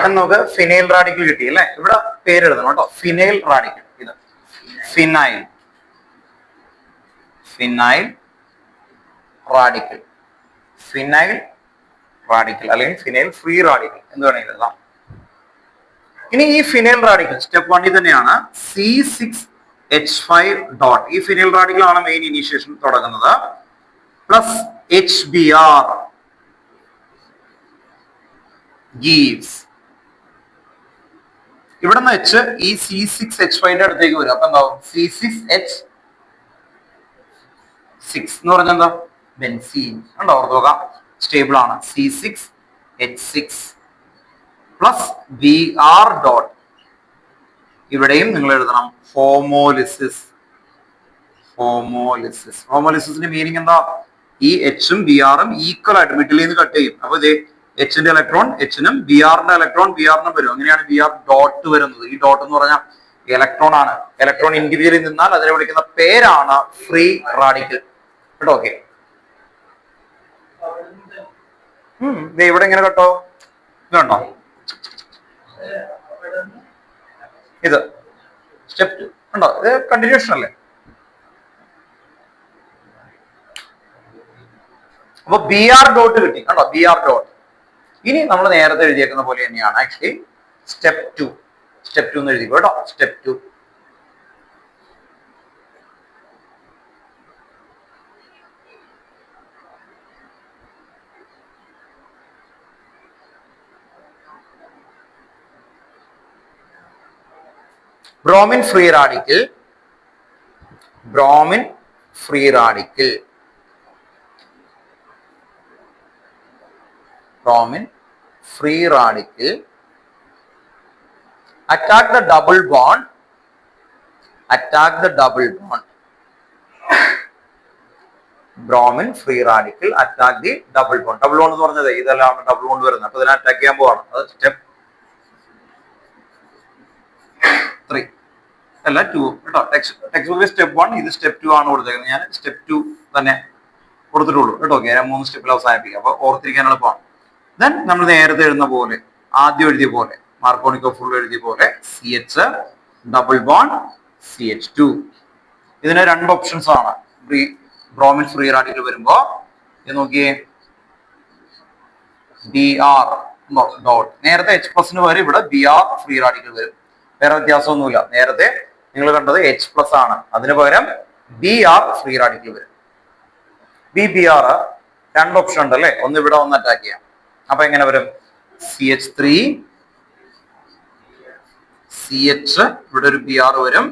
നമുക്ക് phenyl radical കിട്ടി അല്ലെ. ഇവിടെ പേരെഴുതണം കേട്ടോ, ഫിനൈൽ റാഡിക്കൽ. ഇത് phenyl phenyl radical, phenyl radical അല്ലെങ്കിൽ ഫിനൈൽ ഫ്രീ റാഡിക്കൽ എന്ന് വേണമെങ്കിൽ എഴുതാം. ഇനി ഈ ഫിനൈൽ റാഡിക്കൽ സ്റ്റെപ്പ് 1 തന്നെയാണ് C6H5 ഡോട്ട്. ഈ ഫിനൈൽ റാഡിക്കൽ ആണ് മെയിൻ ഇനീഷ്യേഷൻ തുടങ്ങുന്നത്. പ്ലസ് HBr gives, ഇവിടെ നിന്ന് H ഈ C6H5 അടുത്തേക്ക് വരും. അപ്പൊ എന്താവും? C6H6 എന്ന് പറഞ്ഞാൽ എന്താ? ബെൻസീൻ. ഉണ്ടോ? ഓർത്ത് നോക്കാം, സ്റ്റേബിൾ ആണ്. C6H6 plus Br dot. ഇവിടെയും നിങ്ങൾ എഴുതണം ഹോമോലിസിസ്. ഹോമോലിസിസ്, ഹോമോലിസിന്റെ മീനിങ് എന്താ? ഈ എച്ചും Br-ഉം ഈക്വൽ ആയിട്ട് മിഡിലിൽ നിന്ന് കട്ട് ചെയ്യും. അപ്പൊ ഇത് എച്ചിന്റെ ഇലക്ട്രോൺ എച്ചിനും Br-ന്റെ ഇലക്ട്രോൺ Br-നും വരും. അങ്ങനെയാണ് Br ഡോട്ട് വരുന്നത്. ഈ ഡോട്ട് എന്ന് പറഞ്ഞാൽ ഇലക്ട്രോൺ ആണ്. ഇലക്ട്രോൺ ഇൻഡിവിജ്വലിൽ നിന്നാൽ അതിനെ വിളിക്കുന്ന പേരാണ് ഫ്രീ റാഡിക്കൽ. കേട്ടോ? ഓക്കെ, ഇവിടെ ഇങ്ങനെ കേട്ടോ, ഇതുണ്ടോ? ഇത് സ്റ്റെപ്പ് 2 ഉണ്ടോ? ഇത് കണ്ടിന്യൂഷൻ അല്ലേ? അപ്പൊ Br ഡോട്ട് കിട്ടി കണ്ടോ? Br dot. ഇനി നമ്മൾ നേരത്തെ എഴുതിയേക്കുന്ന പോലെ തന്നെയാണ് ആക്ച്വലി സ്റ്റെപ്പ് 2. സ്റ്റെപ്പ് 2 എന്ന് എഴുതി കേട്ടോ. Step 2 bromine free radical. Bromine free radical, bromine free radical attack the double bond, attack the double bond. bromine free radical attack the double bond. double bond എന്ന് പറഞ്ഞത് ഇതെല്ലാം double bond വരുന്നത്. അപ്പൊ ഇതിനെ attack ചെയ്യാൻ പോവാണ്. അത് സ്റ്റെപ്പ് 3 അല്ല 2 കേട്ടോ. ടെക്സ്റ്റ് ബുക്കിൽ സ്റ്റെപ്പ് 1, ഇത് സ്റ്റെപ്പ് 2 ആണ് കൊടുത്തേക്കുന്നത്. ഞാൻ സ്റ്റെപ്പ് 2 തന്നെ കൊടുത്തിട്ടുള്ളൂ കേട്ടോ. ഓക്കെ, ഞാൻ 3 സ്റ്റെപ്പിൽ അവസാനിപ്പിക്കും. അപ്പൊ ഓർത്തിരിക്കാൻ എളുപ്പമാണ്. ദെൻ നമ്മൾ നേരത്തെ എഴുതുന്ന പോലെ, ആദ്യം എഴുതിയ പോലെ, മാർക്കോണിക്കോ ഫുൾ എഴുതിയ പോലെ CH ഡബിൾ ബോണ്ട് CH2. ഇതിന് 2 ഓപ്ഷൻസ് ആണ്. ബ്രോമിൻ ഫ്രീ റാഡിക്കൽ വരുമ്പോ ഇത് നോക്കിയേ, Br ഡോട്ട്. നേരത്തെ H+ വരും, ഇവിടെ Br ഫ്രീ റാഡിക്കൽ വരും. വേറെ വ്യത്യാസമൊന്നുമില്ല. നേരത്തെ നിങ്ങൾ കണ്ടത് H+ ആണ്, അതിന് പകരം Br ഫ്രീ റാഡിക്കൽ വരും. Br 2 ഓപ്ഷൻ ഉണ്ട് അല്ലേ? ഒന്ന് ഇവിടെ ഒന്ന് അറ്റാക്ക് ചെയ്യാം. അപ്പൊ എങ്ങനെ വരും? CH3 CH, ഇവിടെ ഒരു Br വരും.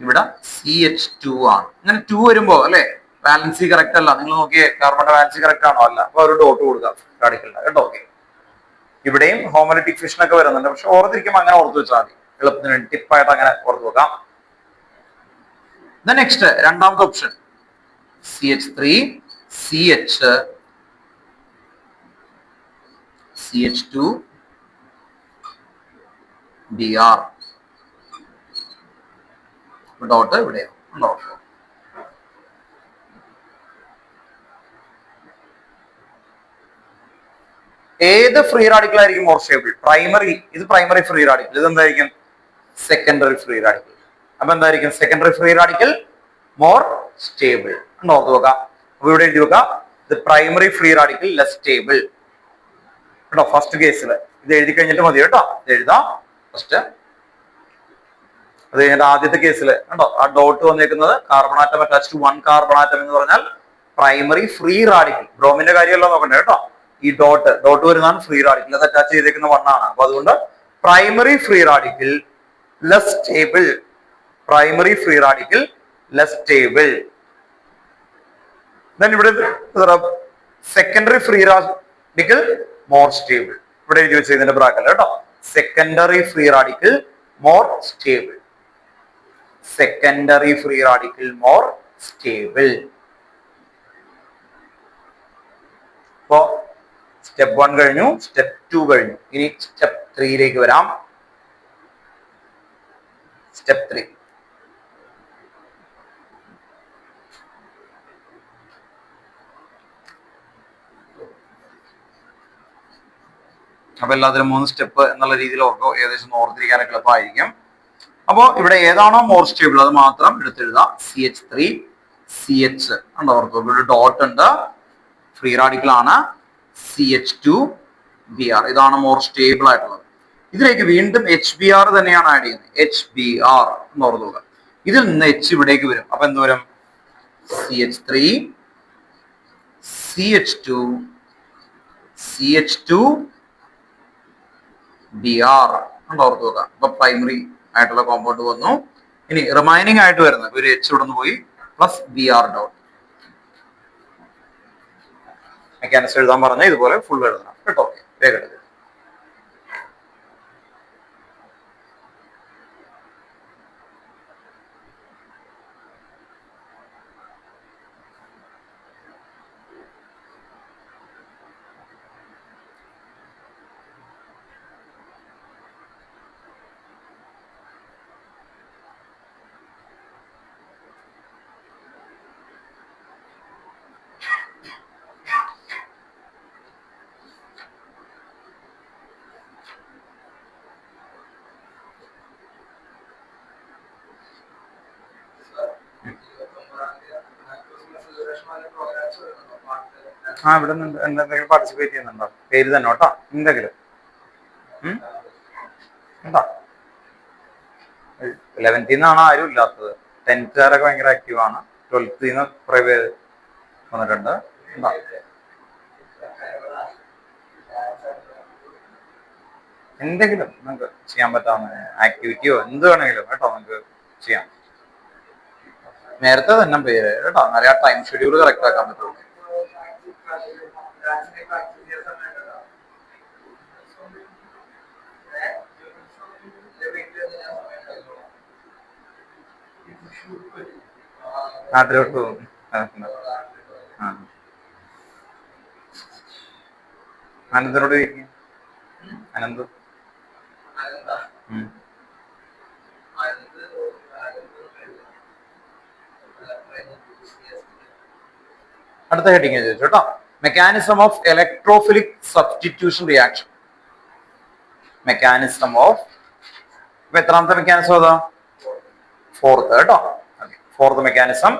ഇവിടെ CH2 ആണ്. അങ്ങനെ 2 വരുമ്പോ അല്ലെ, ബാലൻസി കറക്റ്റ് അല്ല. നിങ്ങൾ നോക്കിയേ, കാർബണിന്റെ ബാലൻസി കറക്റ്റ് ആണോ? അല്ല. അപ്പൊ ഒരു ഡോട്ട് കൊടുക്കാം റാഡിക്കലിന്റെ കേട്ടോ. ഓക്കെ, ഇവിടെയും ഹോമോലിറ്റിക് ഫിഷൻ ഒക്കെ വരുന്നുണ്ട്. പക്ഷെ ഓർത്തിരിക്കുമ്പോൾ അങ്ങനെ ഓർത്ത് വെച്ചാൽ മതി, എളുപ്പത്തിന് ടിപ്പായിട്ട് അങ്ങനെ ഓർത്ത് വെക്കാം. നെക്സ്റ്റ് രണ്ടാമത്തെ option CH3 CH CH2 Br dot ഇവിടെയോ ഡോട്ട്. ഏത് ഫ്രീ റാഡിക്കൽ ആയിരിക്കും മോർ സ്റ്റേബിൾ? പ്രൈമറി. ഇത് പ്രൈമറി ഫ്രീ റാഡിക്കൽ. ഇത് എന്തായിരിക്കും? Secondary free radical. അപ്പൊ എന്തായിരിക്കും? Secondary free radical more stable. ഓർത്ത് നോക്കാം. അപ്പൊ ഇവിടെ എഴുതി വെക്കാം, ഇത് primary free radical less stable കേട്ടോ. ഫസ്റ്റ് കേസിൽ ഇത് എഴുതി കഴിഞ്ഞിട്ട് മതി കേട്ടോ. ഇത് എഴുതാം ഫസ്റ്റ്. അത് കഴിഞ്ഞിട്ട് ആദ്യത്തെ കേസിൽ കണ്ടോ, ആ ഡോട്ട് വന്നേക്കുന്നത് carbon atom attach to 1 carbon atom എന്ന് പറഞ്ഞാൽ പ്രൈമറി ഫ്രീ റാഡിക്കൽ. ബ്രോമിന്റെ കാര്യമല്ല നോക്കണ്ടേ കേട്ടോ. ഈ ഡോട്ട് വരുന്നതാണ് ഫ്രീ റാഡിക്കൽ. അത് അറ്റാച്ച് ചെയ്തേക്കുന്ന 1 ആണ്. അപ്പൊ അതുകൊണ്ട് primary free radical less stable. Primary free radical less stable. ഇവിടെ secondary free radical more stable. ഇവിടെ എഴുതി വെച്ച ഇതിന്റെ ബ്രാക്കറ്റ് കേട്ടോ. Secondary free radical more stable. Secondary free radical more stable. അപ്പോ സ്റ്റെപ്പ് 1 കഴിഞ്ഞു, സ്റ്റെപ്പ് 2 കഴിഞ്ഞു. ഇനി സ്റ്റെപ്പ് 3യിലേക്ക് വരാം. സ്റ്റെപ്പ് 3 അപ്പൊ എല്ലാത്തിലും 3 സ്റ്റെപ്പ് എന്നുള്ള രീതിയിൽ ഏകദേശം ഓർത്തിരിക്കാനൊക്കെ എളുപ്പമായിരിക്കും. അപ്പോൾ ഇവിടെ ഏതാണോ മോർ സ്റ്റേബിൾ അത് മാത്രം എടുത്തെഴുതുക. CH3 CH ഉണ്ടോ, ഓർക്കുക ഇവിടെ ഡോട്ട് ഉണ്ട്, ഫ്രീ റാഡിക്കൽ ആണ്. CH2Br ഇതാണ് മോർ സ്റ്റേബിൾ ആയിട്ടുള്ളത്. ഇതിലേക്ക് വീണ്ടും HBr തന്നെയാണ് ആഡ് ചെയ്യുന്നത്. HBr എന്ന് ഓർക്കുക. ഇതിൽ നിന്ന് H ഇവിടേക്ക് വരും. അപ്പൊ എന്ത് വരും? CH3 CH2 CH2Br എന്ന് ഓർക്കുക. അപ്പൊ പ്രൈമറി ആയിട്ടുള്ള കോമ്പൗണ്ട് വന്നു. ഇനി റിമൈനിങ് ആയിട്ട് വരുന്നത് ഒരു H ഇവിടെ നിന്ന് പോയി പ്ലസ് Br ഡോട്ട്. മെക്കാനിസം എഴുതാൻ പറഞ്ഞ ഇതുപോലെ ഫുൾ എഴുതണം കേട്ടോ. വേഗം എഴുതുക. ഇവിടെ എന്തെങ്കിലും പാർട്ടിസിപ്പേറ്റ് ചെയ്യുന്നുണ്ടോ? പേര് തന്നെ കേട്ടോ, എന്തെങ്കിലും ഉണ്ടോ? 11th നിന്നാണ് ആരും ഇല്ലാത്തത്. 10th-കാരൊക്കെ ഭയങ്കര ആക്റ്റീവ് ആണ്. 12th നിന്ന് കുറെ പേര് വന്നിട്ടുണ്ട്. എന്തെങ്കിലും നിങ്ങൾക്ക് ചെയ്യാൻ പറ്റാവുന്ന ആക്ടിവിറ്റിയോ എന്ത് വേണമെങ്കിലും കേട്ടോ നിങ്ങൾക്ക് ചെയ്യാം. നേരത്തെ തന്നെ പേര് കേട്ടോ, എന്നാലേ ആ ടൈം ഷെഡ്യൂൾ കറക്റ്റ് ആക്കാൻ പറ്റുള്ളൂ. നാട്ടിലോട്ട് പോകും. അനന്തനോട് ചോദിക്കും. അനന്ത് അടുത്ത ഹെഡിങ് ചോദിച്ചു കേട്ടോ. Mechanism of electrophilic substitution reaction. Mechanism of, ഇപ്പൊ എത്രാമത്തെ മെക്കാനിസം അതാ? 4th കേട്ടോ. Fourth mechanism,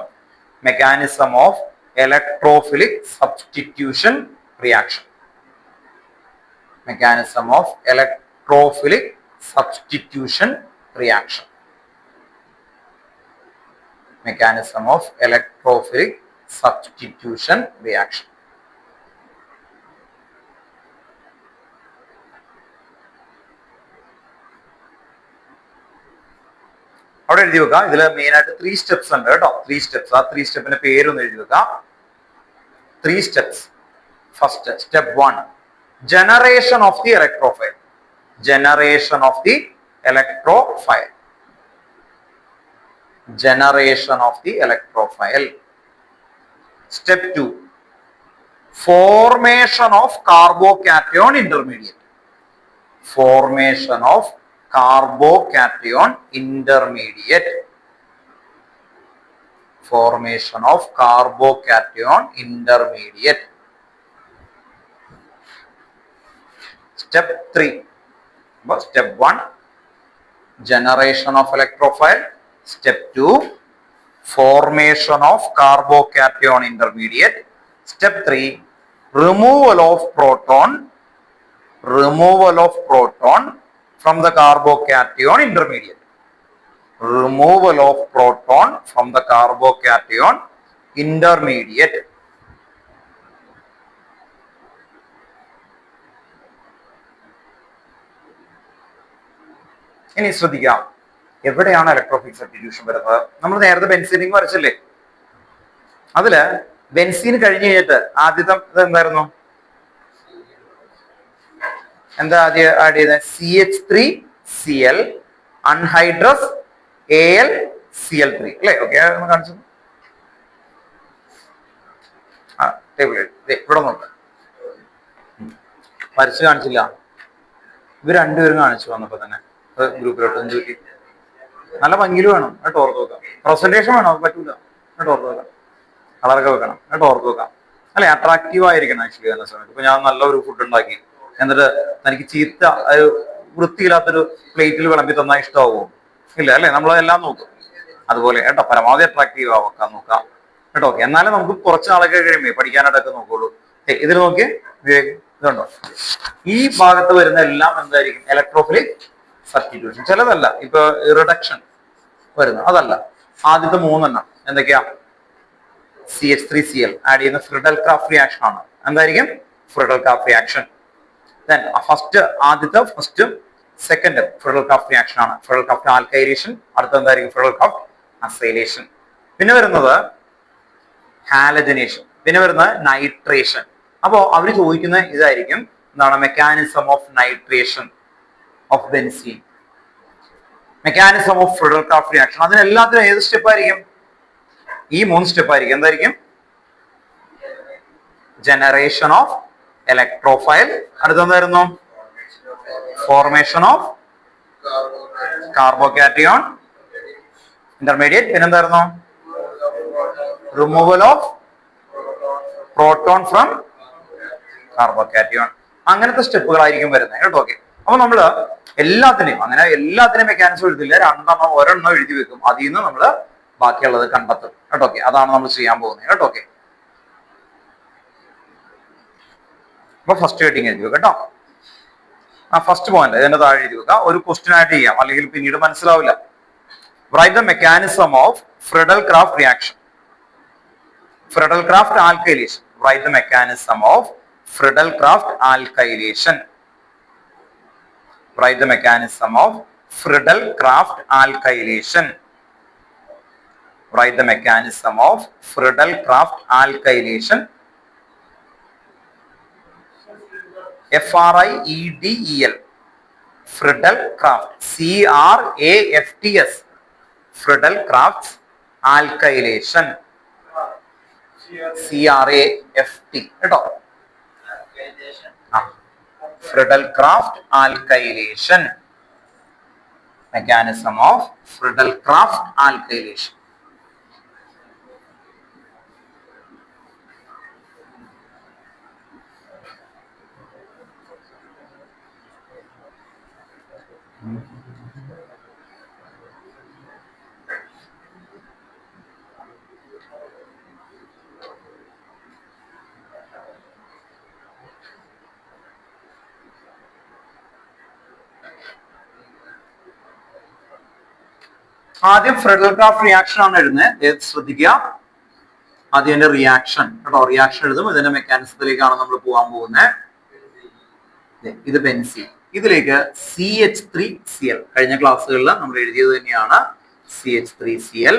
mechanism of electrophilic substitution reaction. Mechanism of electrophilic substitution reaction. Mechanism of electrophilic substitution reaction. അവിടെ എഴുതി വെക്കാം. ഇതിൽ മെയിൻ ആയിട്ട് 3 സ്റ്റെപ്സ് ഉണ്ട് കേട്ടോ. 3 സ്റ്റെപ്സ്. ആ 3 സ്റ്റെപ്പിന്റെ പേരൊന്ന് എഴുതി വെക്കാം. 3 steps. First step 1, generation of the electrophile. Generation of the electrophile. Generation of the electrophile. Step 2, formation of carbocation intermediate. Formation of carbocation intermediate. Formation of carbocation intermediate. Step 3. Step 1, generation of electrophile. Step 2, formation of carbocation intermediate. Step 3, removal of proton. Removal of proton from the carbocation intermediate. Removal of proton from the carbocation intermediate. ഇനി ശ്രദ്ധിക്കാം, എവിടെയാണ് electrophilic substitution വരുന്നത്? നമ്മൾ നേരത്തെ ബെൻസീനിങ് വരച്ചില്ലേ, അതില് benzene കഴിഞ്ഞ് കഴിഞ്ഞിട്ട് ആദ്യത്തെ എന്തായിരുന്നു? എന്താ ആദ്യം ആഡ് ചെയ്തത്? CH3Cl അൺഹൈഡ്രസ് AlCl3 അല്ലെ? ഓക്കെ, കാണിച്ചു. ടേബിൾ ഇവിടെ നോക്ക, വരച്ച് കാണിച്ചില്ല. ഇവർ രണ്ടുപേരും കാണിച്ചു വന്നപ്പോ തന്നെ ഗ്രൂപ്പിലോട്ട് എന്ത് നല്ല ഭംഗിയിൽ വേണം കേട്ടോ, ഓർത്ത് വെക്കാം. പ്രസന്റേഷൻ വേണം, അത് പറ്റൂല കേട്ടോ, ഓർത്ത് വെക്കാം. കളറൊക്കെ വെക്കണം കേട്ടോ, ഓർത്ത് വെക്കാം. അല്ലെ, അട്രാക്റ്റീവ് ആയിരിക്കണം ആക്ച്വലി. എന്ന സമയത്ത് ഇപ്പൊ ഞാൻ നല്ല ഒരു ഫുഡ് ഉണ്ടാക്കി, എന്നിട്ട് തനിക്ക് ചീത്ത ഒരു വൃത്തിയില്ലാത്തൊരു പ്ലേറ്റിൽ വിളമ്പി തന്നാൽ ഇഷ്ടമാവുമോ? ഇല്ല അല്ലെ? നമ്മളതെല്ലാം നോക്കും. അതുപോലെ കേട്ടോ, പരമാവധി അട്രാക്റ്റീവ് ആവാൻ നോക്കാം കേട്ടോ. എന്നാലും നമുക്ക് കുറച്ച് നാളൊക്കെ കഴിയുമ്പോ പഠിക്കാനായിട്ടൊക്കെ നോക്കുള്ളൂ. ഇതിൽ നോക്കി ഇതുണ്ടോ, ഈ ഭാഗത്ത് വരുന്ന എല്ലാം എന്തായിരിക്കും? Electrophilic substitution. ചിലതല്ല, ഇപ്പൊ റിഡക്ഷൻ വരുന്നു, അതല്ല. ആദ്യത്തെ മൂന്നെണ്ണം എന്തൊക്കെയാ? CH3Cl ആഡ് ചെയ്യുന്ന ഫ്രിഡൽ ക്രാഫ്റ്റ് റിയാക്ഷൻ ആണ്. എന്തായിരിക്കും? Friedel Crafts reaction. Then first second Friedel Crafts reaction ആണ്. Friedel Crafts alkylation. അടുത്ത എന്തായിരിക്കും? Friedel Crafts acylation. പിന്നെ വരുന്നത് ഹാലജനേഷൻ. പിന്നെ വരുന്നത് നൈട്രേഷൻ. അപ്പോ അവര് ചോദിക്കുന്ന ഇതായിരിക്കും, എന്താണ്? Mechanism of nitration of benzene, mechanism of Friedel Crafts reaction. അതിനെല്ലാത്തിനും ഏത് സ്റ്റെപ്പ് ആയിരിക്കും? ഈ 3 സ്റ്റെപ്പ് ആയിരിക്കും. എന്തായിരിക്കും? Generation of electrophile. അടുത്തെന്തായിരുന്നു? Formation of carbocation intermediate. പിന്നെന്തായിരുന്നു? Removal of proton from carbocation. അങ്ങനത്തെ സ്റ്റെപ്പുകളായിരിക്കും വരുന്നത് കേട്ടോ. ഓക്കെ, അപ്പൊ നമ്മള് എല്ലാത്തിനെയും മെക്കാനിസം എഴുതില്ല, ഒരെണ്ണം എഴുതി വെക്കും. അതിൽ നിന്ന് നമ്മള് ബാക്കിയുള്ളത് കണ്ടെത്തും കേട്ടോ. ഓക്കെ, അതാണ് നമ്മൾ ചെയ്യാൻ പോകുന്നത് കേട്ടോ. ഓക്കെ, അപ്പൊ ഫസ്റ്റ് ഹെഡിങ് എഴുതി വെക്കാം കേട്ടോ. ഫസ്റ്റ് പോയിന്റ് ഇതിന്റെ താഴെ എഴുതി വെക്കാം. ഒരു ക്വസ്റ്റ്യൻ ആയിട്ട് ചെയ്യാം, അല്ലെങ്കിൽ പിന്നീട് മനസ്സിലാവില്ല. Write the mechanism of Friedel Crafts reaction, Friedel Crafts alkylation. Write the mechanism of Friedel Crafts alkylation. Write the mechanism of Friedel Crafts alkylation. Write the mechanism of Friedel Crafts alkylation. FRIEDEL. Friedel Crafts. CRAFTS. Friedel Crafts alkylation. CRAFT. കേട്ടോ. Friedel Crafts alkylation. Mechanism of Friedel Crafts alkylation. ആദ്യം Friedel Crafts reaction ആണ് എഴുതുന്നത്. ശ്രദ്ധിക്കുക, ആദ്യം എന്റെ reaction കേട്ടോ. Reaction എഴുതും. ഇതിന്റെ മെക്കാനിസത്തിലേക്കാണ് നമ്മൾ പോകാൻ പോകുന്നത്. ഇത് ബെൻസീൻ. ഇതിലേക്ക് CH3Cl. കഴിഞ്ഞ ക്ലാസ്സുകളിൽ നമ്മൾ എഴുതിയത് തന്നെയാണ് CH3Cl.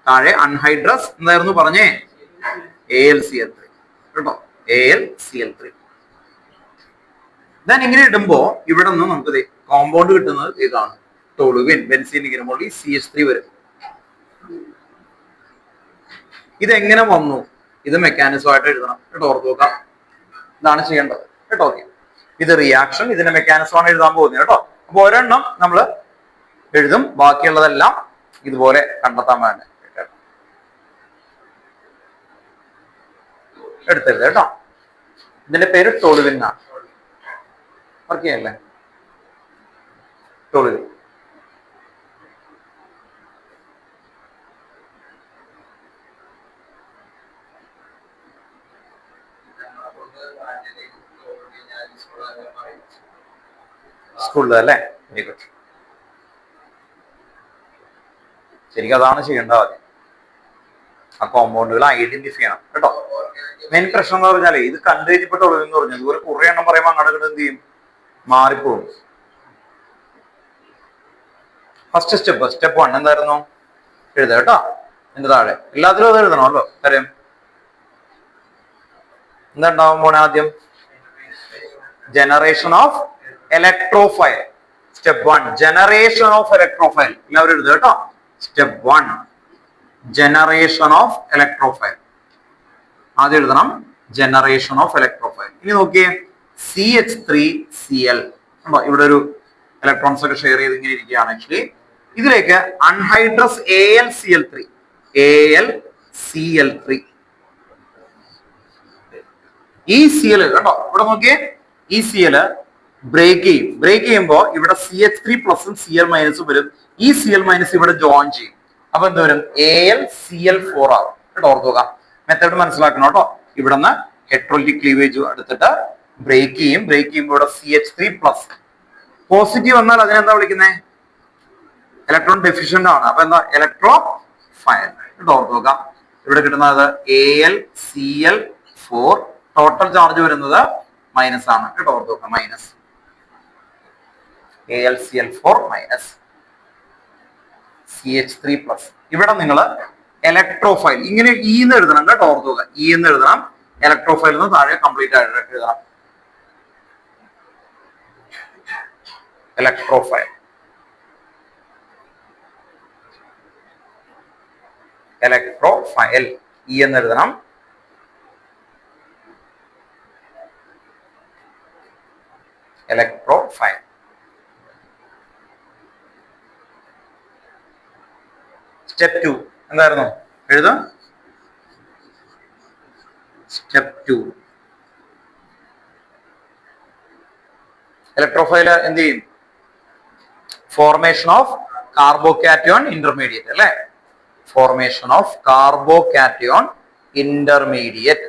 താഴെ അൺഹൈഡ്രസ് എന്തായിരുന്നു പറഞ്ഞേ? AlCl3 കേട്ടോ. AlCl3. ഞാൻ ഇങ്ങനെ ഇടുമ്പോ ഇവിടെ നിന്ന് നമുക്ക് കോമ്പൗണ്ട് കിട്ടുന്നത് ഇതാണ്, ടോളുവിൻ. ബെൻസീൻ ഇരിക്കുമ്പോൾ ഈ CH3 വരും. ഇതെങ്ങനെ വന്നു? ഇത് മെക്കാനിസം ആയിട്ട് എഴുതണം കേട്ടോ. ഓർത്ത് നോക്കാം, ഇതാണ് ചെയ്യേണ്ടത് കേട്ടോ. ഓക്കെ, ഇത് റിയാക്ഷൻ, ഇതിന്റെ മെക്കാനിസം ആണ് എഴുതാൻ പോകുന്നത് കേട്ടോ. അപ്പൊ ഒരെണ്ണം നമ്മൾ എഴുതും, ബാക്കിയുള്ളതെല്ലാം ഇതുപോലെ കണ്ടെത്താൻ വേണ്ട എടുത്തരുത് കേട്ടോ. ഇതിന്റെ പേര് ടോളുവിൻ എന്നാണ്. ഓർക്കുക ചെയ്യല്ലേ? ടോളുവിൻ. സ്കൂളിലല്ലേ? Very good. ശരിക്കും അതാണ് ചെയ്യേണ്ടത്. ആദ്യം ആ കോമ്പൗണ്ടുകൾ ഐഡന്റിഫൈ ചെയ്യണം കേട്ടോ. മെയിൻ പ്രശ്നം എന്ന് പറഞ്ഞാലേ ഇത് കണ്ടു കഴിഞ്ഞിട്ട് ഒളിവെന്ന് പറഞ്ഞു ഇതുപോലെ കുറെ എണ്ണം പറയുമ്പോൾ അങ്ങോട്ട് എന്ത് ചെയ്യും? മാറിപ്പോകും. ഫസ്റ്റ് സ്റ്റെപ്പ് 1 എന്തായിരുന്നു? എഴുതുക കേട്ടോ. എന്റെ താഴെ എല്ലാത്തിലും അത് എഴുതണമല്ലോ. കാര്യം എന്താ ഉണ്ടാവാൻ പോണേ? ആദ്യം generation of electrophile. Step 1 generation of electrophile. എല്ലാവരും എഴുതുക കേട്ടോ. Step 1 generation of electrophile. ആദ്യം എഴുതണം ജനറേഷൻ ഓഫ് ഇലക്ട്രോഫൈൽ. ഇനി നോക്കിയേ, CH3Cl. ഇവിടെ ഒരു ഇലക്ട്രോൺസ് ഒക്കെ ഷെയർ ചെയ്ത് ഇങ്ങനെ ഇരിക്കുകയാണ്. ആക്ച്വലി ഇതിലേക്ക് അൺഹൈഡ്രസ് AlCl3. ഈ Cl കേട്ടോ. ഇവിടെ നോക്കിയേ, ഈ Cl ബ്രേക്ക് ചെയ്യുമ്പോൾ ഇവിടെ CH3+ Cl- വരും. ഈ Cl- ഇവിടെ ജോയിൻ ചെയ്യും. അപ്പൊ എന്ത് വരും? AlCl4 ആവും കേട്ടോ. ഓർക്കുക, മെത്തേഡ് മനസ്സിലാക്കണം കേട്ടോ. ഇവിടെ നിന്ന് ഹെട്രോളിറ്റിക് ക്ലീവേജ് എടുത്തിട്ട് ബ്രേക്ക് ചെയ്യുമ്പോൾ ഇവിടെ CH3+ പോസിറ്റീവ് വന്നാൽ അതിനെന്താ വിളിക്കുന്നത്? ഇലക്ട്രോൺ ഡെഫിഷ്യന്റ് ആണ്. അപ്പൊ എന്താ? ഇലക്ട്രോ ഫയൽ കേട്ടോ. ഓർക്കുക, ഇവിടെ കിട്ടുന്നത് AlCl4, ടോട്ടൽ ചാർജ് വരുന്നത് മൈനസ് ആണ് കേട്ടോ. ഓർക്കുക, മൈനസ് AlCl4 മൈനസ് CH3+. ഇവിടെ നിങ്ങൾ ഇലക്ട്രോഫൈൽ ഇങ്ങനെ എന്ന് എഴുതണം കേട്ടോ. ഓർക്കുക, എന്ന് എഴുതണം. ഇലക്ട്രോഫൈൽ എന്ന് താഴെ കംപ്ലീറ്റ് ആയിട്ട് എഴുതണം. ഇലക്ട്രോഫൈൽ എന്ന് എഴുതണം. ഇലക്ട്രോഫൈൽ. സ്റ്റെപ്പ് 2 എന്തായിരുന്നു? എഴുതാം. സ്റ്റെപ്പ് 2 ഇലക്ട്രോഫൈൽ എന്ത് ചെയ്യും? ഫോർമേഷൻ ഓഫ് കാർബോകാറ്റയോൺ ഇന്റർമീഡിയറ്റ് അല്ലെ? Formation of carbocation intermediate.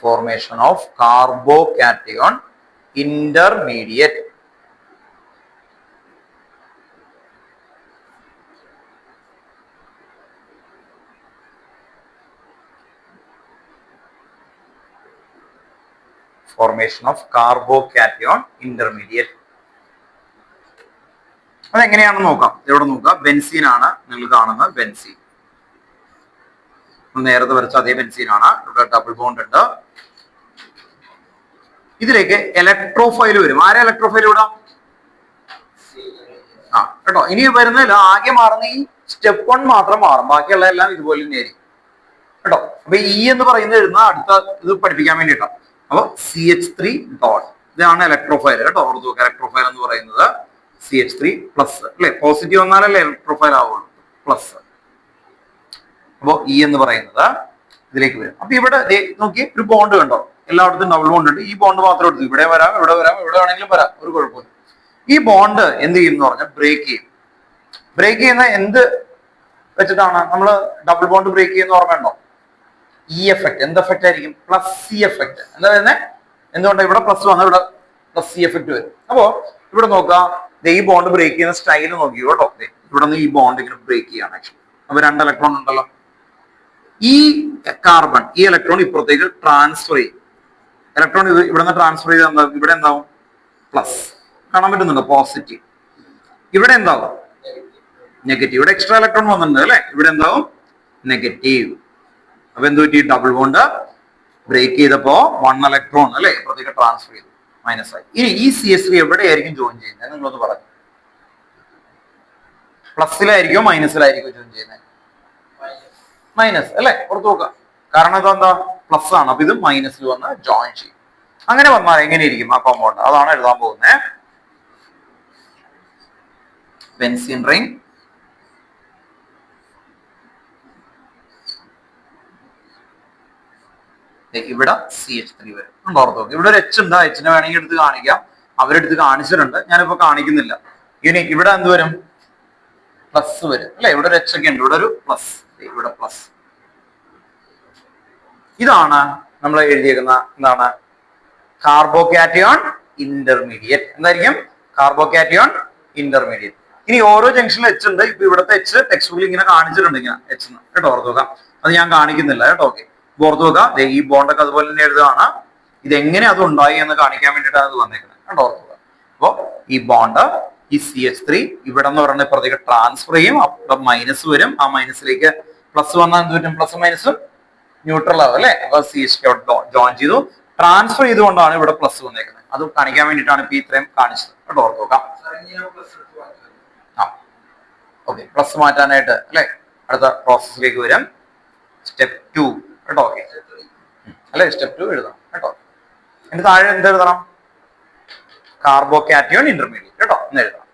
Formation of carbocation intermediate. Formation of carbocation intermediate. അതെങ്ങനെയാണെന്ന് നോക്കാം. ഇവിടെ നോക്കാം. ബെൻസീൻ ആണ് നിങ്ങൾ കാണുന്നത്. ബെൻസീൻ നേരത്തെ വരച്ച അതേ ബെൻസീൻ ആണ്. ഇവിടെ ഡബിൾ ബോണ്ട് ഉണ്ട്. ഇതിലേക്ക് ഇലക്ട്രോഫൈൽ വരും. ആരെ ഇലക്ട്രോഫൈൽ വിടാം? കേട്ടോ. ഇനി വരുന്നതിൽ ആകെ മാറുന്ന ഈ സ്റ്റെപ്പ് 1 മാത്രം മാറും. ബാക്കിയുള്ള എല്ലാം ഇതുപോലെ തന്നെയായിരിക്കും കേട്ടോ. അപ്പൊ എന്ന് പറയുന്നത് എഴുതുന്ന അടുത്ത ഇത് പഠിപ്പിക്കാൻ വേണ്ടിയിട്ടാണ്. അപ്പൊ CH3 ഡോട്ട് ഇതാണ് ഇലക്ട്രോഫൈൽ കേട്ടോ. ഓർത്തു, ഇലക്ട്രോഫൈൽ എന്ന് പറയുന്നത് CH3+ അല്ലെ? പോസിറ്റീവ് വന്നാലല്ലേ ഇലക്ട്രോഫൈൽ ആവുള്ളൂ. പ്ലസ്. അപ്പോ എന്ന് പറയുന്നത് ഇതിലേക്ക് വരും. അപ്പൊ ഇവിടെ നോക്കി, ഒരു ബോണ്ട് കണ്ടോ? എല്ലായിടത്തും ഡബിൾ ബോണ്ട് ഉണ്ട്. ഈ ബോണ്ട് മാത്രം എടുത്തു. ഇവിടെ വരാം, ഇവിടെ വരാം, എവിടെ വേണമെങ്കിലും വരാം, ഒരു കുഴപ്പമില്ല. ഈ ബോണ്ട് എന്ത് ചെയ്യും എന്ന് പറഞ്ഞാൽ ബ്രേക്ക് ചെയ്യും. ബ്രേക്ക് ചെയ്യുന്ന എന്ത് വെച്ചിട്ടാണ്? നമ്മൾ ഡബിൾ ബോണ്ട് ബ്രേക്ക് ചെയ്യുന്ന ഓർമ്മയുണ്ടോ? ഈ എഫക്ട്. എന്ത് എഫക്റ്റ് ആയിരിക്കും? +C effect. എന്താ വരുന്നത്? എന്തുകൊണ്ട് ഇവിടെ പ്ലസ് വന്നാൽ ഇവിടെ +C എഫക്ട് വരും. അപ്പോ ഇവിടെ നോക്കാം. ഈ ബോണ്ട് ബ്രേക്ക് ചെയ്യുന്ന സ്റ്റൈൽ നോക്കി കേട്ടോ. ഇവിടെ നിന്ന് ഈ ബോണ്ട് ഇങ്ങനെ ബ്രേക്ക് ചെയ്യാണ് ആക്ച്വലി. അപ്പൊ 2 ഇലക്ട്രോൺ ഉണ്ടല്ലോ. ഈ കാർബൺ ഈ ഇലക്ട്രോൺ ഇപ്പുറത്തേക്ക് ട്രാൻസ്ഫർ ചെയ്യും. ഇലക്ട്രോൺ ഇവിടെ നിന്ന് ട്രാൻസ്ഫർ ചെയ്ത് എന്താവും? ഇവിടെ എന്താവും? പ്ലസ്. കാണാൻ പറ്റുന്നുണ്ടോ? പോസിറ്റീവ്. ഇവിടെ എന്താവും? നെഗറ്റീവ്. ഇവിടെ എക്സ്ട്രാ ഇലക്ട്രോൺ വന്നിട്ടുണ്ട് അല്ലെ? ഇവിടെ എന്താവും? നെഗറ്റീവ്. അപ്പൊ എന്ത് പറ്റി? ഡബിൾ ബോണ്ട് ബ്രേക്ക് ചെയ്തപ്പോ 1 ഇലക്ട്രോൺ അല്ലെ ഇപ്പുറത്തേക്ക് ട്രാൻസ്ഫർ ചെയ്തു, മൈനസ് ആയി. ഇനി ഈ CH3 എവിടെയായിരിക്കും ജോയിൻ ചെയ്യുന്നത്? നിങ്ങളൊന്ന് പറഞ്ഞു. പ്ലസിലായിരിക്കോ മൈനസിലായിരിക്കോ ജോയിൻ ചെയ്യുന്നത്? മൈനസ് അല്ലെ? പുറത്തു നോക്കാം. കാരണം ഇതെന്താ? പ്ലസ് ആണ്. അപ്പൊ ഇത് മൈനസിൽ വന്ന് ജോയിൻ ചെയ്യും. അങ്ങനെ വന്നാൽ എങ്ങനെയിരിക്കും ആ കോമ്പൗണ്ട്? അതാണ് എഴുതാൻ പോകുന്നത്. Benzene ring. ഇവിടെ CH3 വരും. ഓർത്ത് നോക്കി. ഇവിടെ ഒരു H ഉണ്ട്. Hനെ വേണമെങ്കിൽ എടുത്ത് കാണിക്കാം. അവരെടുത്ത് കാണിച്ചിട്ടുണ്ട്. ഞാനിപ്പോ കാണിക്കുന്നില്ല. ഇനി ഇവിടെ എന്ത് വരും? പ്ലസ് വരും അല്ലെ? ഇവിടെ ഒരു H ഒക്കെ ഉണ്ട്. ഇവിടെ ഒരു പ്ലസ്. ഇവിടെ പ്ലസ്. ഇതാണ് നമ്മൾ എഴുതിയേക്കുന്ന എന്താണ്? Carbocation intermediate. എന്തായിരിക്കും? Carbocation intermediate. ഇനി ഓരോ ജംഗ്ഷനിലും H ഉണ്ട്. ഇപ്പൊ ഇവിടുത്തെ H ടെക്സ്റ്റ് ബുക്കിൽ ഇങ്ങനെ കാണിച്ചിട്ടുണ്ട്. ഇങ്ങനെ H കേട്ടോ. ഓർത്ത് നോക്കാം. അത് ഞാൻ കാണിക്കുന്നില്ല കേട്ടോ. ഓക്കെ, ഓർത്ത് നോക്കാം. ഈ ബോണ്ടൊക്കെ അതുപോലെ തന്നെ എഴുതുകയാണ്. ഇതെങ്ങനെ അത് ഉണ്ടായി എന്ന് കാണിക്കാൻ വേണ്ടിയിട്ടാണ് അത് വന്നേക്കുന്നത് കേട്ടോ. ഓർത്ത് നോക്കാം. അപ്പോ ഈ ബോണ്ട് ഈ CH3 ഇവിടെ എന്ന് പറയുന്ന ഇപ്പുറത്തേക്ക് ട്രാൻസ്ഫർ ചെയ്യും. അപ്പൊ മൈനസ് വരും. ആ മൈനസിലേക്ക് പ്ലസ് വന്നാൽ എന്ത് പറ്റും? പ്ലസും മൈനസും ന്യൂട്രൽ ആവും അല്ലെ? അപ്പൊ CH3 ജോയിൻ ചെയ്തു. ട്രാൻസ്ഫർ ചെയ്തുകൊണ്ടാണ് ഇവിടെ പ്ലസ് വന്നേക്കുന്നത്. അത് കാണിക്കാൻ വേണ്ടിയിട്ടാണ് ഇപ്പൊ ഇത്രയും കാണിച്ചത് കേട്ടോ. ഓർത്ത് നോക്കാം. ഓക്കെ, പ്ലസ് മാറ്റാനായിട്ട് അല്ലെ അടുത്ത പ്രോസസ്സിലേക്ക് വരും. സ്റ്റെപ്പ് 2 കേട്ടോ. ഓക്കെ അല്ലെ? സ്റ്റെപ്പ് 2 എഴുതാം കേട്ടോ. എന്റെ താഴെ എന്ത് എഴുതണം? കാർബോകാറ്റയോൺ ഇന്റർമീഡിയറ്റ് കേട്ടോ എന്ന് എഴുതാം.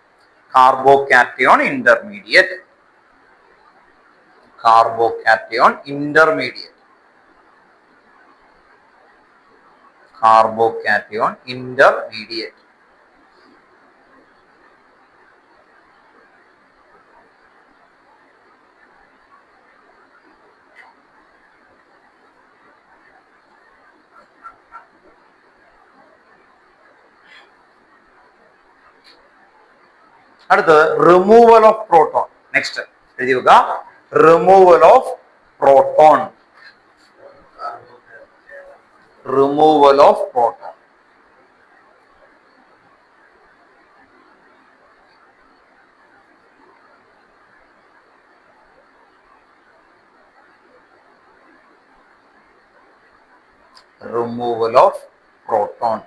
Carbocation intermediate. Carbocation intermediate. Carbocation intermediate. അടുത്തത് റിമൂവൽ ഓഫ് പ്രോട്ടോൺ. നെക്സ്റ്റ് എഴുതി വെക്കുക, removal of proton. Removal of proton. Removal of proton.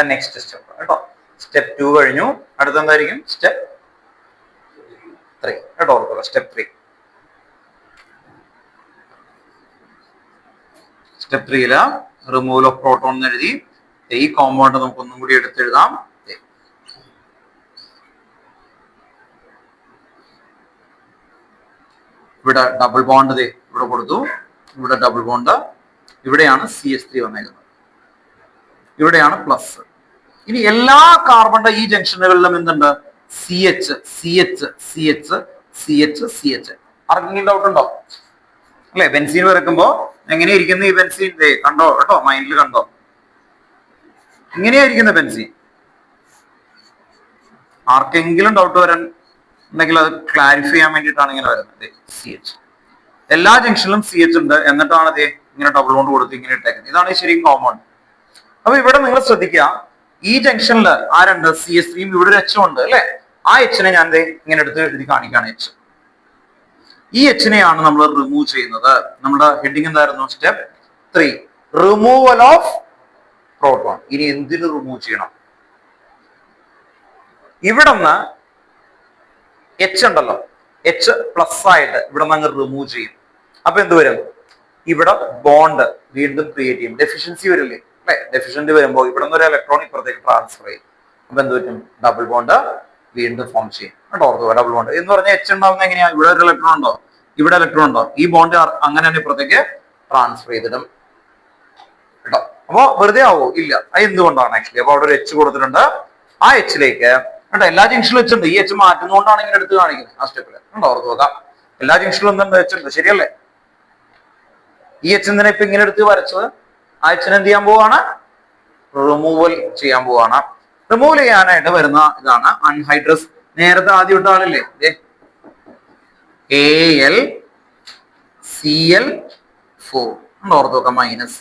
Next step കേട്ടോ. സ്റ്റെപ്പ് 2 കഴിഞ്ഞു. അടുത്ത എന്തായിരിക്കും? സ്റ്റെപ്പ് 3 കേട്ടോ. ഓർക്കുക, step 3. Step 3 removal of proton എന്ന് എഴുതി. ഈ കോമ്പൗണ്ട് നമുക്ക് ഒന്നും കൂടി എടുത്തെഴുതാം. ഇവിടെ ഡബിൾ ബോണ്ട് ഇവിടെ കൊടുത്തു. ഇവിടെ ഡബിൾ ബോണ്ട്. ഇവിടെയാണ് CH3 വന്നേക്കുന്നത്. ഇവിടെയാണ് പ്ലസ്. ഇനി എല്ലാ കാർബണിന്റെ ഈ ജംഗ്ഷനുകളിലും എന്തുണ്ട്? CH CH CH CH CH. ആർക്കെങ്കിലും ഡൗട്ട് ഉണ്ടോ? അല്ലെ, ബെൻസീൻ വരക്കുമ്പോ എങ്ങനെയായിരിക്കുന്നു ഈ ബെൻസീൻ? കണ്ടോ കേട്ടോ, മൈൻഡിൽ കണ്ടോ? ഇങ്ങനെയായിരിക്കുന്ന ബെൻസീൻ. ആർക്കെങ്കിലും ഡൗട്ട് വരാൻ ഉണ്ടെങ്കിൽ അത് ക്ലാരിഫൈ ചെയ്യാൻ വേണ്ടിയിട്ടാണ് ഇങ്ങനെ വരുന്നത്. CH എല്ലാ ജംഗ്ഷനിലും CH ഉണ്ട്. എന്നിട്ടാണ് അത് ഇങ്ങനെ ഡബിൾ ബോണ്ട് കൊടുത്ത് ഇങ്ങനെ ഇട്ടേക്കുന്നത്. ഇതാണ് ശരിക്കും കോമ്പൗണ്ട്. അപ്പൊ ഇവിടെ നിങ്ങൾ ശ്രദ്ധിക്കുക, ഈ ജംഗ്ഷനിൽ ആരുണ്ട്? CH3. ഇവിടെ ഒരു H ഉണ്ട് അല്ലെ. ആ Hനെ ഞാൻ ഇങ്ങനെ എടുത്ത് എഴുതി കാണിക്കുകയാണ്. H. ഈ Hനെയാണ് നമ്മൾ റിമൂവ് ചെയ്യുന്നത്. നമ്മുടെ ഹെഡിങ് എന്തായിരുന്നു? Step 3, removal of proton. ഇനി എന്തിനു റിമൂവ് ചെയ്യണം? ഇവിടെ നിന്ന് H ഉണ്ടല്ലോ, H പ്ലസ് ആയിട്ട് ഇവിടെ നിന്ന് അങ്ങ് റിമൂവ് ചെയ്യും. അപ്പൊ എന്ത് വരും? ഇവിടെ ബോണ്ട് വീണ്ടും ക്രിയേറ്റ് ചെയ്യും. ഡെഫിഷ്യൻസി വരില്ലേ അല്ലെ? ഡെഫിഷ്യന്റ് വരുമ്പോൾ ഇവിടെ നിന്ന് ഒരു ഇലക്ട്രോൺ ഇപ്പുറത്തേക്ക് ട്രാൻസ്ഫർ ചെയ്യും. അപ്പൊ എന്ത് പറ്റും? ഡബിൾ ബോണ്ട് വീണ്ടും ഫോം ചെയ്യും കേട്ടോ. ഓർക്കുക, ഡബിൾ ബോണ്ട് എന്ന് പറഞ്ഞാൽ H ഉണ്ടാവുന്ന എങ്ങനെയാ? ഇവിടെ ഒരു ഇലക്ട്രോൺ ഉണ്ടോ? ഇവിടെ ഇലക്ട്രോൺ ഉണ്ടോ? ഈ ബോണ്ട് അങ്ങനെ തന്നെ ഇപ്പുറത്തേക്ക് ട്രാൻസ്ഫർ ചെയ്തിടും കേട്ടോ. അപ്പൊ വെറുതെ ആവോ? ഇല്ല. അത് എന്തുകൊണ്ടാണ് ആക്ച്വലി? അപ്പൊ അവിടെ ഒരു H കൊടുത്തിട്ടുണ്ട്. ആ Hലേക്ക് കേട്ടോ, എല്ലാ ജംഗ്ഷനിലും H ഉണ്ട്. ഈ H മാറ്റുന്നതുകൊണ്ടാണ് ഇങ്ങനെ എടുത്ത് കാണിക്കുന്നത് ആ സ്റ്റെപ്പില്. കണ്ടോ? ഓർത്ത് നോക്കാം, എല്ലാ ജംഗ്ഷനിലും എന്തുണ്ട്? H ഉണ്ട്. ശരിയല്ലേ? ഈ H എന്തിനാ ഇപ്പൊ ഇങ്ങനെ എടുത്ത് വരച്ചത്? ആ Hനെ എന്ത് ചെയ്യാൻ പോവാണ്? റിമൂവൽ ചെയ്യാൻ പോവാണ്. റിമൂവൽ ചെയ്യാനായിട്ട് വരുന്ന ഇതാണ് അൺഹൈഡ്രസ്. നേരത്തെ ആദ്യം ഇട്ട ആളില്ലേ, AlCl4. ഓർത്ത് നോക്കാം, മൈനസ്.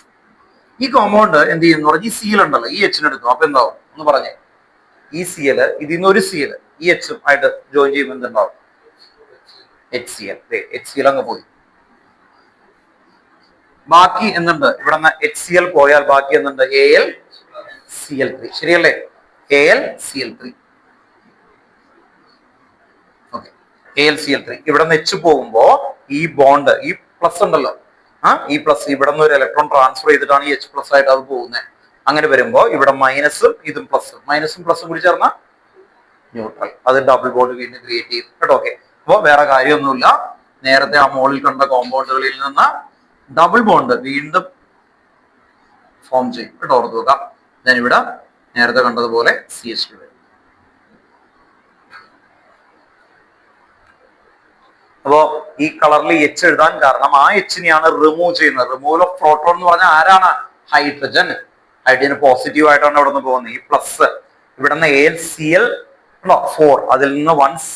ഈ കോമ്പൗണ്ട് എന്ത് ചെയ്യുന്നു പറഞ്ഞാൽ ഈ Cl ഉണ്ടല്ലോ, ഈ Hനെ എടുക്കും. അപ്പൊ എന്താവും ഒന്ന് പറഞ്ഞേ? ഈ Cl ഇതിൽ നിന്ന് ഒരു Cl ഈ H ആയിട്ട് ജോയിൻ ചെയ്യുമ്പോൾ എന്തുണ്ടാവും? HCl. HCl അങ്ങ് പോയി. ബാക്കി എന്തുണ്ട്? ഇവിടെ നിന്ന് HCl പോയാൽ ബാക്കി എന്തുണ്ട്? AlCl3. ശരിയല്ലേ? AlCl3. Okay, AlCl3. ഇവിടെ നിന്ന് H പോകുമ്പോ ഈ ബോണ്ട്, ഈ പ്ലസ് ഉണ്ടല്ലോ, ഈ പ്ലസ് ഇവിടെ നിന്ന് ഒരു ഇലക്ട്രോൺ ട്രാൻസ്ഫർ ചെയ്തിട്ടാണ് ഈ H പ്ലസ് ആയിട്ട് അത് പോകുന്നത്. അങ്ങനെ വരുമ്പോ ഇവിടെ മൈനസും ഇതും പ്ലസും, മൈനസും പ്ലസും കൂടി ചേർന്ന ന്യൂട്രൽ. അത് ഡബിൾ ബോണ്ട് വീണ്ടും ക്രിയേറ്റ് ചെയ്യും കേട്ടോ. ഓക്കെ, അപ്പൊ വേറെ കാര്യമൊന്നുമില്ല. നേരത്തെ ആ മോളിൽ കണ്ട കോമ്പൗണ്ടുകളിൽ നിന്ന് ഡബിൾ ബോണ്ട് വീണ്ടും ഫോം ചെയ്യും കേട്ടോ. ഓർത്ത് നോക്കാം. ഞാൻ ഇവിടെ നേരത്തെ കണ്ടതുപോലെ CH2 വരും. അപ്പോ ഈ കളറിൽ H എഴുതാൻ കാരണം ആ Hനെയാണ് റിമൂവ് ചെയ്യുന്നത്. റിമൂവൽ ഓഫ് പ്രോട്ടോൺ എന്ന് പറഞ്ഞാൽ ആരാണ്? ഹൈഡ്രജൻ. ഹൈഡ്രജൻ പോസിറ്റീവ് ആയിട്ടാണ് ഇവിടെ നിന്ന് പോകുന്നത്. ഈ പ്ലസ് ഇവിടെ നിന്ന് AlCl4, അതിൽ നിന്ന് വൺസ്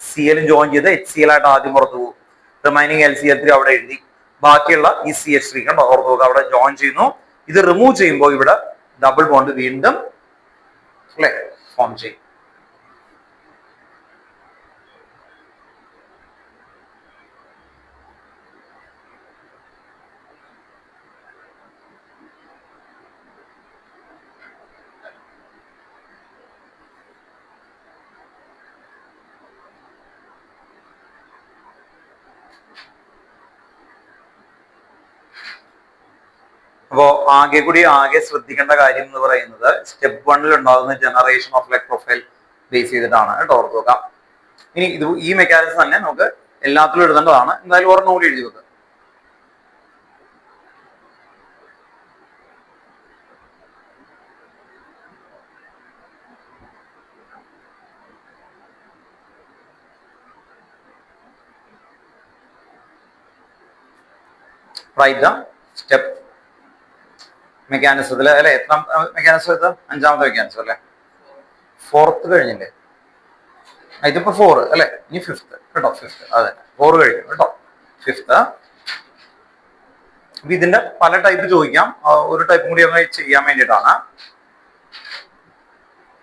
Cl ജോയിൻ ചെയ്ത് HCl ആയിട്ട് ആദ്യം പുറത്തു പോകും. റിമൈനിങ് LCl3 അവിടെ എഴുതി. ബാക്കിയുള്ള ഈ CH3 കണ്ടോ, ഓർത്ത് നോക്കുക, അവിടെ ജോയിൻ ചെയ്യുന്നു. ഇത് റിമൂവ് ചെയ്യുമ്പോൾ ഇവിടെ ഡബിൾ ബോണ്ട് വീണ്ടും അല്ലെ ഫോം ചെയ്യും. ആകെ ശ്രദ്ധിക്കേണ്ട കാര്യം എന്ന് പറയുന്നത് സ്റ്റെപ്പ് 1 ഉണ്ടാകുന്ന ജനറേഷൻ ഓഫ് ഇലക്ട്രോഫൈൽ ബേസ് ചെയ്തിട്ടാണ് കേട്ടോ, ഓർത്ത് നോക്കാം. ഇനി ഈ മെക്കാനിസം തന്നെ നമുക്ക് എല്ലാത്തിലും എഴുതേണ്ടതാണ്. എന്തായാലും ഒരെണ്ണം കൂടി എഴുതി വെക്കുക. റൈറ്റ് ദ സ്റ്റെപ്പ് മെക്കാനിസത്തില് അല്ലെ, എത്ര മെക്കാനിസം എടുത്ത? അഞ്ചാമത്തെ മെക്കാനിസം അല്ലെ, 4th കഴിഞ്ഞില്ലേ? ഇതിപ്പോ 4 അല്ലെ, ഇനി 5th കേട്ടോ. 5th അതെ, 4 കഴിഞ്ഞു കേട്ടോ. 5th. അപ്പൊ ഇതിന്റെ പല ടൈപ്പ് ചോദിക്കാം, ഒരു ടൈപ്പും കൂടി ഒന്ന് ചെയ്യാൻ വേണ്ടിയിട്ടാണ്.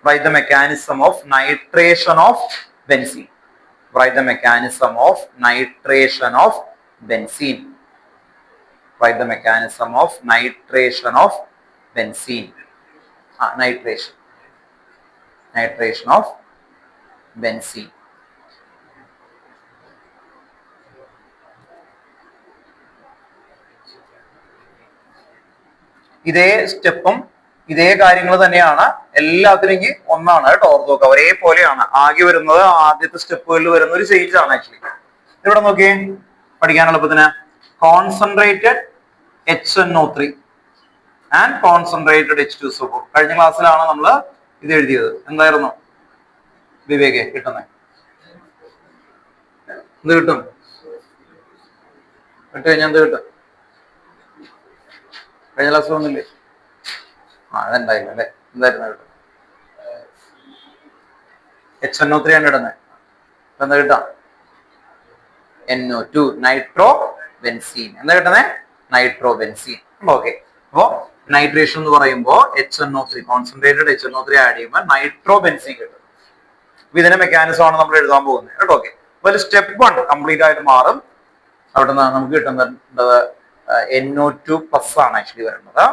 Write the mechanism of nitration of benzene. Write the mechanism of nitration of benzene. Write the mechanism of nitration of benzene. Nitration of benzene. ഇതേ സ്റ്റെപ്പും ഇതേ കാര്യങ്ങൾ തന്നെയാണ് എല്ലാത്തിനും. ഒന്നാണ് കേട്ടോ, ഓർത്ത് നോക്കുക. ഒരേപോലെയാണ്. ആകെ വരുന്നത് ആദ്യത്തെ സ്റ്റെപ്പുകളിൽ വരുന്ന ഒരു ചേഞ്ച് ആണ് ആക്ച്വലി. ഇവിടെ നോക്കിയേ, പഠിക്കാൻ എളുപ്പത്തിന്. Concentrated HNO3 and concentrated H2SO4. കഴിഞ്ഞ ക്ലാസ്സിലാണ് നമ്മൾ ഇത് എഴുതിയത്. എന്തായിരുന്നു വിവേകെ കിട്ടുന്നത്? എന്ത് കിട്ടും? കഴിഞ്ഞാൽ എന്ത് കിട്ടും? കഴിഞ്ഞ ക്ലാസ് ഒന്നുമില്ലേ? അതെന്തായില്ല അല്ലെ. എന്തായിരുന്നു കിട്ടും? HNO3 ആണ് ഇടുന്നത്. എന്താ കിട്ടാം? NO2 nitro benzene. എന്താ കിട്ടുന്നത്? Nitro benzene. ഓക്കെ. അപ്പോ നൈട്രേഷൻ എന്ന് പറയുമ്പോൾ HNO3 കോൺസെൻട്രേറ്റഡ് HNO3 ആഡ് ചെയ്യുമ്പോൾ നൈട്രോ ബെൻസീൻ കിട്ടും. അപ്പൊ ഇതിന്റെ മെക്കാനിസം ആണ് നമ്മൾ എഴുതാൻ പോകുന്നത് കേട്ടോ. ഓക്കെ. അപ്പൊ സ്റ്റെപ്പ് 1 കംപ്ലീറ്റ് ആയിട്ട് മാറും. അവിടെ നിന്ന് നമുക്ക് കിട്ടുന്നത് NO2+ ആണ് ആക്ച്വലി വരുന്നത്.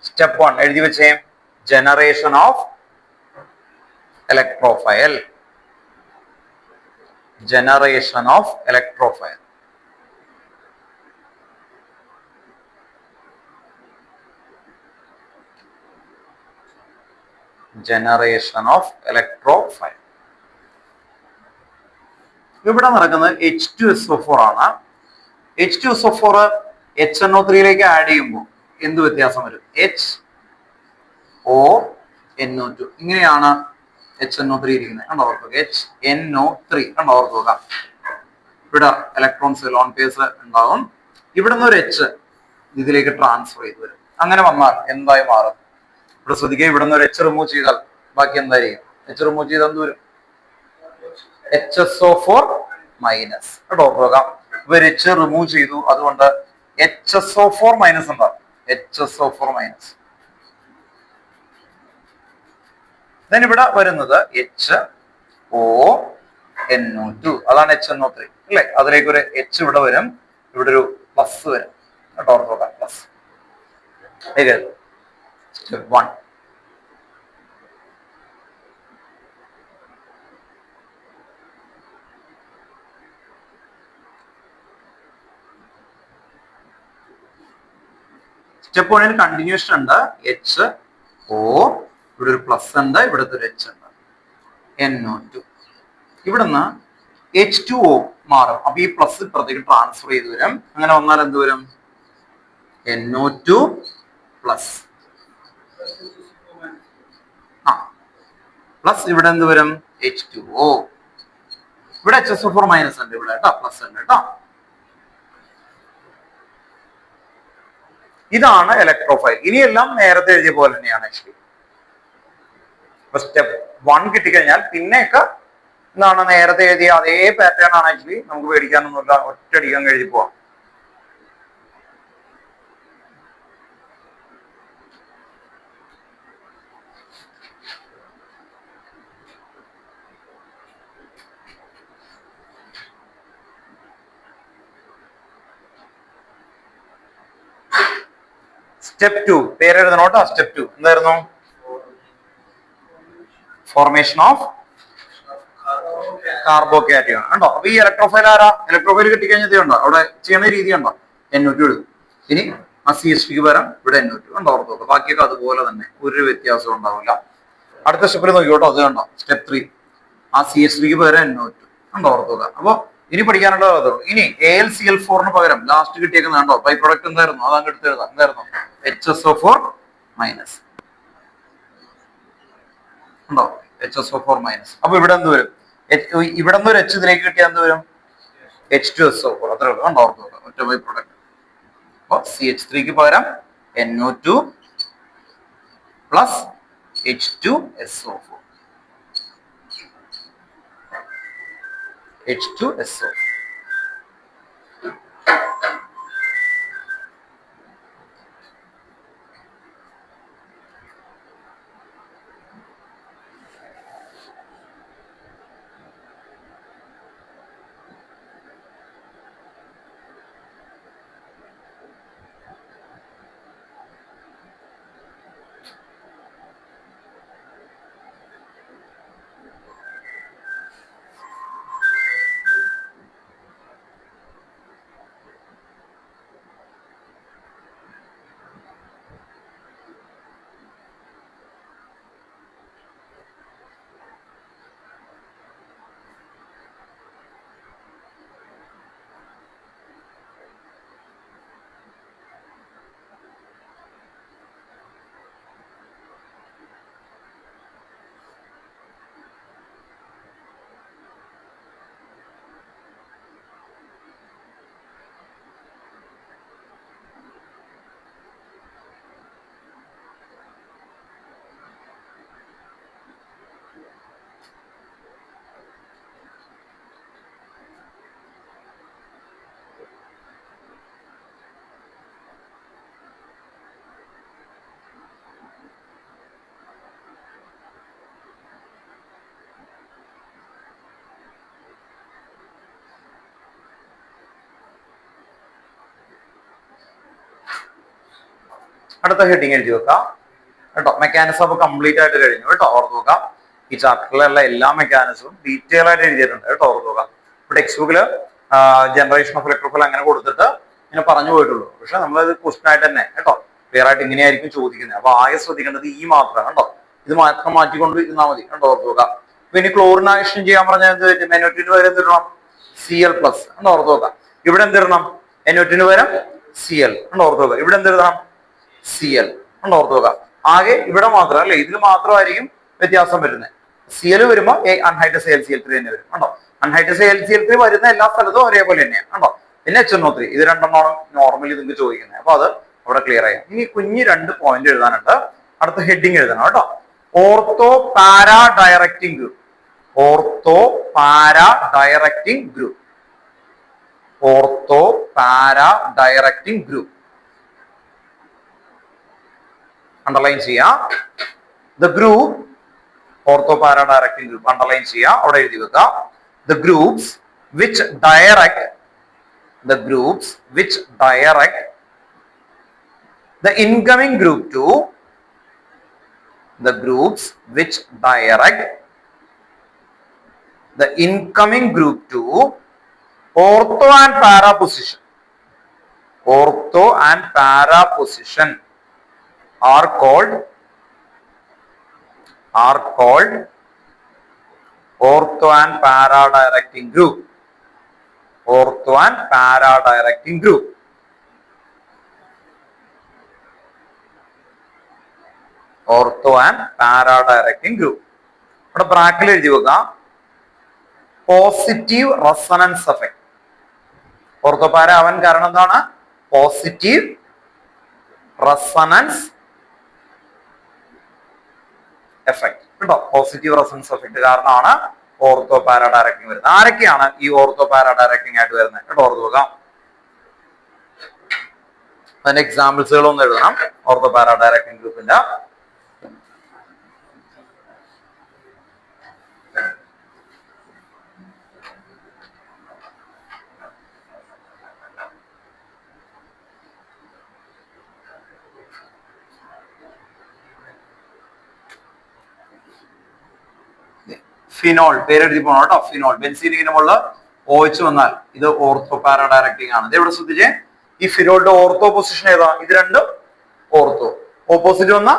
സ്റ്റെപ്പ് 1 എഴുതി വെച്ചേ. Generation of electrophile. Generation of electrophile. Generation of electrophile. ഇവിടെ നടക്കുന്നത് H2SO4 ആണ്. H2SO4 HNO3 ആഡ് ചെയ്യുമ്പോൾ എന്ത് വ്യത്യാസം വരും? HONO2. ഇങ്ങനെയാണ് HNO3 ഇരിക്കുന്നത്. കണ്ടോ ഓർക്കുക. HNO3 കണ്ടോ ഓർക്കുക. ഇവിടെ ഇലക്ട്രോൺസ് ലോൺ പേസ് ഉണ്ടാവും. ഇവിടെ നിന്ന് ഒരു H ഇതിലേക്ക് ട്രാൻസ്ഫർ ചെയ്ത് വരും. അങ്ങനെ വന്നാൽ എന്തായി മാറും? ഇവിടെ ശ്രദ്ധിക്കുക. ഇവിടെ നിന്ന് ഒരു H റിമൂവ് ചെയ്താൽ ബാക്കി എന്തായിരിക്കും? H റിമൂവ് ചെയ്താൽ എന്ത് വരും? HSO4- കേട്ടോ ഓർക്കുക. ഇവർ H റിമൂവ് ചെയ്തു, അതുകൊണ്ട് HSO4- ഉണ്ടാവും. HSO4-. then ഇവിടെ വരുന്നത് HONO2. അതാണ് HNO3 അല്ലെ. അതിലേക്ക് ഒരു H ഇവിടെ വരും, ഇവിടെ ഒരു പ്ലസ് വരും കേട്ടോ ഓർക്കുക. പ്ലസ്. സ്റ്റെപ്പ് 1. സ്റ്റെപ്പ് 1 കണ്ടിന്യൂഷൻ ഉണ്ട്. HO, ഇവിടെ ഒരു പ്ലസ് ഉണ്ട്, ഇവിടുത്തെ ഒരു H ഉണ്ട്. NO2. ഇവിടുന്ന് H2O മാറും. അപ്പൊ ഈ പ്ലസ് ഇപ്പുറത്തേക്ക് ട്രാൻസ്ഫർ ചെയ്ത് വരും. അങ്ങനെ വന്നാൽ എന്ത് വരും? NO2+. പ്ലസ് ഇവിടെ എന്ത് വരും? H2O. ഇവിടെ HSO4- ഉണ്ട്, ഇവിടെ കേട്ടോ പ്ലസ് ഉണ്ട് കേട്ടോ. ഇതാണ് ഇലക്ട്രോഫൈൽ. ഇനിയെല്ലാം നേരത്തെ എഴുതിയ പോലെ തന്നെയാണ് ആക്ച്വലി. സ്റ്റെപ്പ് 1 കിട്ടിക്കഴിഞ്ഞാൽ പിന്നെയൊക്കെ എന്താണ് നേരത്തെ എഴുതിയ അതേ പാറ്റേൺ ആണ് ആക്ച്വലി. നമുക്ക് പേടിക്കാനൊന്നുമില്ല, ഒറ്റയടിക്കാൻ എഴുതി പോവാം. സ്റ്റെപ്പ് 2 പേര് എഴുതണോട്ടോ. സ്റ്റെപ്പ് 2 എന്തായിരുന്നു? ഫോർമേഷൻ ഓഫ് കാർബോകാറ്റയോൺ ഉണ്ടോ. അപ്പൊ ഈ ഇലക്ട്രോഫൈൽ ആരാ? ഇലക്ട്രോഫൈൽ കിട്ടിക്കഴിഞ്ഞത് ഉണ്ടോ അവിടെ ചെയ്യുന്ന രീതി ഉണ്ടോ? NO2 എഴുതും. ഇനി ആ CH3ക്ക് പകരം ഇവിടെ NO2 ഉണ്ടോ. ഓർത്ത് നോക്കുക. ബാക്കിയൊക്കെ അതുപോലെ തന്നെ, ഒരു വ്യത്യാസവും ഉണ്ടാവില്ല. അടുത്ത സ്റ്റെപ്പിൽ നോക്കിക്കോട്ടോ. അത് കണ്ടോ സ്റ്റെപ്പ് 3 ആ CH3ക്ക് പകരം NO2 ഉണ്ടോ. ഓർത്ത് നോക്കുക. അപ്പൊ ഇനി പഠിക്കാനുള്ളത് അതോ. ഇനി AlCl4 പകരം ലാസ്റ്റ് കിട്ടിയേക്കുന്ന കണ്ടോ ബൈ പ്രൊഡക്റ്റ് എന്തായിരുന്നു? അത് അങ്ങ് എടുത്ത് എഴുതാം. എന്തായിരുന്നു? HSO4 മൈനസ് ഉണ്ടോ. HSO4 minus. അപ്പൊ ഇവിടെ എന്ത് വരും? ഇവിടെ നിന്ന് ഒരു H ഇതിലേക്ക് കിട്ടിയാൽ എന്ത് വരും? H2SO4. അത്രേ ഉള്ളൂ. കണ്ടോ ഓർത്ത് നോക്കുക. ഒറ്റ ബൈ പ്രൊഡക്റ്റ്. അപ്പൊ CH3ക്ക് പകരം NO2 പ്ലസ് H2SO4. H2SO4. അടുത്ത ഹെഡിങ് എഴുതി വെക്കാം കേട്ടോ. മെക്കാനിസം അപ്പൊ കംപ്ലീറ്റ് ആയിട്ട് കഴിഞ്ഞു കേട്ടോ. ഓർത്ത് നോക്കാം. ഈ ചാപ്റ്ററിലുള്ള എല്ലാ മെക്കാനിസവും ഡീറ്റെയിൽ ആയിട്ട് എഴുതിയിട്ടുണ്ട് കേട്ടോ. ഓർത്ത് നോക്കാം. ഇപ്പൊ ടെക്സ്റ്റ് ബുക്കില് ജനറേഷൻ ഓഫ് ഇലക്ട്രോഫൈൽ അങ്ങനെ കൊടുത്തിട്ട് ഇങ്ങനെ പറഞ്ഞു പോയിട്ടുള്ളൂ. പക്ഷെ നമ്മളത് ക്വസ്റ്റൻ ആയിട്ട് തന്നെ കേട്ടോ ക്ലിയർ ആയിട്ട് ഇങ്ങനെയായിരിക്കും ചോദിക്കുന്നത്. അപ്പൊ ആകെ ശ്രദ്ധിക്കേണ്ടത് ഈ മാത്രം കേട്ടോ. ഇത് മാത്രം മാറ്റിക്കൊണ്ട് ഇരുന്നാൽ മതി കേട്ടോ. ഓർത്ത് നോക്കാം. അപ്പൊ ഇനി ക്ലോറിനേഷൻ ചെയ്യാൻ പറഞ്ഞാൽ എന്ത് പറ്റും? NO2 പകരം എന്തിടണം? Cl പ്ലസ് കണ്ടോ. ഓർത്ത് നോക്കാം. ഇവിടെ എന്തിടണം? NO2 പകരം Cl കണ്ടോ. ഓർത്ത് നോക്കാം. ഇവിടെ എന്തിടണം? Cl കണ്ടോ. ഓർത്ത് നോക്കാം. ആകെ ഇവിടെ മാത്രം അല്ലെ, ഇതിൽ മാത്രമായിരിക്കും വ്യത്യാസം വരുന്നത്. Cl വരുമ്പോ അൺഹൈഡ്രസ് AlCl3 തന്നെ വരും കണ്ടോ. അൺഹൈഡ്രസ് AlCl3 വരുന്ന എല്ലാ സ്ഥലത്തും ഒരേപോലെ തന്നെയാണ് കണ്ടോ. പിന്നെ HNO3 ഇത് രണ്ടെണ്ണമാണ് നോർമലി നിങ്ങൾക്ക് ചോദിക്കുന്നത്. അപ്പൊ അത് അവിടെ ക്ലിയർ ചെയ്യാം. ഇനി കുഞ്ഞ് 2 പോയിന്റ് എഴുതാനുണ്ട്. അടുത്ത ഹെഡിങ് എഴുതണം കേട്ടോ. Ortho para directing group. Ortho para directing group. Ortho para directing group underline ചെയ്യാം. The group ortho para directing group underline ചെയ്യാം. അവിടെ എഴുതി വെക്കാം. The groups which direct the incoming group to the groups which direct the incoming group to ortho and para position. Ortho and para position are called ortho and para directing group. Ortho and para directing group. Ortho and para directing group. ഇവിടെ ബ്രാക്കറ്റിൽ എഴുതി വെക്കാം. Positive resonance effect. Ortho പാര ആവാൻ കാരണം എന്താണ്? Positive resonance effect കേട്ടോ. Positive resonance effect കാരണമാണ് ഓർത്തോ പാരാ ഡയറക്റ്റിംഗ് വരുന്നത്. ആരൊക്കെയാണ് ഈ ഓർത്തോ പാരാ ഡയറക്റ്റിംഗ് ആയിട്ട് വരുന്നത് കേട്ടോ. ഓർത്ത് വെക്കാം. അതിന്റെ എക്സാമ്പിൾസുകളൊന്നും എഴുതണം. ഓർത്തോ പാരാ ഡയറക്റ്റിംഗ് ഗ്രൂപ്പിന്റെ ഫിനോൾ പേരെഴുതി പോകണം കേട്ടോ. ഫിനോൾ ബെൻസീൻ ഇങ്ങനെ മുകളിൽ OH വന്നാൽ ഇത് ഓർത്തോ പാരാ ഡയറക്റ്റിംഗ് ആണ്. ഇത് എവിടെ ശ്രദ്ധിച്ചേ, ഈ ഫിനോളിന്റെ ഓർത്തോ പൊസിഷൻ ഏതാ? ഇത് രണ്ടും ഓർത്തോ. ഓപ്പോസിറ്റ് വന്ന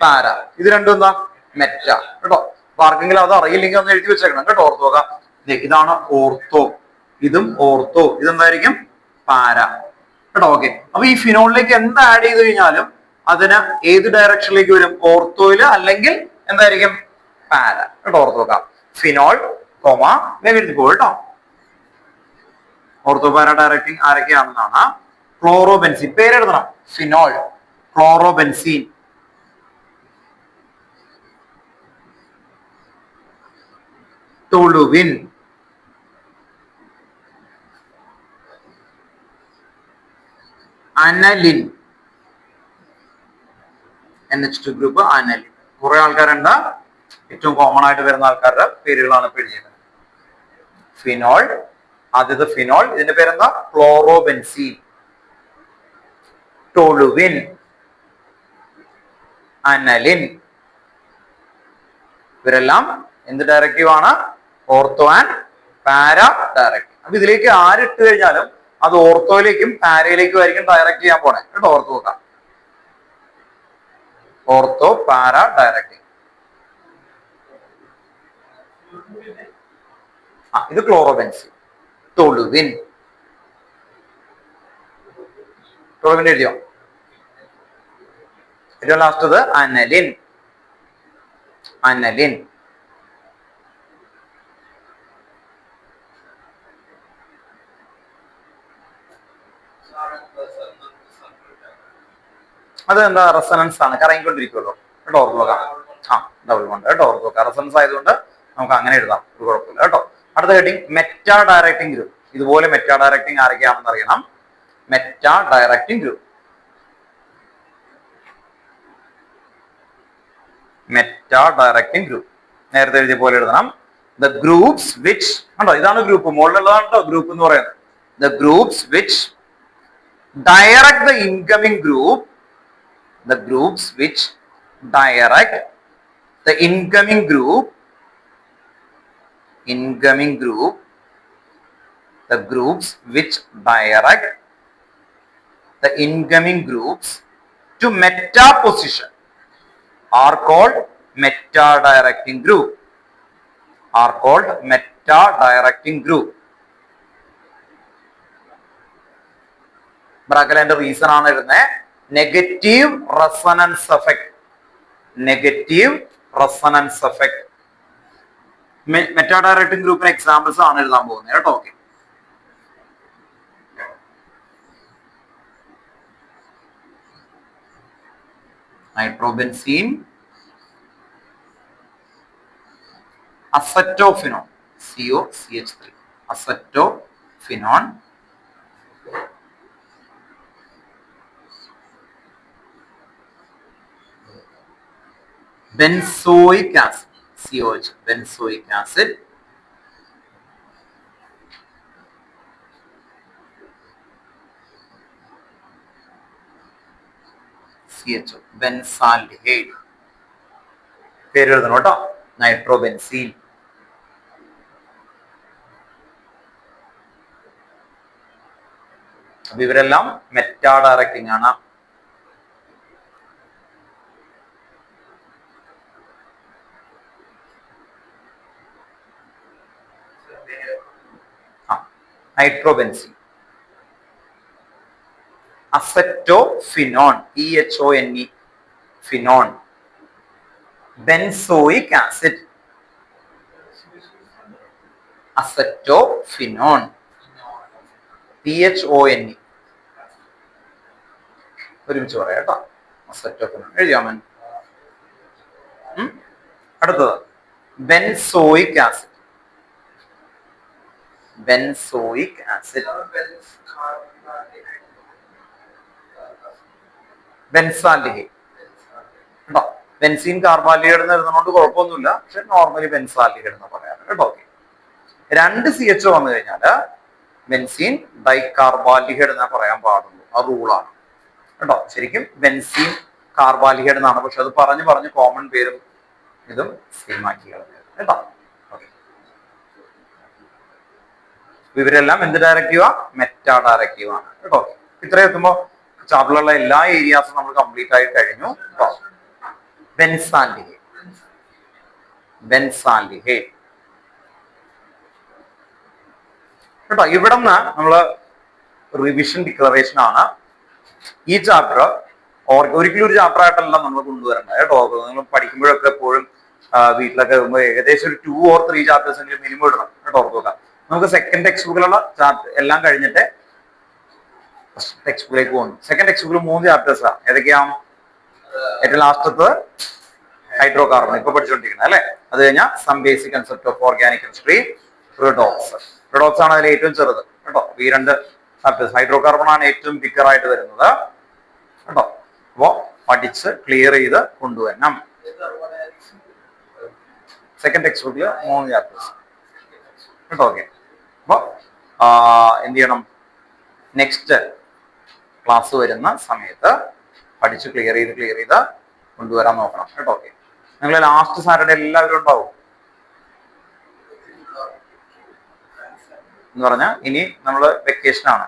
പാര, ഇത് രണ്ടും എന്താ? മെറ്റ കേട്ടോ. അപ്പൊ ആർക്കെങ്കിലും അത് അറിയില്ലെങ്കിൽ ഒന്ന് എഴുതി വെച്ചേക്കണം കേട്ടോ. ഓർത്തോ നോക്കാം, ഇതാണ് ഓർത്തോ, ഇതും ഓർത്തോ, ഇതെന്തായിരിക്കും? പാര കേട്ടോ. ഓക്കെ, അപ്പൊ ഈ ഫിനോളിലേക്ക് എന്ത് ആഡ് ചെയ്ത് കഴിഞ്ഞാലും അതിന് ഏത് ഡയറക്ഷനിലേക്ക് വരും? ഓർത്തോയില് അല്ലെങ്കിൽ എന്തായിരിക്കും? പാര കേട്ടോ. ഓർത്ത് നോക്കാം, ഫിനോൾ കോമ വേഗം പോകും കേട്ടോ. ഓർത്തോ പാര ഡയറക്റ്റിംഗ് ആരൊക്കെയാണെന്നാണ്? ക്ലോറോബെൻസീൻ, പേരെഴുതണം. Phenol, chlorobenzene, toluene, aniline, NH2 group aniline. കുറെ ആൾക്കാരുണ്ട്, ഏറ്റവും കോമൺ ആയിട്ട് വരുന്ന ആൾക്കാരുടെ പേരുകളാണ് ഇപ്പൊ എഴുതിയത്. ഫിനോൾ, ആദ്യത്തെ ഫിനോൾ, ഇതിന്റെ പേരെന്താ? Chlorobenzene, toluene, aniline. ഇവരെല്ലാം എന്ത് ഡയറക്റ്റീവ് ആണ്? Ortho and para directive. അപ്പൊ ഇതിലേക്ക് ആരിട്ട് കഴിഞ്ഞാലും അത് ഓർത്തോയിലേക്കും പാരയിലേക്കും ആയിരിക്കും ഡയറക്റ്റ് ചെയ്യാൻ പോണേ കേട്ടോ. ഓർത്ത് നോക്കാം, ഓർത്തോ പാരാ ഡയറക്റ്റിംഗ്. ഇത് ക്ലോറോബെൻസീൻ, ടോളുവിൻ. ടോളുവിൻ എഴുതിയോ? ഏറ്റവും ലാസ്റ്റത് അനലിൻ, അനലിൻ. അത് എന്താ? റെസണൻസ് ആണ്, കറങ്ങിക്കൊണ്ടിരിക്കുമല്ലോ കേട്ടോ. ഓർത്ത് നോക്കാം, ഡബിൾ ബോണ്ട് കേട്ടോ. ഓർത്ത് നോക്കാം, റെസണൻസ് ആയതുകൊണ്ട് നമുക്ക് അങ്ങനെ എഴുതാം, ഒരു കുഴപ്പമില്ല കേട്ടോ. അടുത്ത ഹെഡിങ് മെറ്റാ ഡയറക്റ്റിംഗ് ഗ്രൂപ്പ്. ഇതുപോലെ മെറ്റാ ഡയറക്റ്റിംഗ് ആരൊക്കെയാണെന്ന് അറിയണം. Meta directing group, meta directing group നേരത്തെ എഴുതിയ പോലെ എഴുതണം. ദ ഗ്രൂപ്പ്സ് വിച്ച്, കണ്ടോ ഇതാണ് ഗ്രൂപ്പ്, മുകളിലുള്ളതാണ് കേട്ടോ ഗ്രൂപ്പ് എന്ന് പറയുന്നത്. The groups which direct the incoming group, the groups which direct the incoming group, the groups which direct the incoming groups to meta position are called meta directing group, are called meta directing group. ബ്രാക്കറ്റിന്റെ reason ആണ് ഇരുന്നത് negative resonance effect, negative resonance effect. Meta directing ഗ്രൂപ്പിന് examples ആണ് എഴുതാൻ പോകുന്നത് കേട്ടോ. Okay, nitrobenzene, acetophenone, COCH3, acetophenone, benzoic acid, COH, benzoic acid, CHO, benzaldehyde. പേര് എഴുതണം കേട്ടോ, നൈട്രോബെൻസീൻ. അപ്പൊ ഇവരെല്ലാം മെറ്റാ ഡയറക്റ്റിംഗ് ആണ്. Nitrobenzene, acetophenone, EHONE, phenone, benzoic acid, acetophenone, PHONE. ഒരുമിച്ച് പറയാം കേട്ടോ, അസറ്റോഫിനോൺ എഴുതിയാമൻ. അടുത്തത് benzoic acid, benzoic acid, benzaldehyde കേട്ടോ. ബെൻസീൻ കാർബാൽഡിഹൈഡ് എന്ന് എഴുതുന്നതുകൊണ്ട് കുഴപ്പമൊന്നുമില്ല, പക്ഷെ നോർമലി ബെൻസാൽഡിഹൈഡ് എന്ന് പറയാറ് കേട്ടോ. ഓക്കെ, 2 CHO വന്നു കഴിഞ്ഞാൽ ബെൻസീൻ ഡൈകാർബാൽഡിഹൈഡ് എന്നാ പറയാൻ പാടുള്ളൂ, ആ റൂളാണ് കേട്ടോ. ശരിക്കും ബെൻസീൻ കാർബാൽഡിഹൈഡ് എന്നാണ്, പക്ഷെ അത് പറഞ്ഞു കോമൺ പേരും ഇതും സെയിം ആക്കി കേട്ടോ. ഓക്കെ, ഇവരെല്ലാം എന്ത് ഡയറക്റ്റീവാ? മെറ്റാ ഡയറക്റ്റീവ് ആണ് കേട്ടോ. ഇത്രയും എത്തുമ്പോൾ ചാപ്റ്ററിലുള്ള എല്ലാ ഏരിയാസും നമ്മൾ കംപ്ലീറ്റ് ആയി കഴിഞ്ഞു കേട്ടോ. ബെൻസാൽഡിഹൈഡ്, ബെൻസാൽഡിഹൈഡ് കേട്ടോ. ഇവിടെ നിന്ന് നമ്മള് റിവിഷൻ ഡിക്ലറേഷൻ ആണ് ഈ ചാപ്റ്റർ. ഒരിക്കലും ഒരു ചാപ്റ്റർ ആയിട്ടല്ല നമ്മൾ കൊണ്ടുവരേണ്ടത് കേട്ടോ. നിങ്ങൾ പഠിക്കുമ്പോഴൊക്കെ എപ്പോഴും വീട്ടിലൊക്കെ ഏകദേശം ഒരു 2 or 3 ചാപ്റ്റേഴ്സ് എങ്കിലും മിനിമം ഇടണം കേട്ടോ. ഓർക്കുക, നമുക്ക് സെക്കൻഡ് ടെക്സ്റ്റ് ബുക്കിലുള്ള ചാപ്റ്റർ എല്ലാം കഴിഞ്ഞിട്ട് ടെക്സ്റ്റ് ബുക്കിലേക്ക് പോകുന്നു. സെക്കൻഡ് ടെക്സ്റ്റ് ബുക്കിൽ 3 ചാപ്റ്റേഴ്സാണ്. ഏതൊക്കെയാണ്? ഏറ്റവും ലാസ്റ്റത്ത് ഹൈഡ്രോ കാർബൺ ഇപ്പൊ പഠിച്ചുകൊണ്ടിരിക്കുന്നത് അല്ലെ. അത് കഴിഞ്ഞാൽ some basic concept of organic chemistry, redox. Redox ആണ് അതിൽ ഏറ്റവും ചെറുത് കേട്ടോ. ഈ 2 ചാപ്റ്റേഴ്സ്. ഹൈഡ്രോ കാർബൺ ആണ് ഏറ്റവും ബിഗർ ആയിട്ട് വരുന്നത് കേട്ടോ. അപ്പോ പഠിച്ച് ക്ലിയർ ചെയ്ത് കൊണ്ടുവരണം. സെക്കൻഡ് ടെക്സ്റ്റ് ബുക്കിൽ 3 ചാപ്റ്റേഴ്സ് കേട്ടോ. ഓക്കെ, അപ്പൊ എന്ത് ചെയ്യണം? നെക്സ്റ്റ് ക്ലാസ് വരുന്ന സമയത്ത് പഠിച്ച് ക്ലിയർ ചെയ്ത് കൊണ്ടുവരാൻ നോക്കണം കേട്ടോ. ഓക്കെ, നിങ്ങൾ ലാസ്റ്റ് സാറ്റർഡേ എല്ലാവരും ഉണ്ടാവും എന്ന് പറഞ്ഞാൽ ഇനി നമ്മൾ വെക്കേഷൻ ആണ്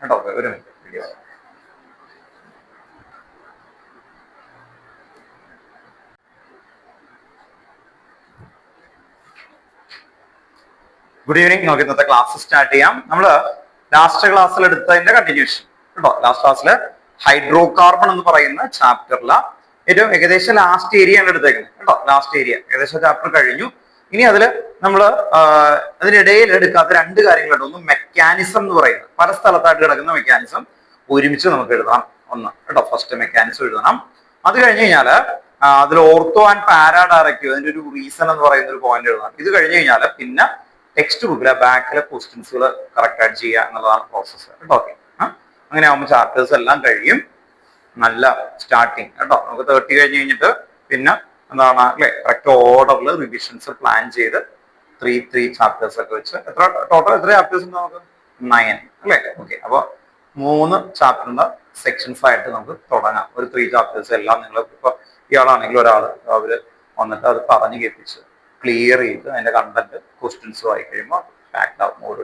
കേട്ടോ. ഒരു മിനിറ്റ് വീഡിയോ. Good evening. നമുക്ക് ഇന്നത്തെ ക്ലാസ് സ്റ്റാർട്ട് ചെയ്യാം. നമ്മള് ലാസ്റ്റ് ക്ലാസ്സിൽ എടുത്തതിന്റെ കണ്ടിന്യൂഷൻ കേട്ടോ. ലാസ്റ്റ് ക്ലാസ്സിൽ ഹൈഡ്രോ കാർബൺ എന്ന് പറയുന്ന ചാപ്റ്ററിലെ ഏറ്റവും ഏകദേശം ലാസ്റ്റ് ഏരിയ ആണ് എടുത്തേക്കുന്നത് കേട്ടോ. ലാസ്റ്റ് ഏരിയ ഏകദേശം ചാപ്റ്റർ കഴിഞ്ഞു. ഇനി അതില് നമ്മള് അതിനിടയിൽ എടുക്കാത്ത 2 കാര്യങ്ങളുണ്ട്. ഒന്ന് മെക്കാനിസം എന്ന് പറയുന്നത്, പല സ്ഥലത്തായിട്ട് കിടക്കുന്ന മെക്കാനിസം ഒരുമിച്ച് നമുക്ക് എഴുതണം. ഒന്ന് കേട്ടോ, ഫസ്റ്റ് മെക്കാനിസം എഴുതണം. അത് കഴിഞ്ഞ് കഴിഞ്ഞാല് അതിൽ ഓർത്തോ ആൻഡ് പാരാ ഡയറക്റ്റീവ്, അതിന്റെ ഒരു റീസൺ എന്ന് പറയുന്ന ഒരു പോയിന്റ് എഴുതണം. ഇത് കഴിഞ്ഞ് കഴിഞ്ഞാൽ പിന്നെ ടെക്സ്റ്റ് ബുക്കിലെ ബാക്കിലെ ക്വസ്റ്റ്യൻസുകൾ കറക്റ്റ് ആയിട്ട് ചെയ്യുക എന്നുള്ളതാണ് പ്രോസസ്സ് കേട്ടോ. ഓക്കെ, അങ്ങനെ ആകുമ്പോൾ ചാപ്റ്റേഴ്സ് എല്ലാം കഴിയും. നല്ല സ്റ്റാർട്ടിങ് കേട്ടോ. നമുക്ക് 30 കഴിഞ്ഞ് കഴിഞ്ഞിട്ട് പിന്നെ എന്താണ് അല്ലെ കറക്റ്റ് ഓർഡറിൽ റിവിഷൻസ് പ്ലാൻ ചെയ്ത് 3 ചാപ്റ്റേഴ്സ് ഒക്കെ വെച്ച് ടോട്ടൽ എത്ര ചാപ്റ്റേഴ്സ് ഉണ്ട് നമുക്ക്? 9 അല്ലേ. ഓക്കെ, അപ്പൊ 3 ചാപ്റ്ററിന്റെ സെക്ഷൻസ് ആയിട്ട് നമുക്ക് തുടങ്ങാം. ഒരു 3 ചാപ്റ്റേഴ്സ് എല്ലാം നിങ്ങൾ ഇപ്പൊ ഇയാളാണെങ്കിൽ ഒരാൾ അവര് വന്നിട്ട് അത് പറഞ്ഞു കേൾപ്പിച്ച് ക്ലിയർ ചെയ്ത് അതിന്റെ കണ്ടന്റ് ക്വസ്റ്റ്യൻസ് ആയി കഴിയുമ്പോൾ പാക്ഡ് ആവും മോഡ്.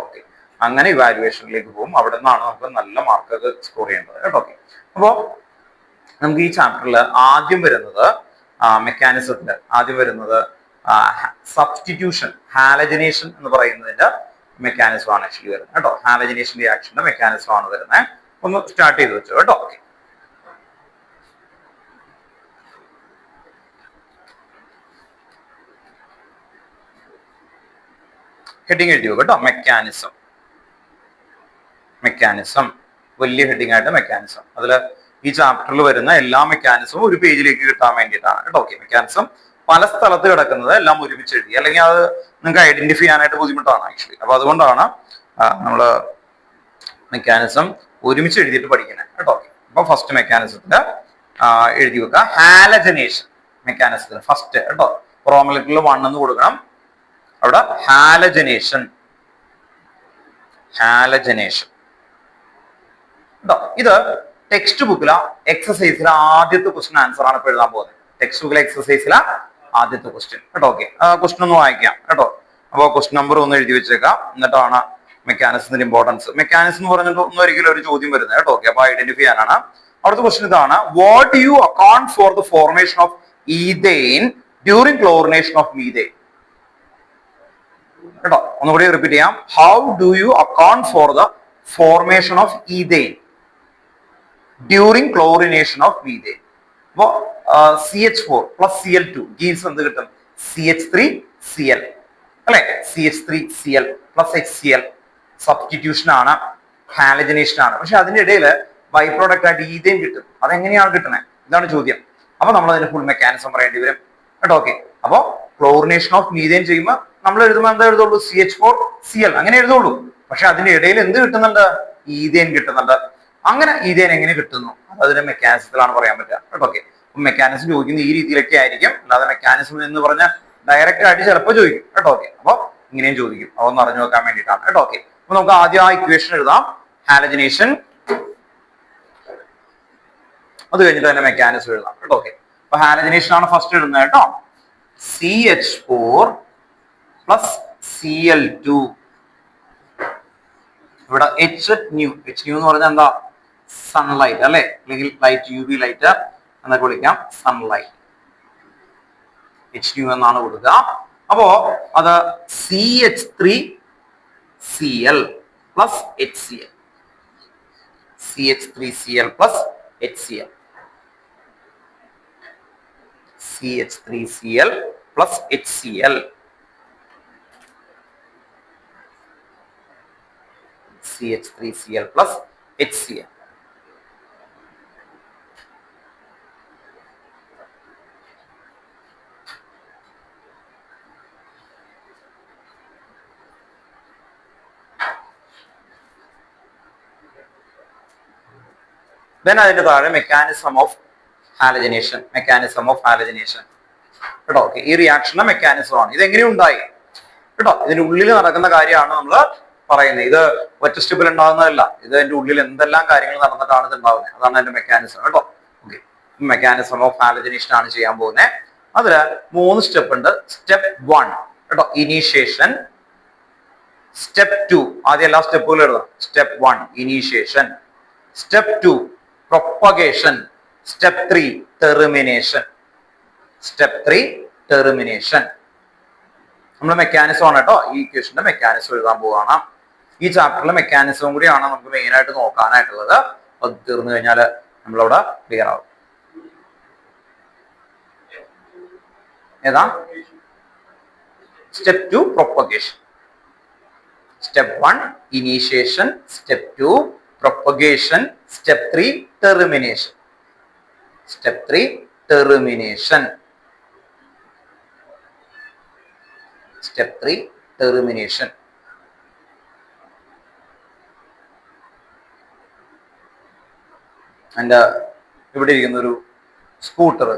ഓക്കെ, അങ്ങനെ ഇവാലുവേഷനിലേക്ക് പോകും. അവിടെ നിന്നാണ് നമുക്ക് നല്ല മാർക്കൊക്കെ സ്കോർ ചെയ്യേണ്ടത് കേട്ടോ. ഓക്കെ, അപ്പോ നമുക്ക് ഈ ചാപ്റ്ററിൽ ആദ്യം വരുന്നത് മെക്കാനിസത്തിന്റെ ആദ്യം വരുന്നത് സബ്സ്റ്റിറ്റ്യൂഷൻ, ഹാലജനേഷൻ എന്ന് പറയുന്നതിന്റെ മെക്കാനിസം ആണ് ആക്ച്വലി വരുന്നത് കേട്ടോ. ഹാലജനേഷൻ റിയാക്ഷന്റെ മെക്കാനിസം ആണ് വരുന്നത്. ഒന്ന് സ്റ്റാർട്ട് ചെയ്ത് വെച്ചോ കേട്ടോ. ഓക്കെ, ഹെഡിങ് എഴുതി കേട്ടോ. മെക്കാനിസം, മെക്കാനിസം വലിയ ഹെഡിങ് ആയിട്ട് മെക്കാനിസം. അതില് ഈ ചാപ്റ്ററിൽ വരുന്ന എല്ലാ മെക്കാനിസവും ഒരു പേജിലേക്ക് കിട്ടാൻ വേണ്ടിയിട്ടാണ് കേട്ടോ. ഓക്കെ, മെക്കാനിസം പല സ്ഥലത്ത് കിടക്കുന്നത് എല്ലാം ഒരുമിച്ച് എഴുതി, അല്ലെങ്കിൽ അത് നിങ്ങൾക്ക് ഐഡന്റിഫൈ ചെയ്യാനായിട്ട് ബുദ്ധിമുട്ടാണ് ആക്ച്വലി. അപ്പൊ അതുകൊണ്ടാണ് നമ്മള് മെക്കാനിസം ഒരുമിച്ച് എഴുതിയിട്ട് പഠിക്കുന്നത് കേട്ടോ. അപ്പൊ ഫസ്റ്റ് മെക്കാനിസത്തിന്റെ എഴുതി വെക്കുക. ഹാലജനേഷൻ മെക്കാനിസത്തിന് ഫസ്റ്റ് കേട്ടോ. റോമലറ്റിൽ 1 എന്ന് കൊടുക്കണം. അവിടെ ഹാലജനേഷൻ, ഹാലജനേഷൻ കേട്ടോ. ഇത് ടെക്സ്റ്റ് ബുക്കിലെ എക്സസൈസിലെ ആദ്യത്തെ ക്വസ്റ്റ്യൻ ആൻസർ ആണ് ഇപ്പൊ എഴുതാൻ പോകുന്നത്. ടെക്സ്റ്റ് ബുക്കിലെ എക്സസൈസിലെ ആദ്യത്തെ ക്വസ്റ്റ്യൻ കേട്ടോ. ഓക്കെ, ക്വസ്റ്റ്യൻ ഒന്ന് വായിക്കാം കേട്ടോ. അപ്പോൾ ക്വസ്റ്റ്യൻ നമ്പർ ഒന്ന് എഴുതി വെച്ചേക്കാം. എന്നിട്ടാണ് മെക്കാനിസത്തിന്റെ ഇമ്പോർട്ടൻസ്. മെക്കാനിസം എന്ന് പറഞ്ഞിട്ട് ഒന്നും ഒരിക്കലും ഒരു ചോദ്യം വരുന്നത് കേട്ടോ. ഓക്കെ, അപ്പൊ ഐഡന്റിഫൈ ചെയ്യാനാണ്. അവിടുത്തെ ക്വസ്റ്റ്യൻ ഇതാണ്: what do you account for the formation of ethane during chlorination of methane? കേട്ടോ, ഒന്നുകൂടി റിപ്പീറ്റ് ചെയ്യാം. How do you account for the formation of ethane during chlorination of methane? അപ്പോ CH4 + Cl2 ഗീവ്സ് എന്ത് കിട്ടും? CH3Cl അല്ലെ. CH3Cl + HCl substitution ആണ്, halogenation ആണ്. പക്ഷെ അതിന്റെ ഇടയിൽ ബൈ പ്രോഡക്റ്റ് ആയിട്ട് ഈഥെയ്ൻ കിട്ടും. അതെങ്ങനെയാണ് കിട്ടുന്നത്? ഇതാണ് ചോദ്യം. അപ്പൊ നമ്മൾ അതിന്റെ ഫുൾ മെക്കാനിസം പറയേണ്ടി വരും കേട്ടോ. ഓക്കെ, അപ്പൊ ക്ലോറിനേഷൻ ഓഫ് മീഥെയ്ൻ ചെയ്യുമ്പോൾ നമ്മൾ എഴുതുമ്പോൾ എന്താ എഴുതുള്ളൂ? CH4Cl അങ്ങനെ എഴുതുള്ളൂ. പക്ഷെ അതിന്റെ ഇടയിൽ എന്ത് കിട്ടുന്നുണ്ട്? ഈഥെയ്ൻ കിട്ടുന്നുണ്ട്. അങ്ങനെ ഈഥെയ്ൻ എങ്ങനെ കിട്ടുന്നു? അതിന്റെ മെക്കാനിസത്തിലാണ് പറയാൻ പറ്റുക കേട്ടോ. ഓക്കെ, മെക്കാനിസം ചോദിക്കുന്ന ഈ രീതിയിലൊക്കെ ആയിരിക്കും. അല്ലാതെ മെക്കാനിസം എന്ന് പറഞ്ഞാൽ ഡയറക്റ്റ് ആയിട്ട് ചിലപ്പോൾ ചോദിക്കും കേട്ടോ. ഓക്കെ, അപ്പൊ ഇങ്ങനെയും ചോദിക്കും. അതൊന്ന് അറിഞ്ഞു നോക്കാൻ വേണ്ടിയിട്ടാണ് കേട്ടോ. ഓക്കെ, അപ്പൊ നമുക്ക് ആദ്യം ആ ഇക്വേഷൻ എഴുതാം. ഹാലജനേഷൻ, അത് കഴിഞ്ഞിട്ട് അതിന്റെ മെക്കാനിസം എഴുതാം കേട്ടോ. ഓക്കെ, അപ്പൊ ഹാലജനേഷൻ ആണ് ഫസ്റ്റ് എഴുതുന്നത് കേട്ടോ. CH4 + Cl2 ഇവിടെ എച്ച് ന്യൂ എന്ന് പറഞ്ഞാൽ എന്താ സൺലൈറ്റ് അല്ലെ, അല്ലെങ്കിൽ ലൈറ്റ് UV ലൈറ്റ് എന്നൊക്കെ വിളിക്കാം, സൺലൈറ്റ് HNu എന്നാണ് കൊടുക്കുക. അപ്പോ അത് CH3Cl plus HCl, CH3Cl plus HCl, CH3Cl plus HCl, CH3Cl plus HCl. Then അതിന്റെ താഴെ മെക്കാനിസം ഓഫ് ഹാലജനേഷൻ, കേട്ടോ. ഓക്കെ, ഈ റിയാക്ഷന്റെ മെക്കാനിസം ആണ്. ഇത് എങ്ങനെ ഉണ്ടായി കേട്ടോ, ഇതിന്റെ ഉള്ളിൽ നടക്കുന്ന കാര്യമാണ് നമ്മൾ പറയുന്നത്. ഇത് ഒറ്റ സ്റ്റെപ്പിൽ ഉണ്ടാകുന്നതല്ല, ഇത് അതിന്റെ ഉള്ളിൽ എന്തെല്ലാം കാര്യങ്ങൾ നടന്നിട്ടാണ് ഇത് ഉണ്ടാകുന്നത്, അതാണ് അതിന്റെ മെക്കാനിസം കേട്ടോ. ഓക്കെ, മെക്കാനിസം ഓഫ് ഹാലജനേഷൻ ആണ് ചെയ്യാൻ പോകുന്നത്. അതില് 3 സ്റ്റെപ്പ് ഉണ്ട്. സ്റ്റെപ്പ് 1 കേട്ടോ, ഇനീഷ്യേഷൻ. സ്റ്റെപ്പ് 2, ആദ്യം എല്ലാ സ്റ്റെപ്പുകളും എഴുതാം. Step 1 initiation, step 2 propagation, step 3 termination, നമ്മൾ മെക്കാനിസം ആണ് കേട്ടോ, ഈ ഇക്വേഷന്റെ മെക്കാനിസം എഴുതാൻ പോവാണ്. ഈ ചാപ്റ്ററിലെ മെക്കാനിസം കൂടിയാണ് നമുക്ക് മെയിൻ ആയിട്ട് നോക്കാനായിട്ടുള്ളത്. അത് തീർന്നു കഴിഞ്ഞാൽ നമ്മളവിടെ ക്ലിയർ ആവും. ഏതാ? Step 2 propagation, step 1 initiation, step 2 propagation, step 3 termination, step 3 termination, step 3 termination. And ഇവിടെ ഇരിക്കുന്ന ഒരു സ്കൂട്ടർ,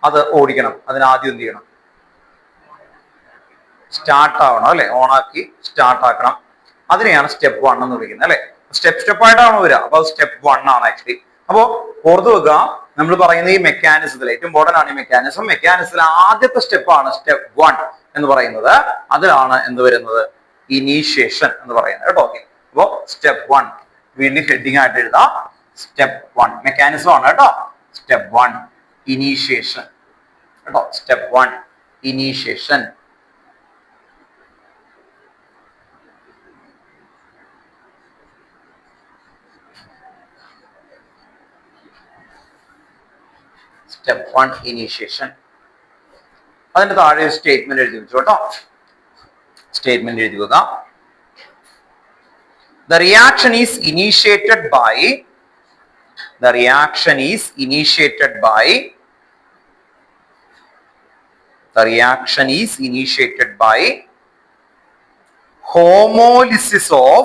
അത് ഓടിക്കണം. അതിനാദ്യം എന്ത് ചെയ്യണം? സ്റ്റാർട്ട് ആവണം അല്ലെ, ഓണാക്കി സ്റ്റാർട്ട് ആക്കണം. അതിനെയാണ് സ്റ്റെപ്പ് 1 എന്ന് വിളിക്കുന്നത് അല്ലെ. സ്റ്റെപ്പ് ആയിട്ടാണ് വരിക. അപ്പൊ സ്റ്റെപ്പ് 1 ആണ് ആക്ച്വലി. അപ്പോ ഓർത്തു വെക്കുക, നമ്മൾ പറയുന്ന ഈ മെക്കാനിസത്തിൽ ഏറ്റവും ഇമ്പോർട്ടന്റ് ആണ് ഈ മെക്കാനിസം. മെക്കാനിസത്തിൽ ആദ്യത്തെ സ്റ്റെപ്പാണ് സ്റ്റെപ്പ് 1 എന്ന് പറയുന്നത്. അതിലാണ് എന്ത് വരുന്നത്? ഇനീഷ്യേഷൻ എന്ന് പറയുന്നത് കേട്ടോ. ഓക്കെ, അപ്പോ സ്റ്റെപ്പ് 1 വീണ്ടും ഹെഡിങ് ആയിട്ട് എഴുതാം. സ്റ്റെപ്പ് 1 മെക്കാനിസം ആണ് കേട്ടോ. സ്റ്റെപ്പ് 1 ഇനീഷ്യേഷൻ കേട്ടോ. Step 1 initiation. Step 1 initiation. അതിന്റെ താഴെ സ്റ്റേറ്റ്മെന്റ് എഴുതി വെച്ചു കേട്ടോ. സ്റ്റേറ്റ്മെന്റ് എഴുതി വെക്കുക. The reaction is initiated by homolysis of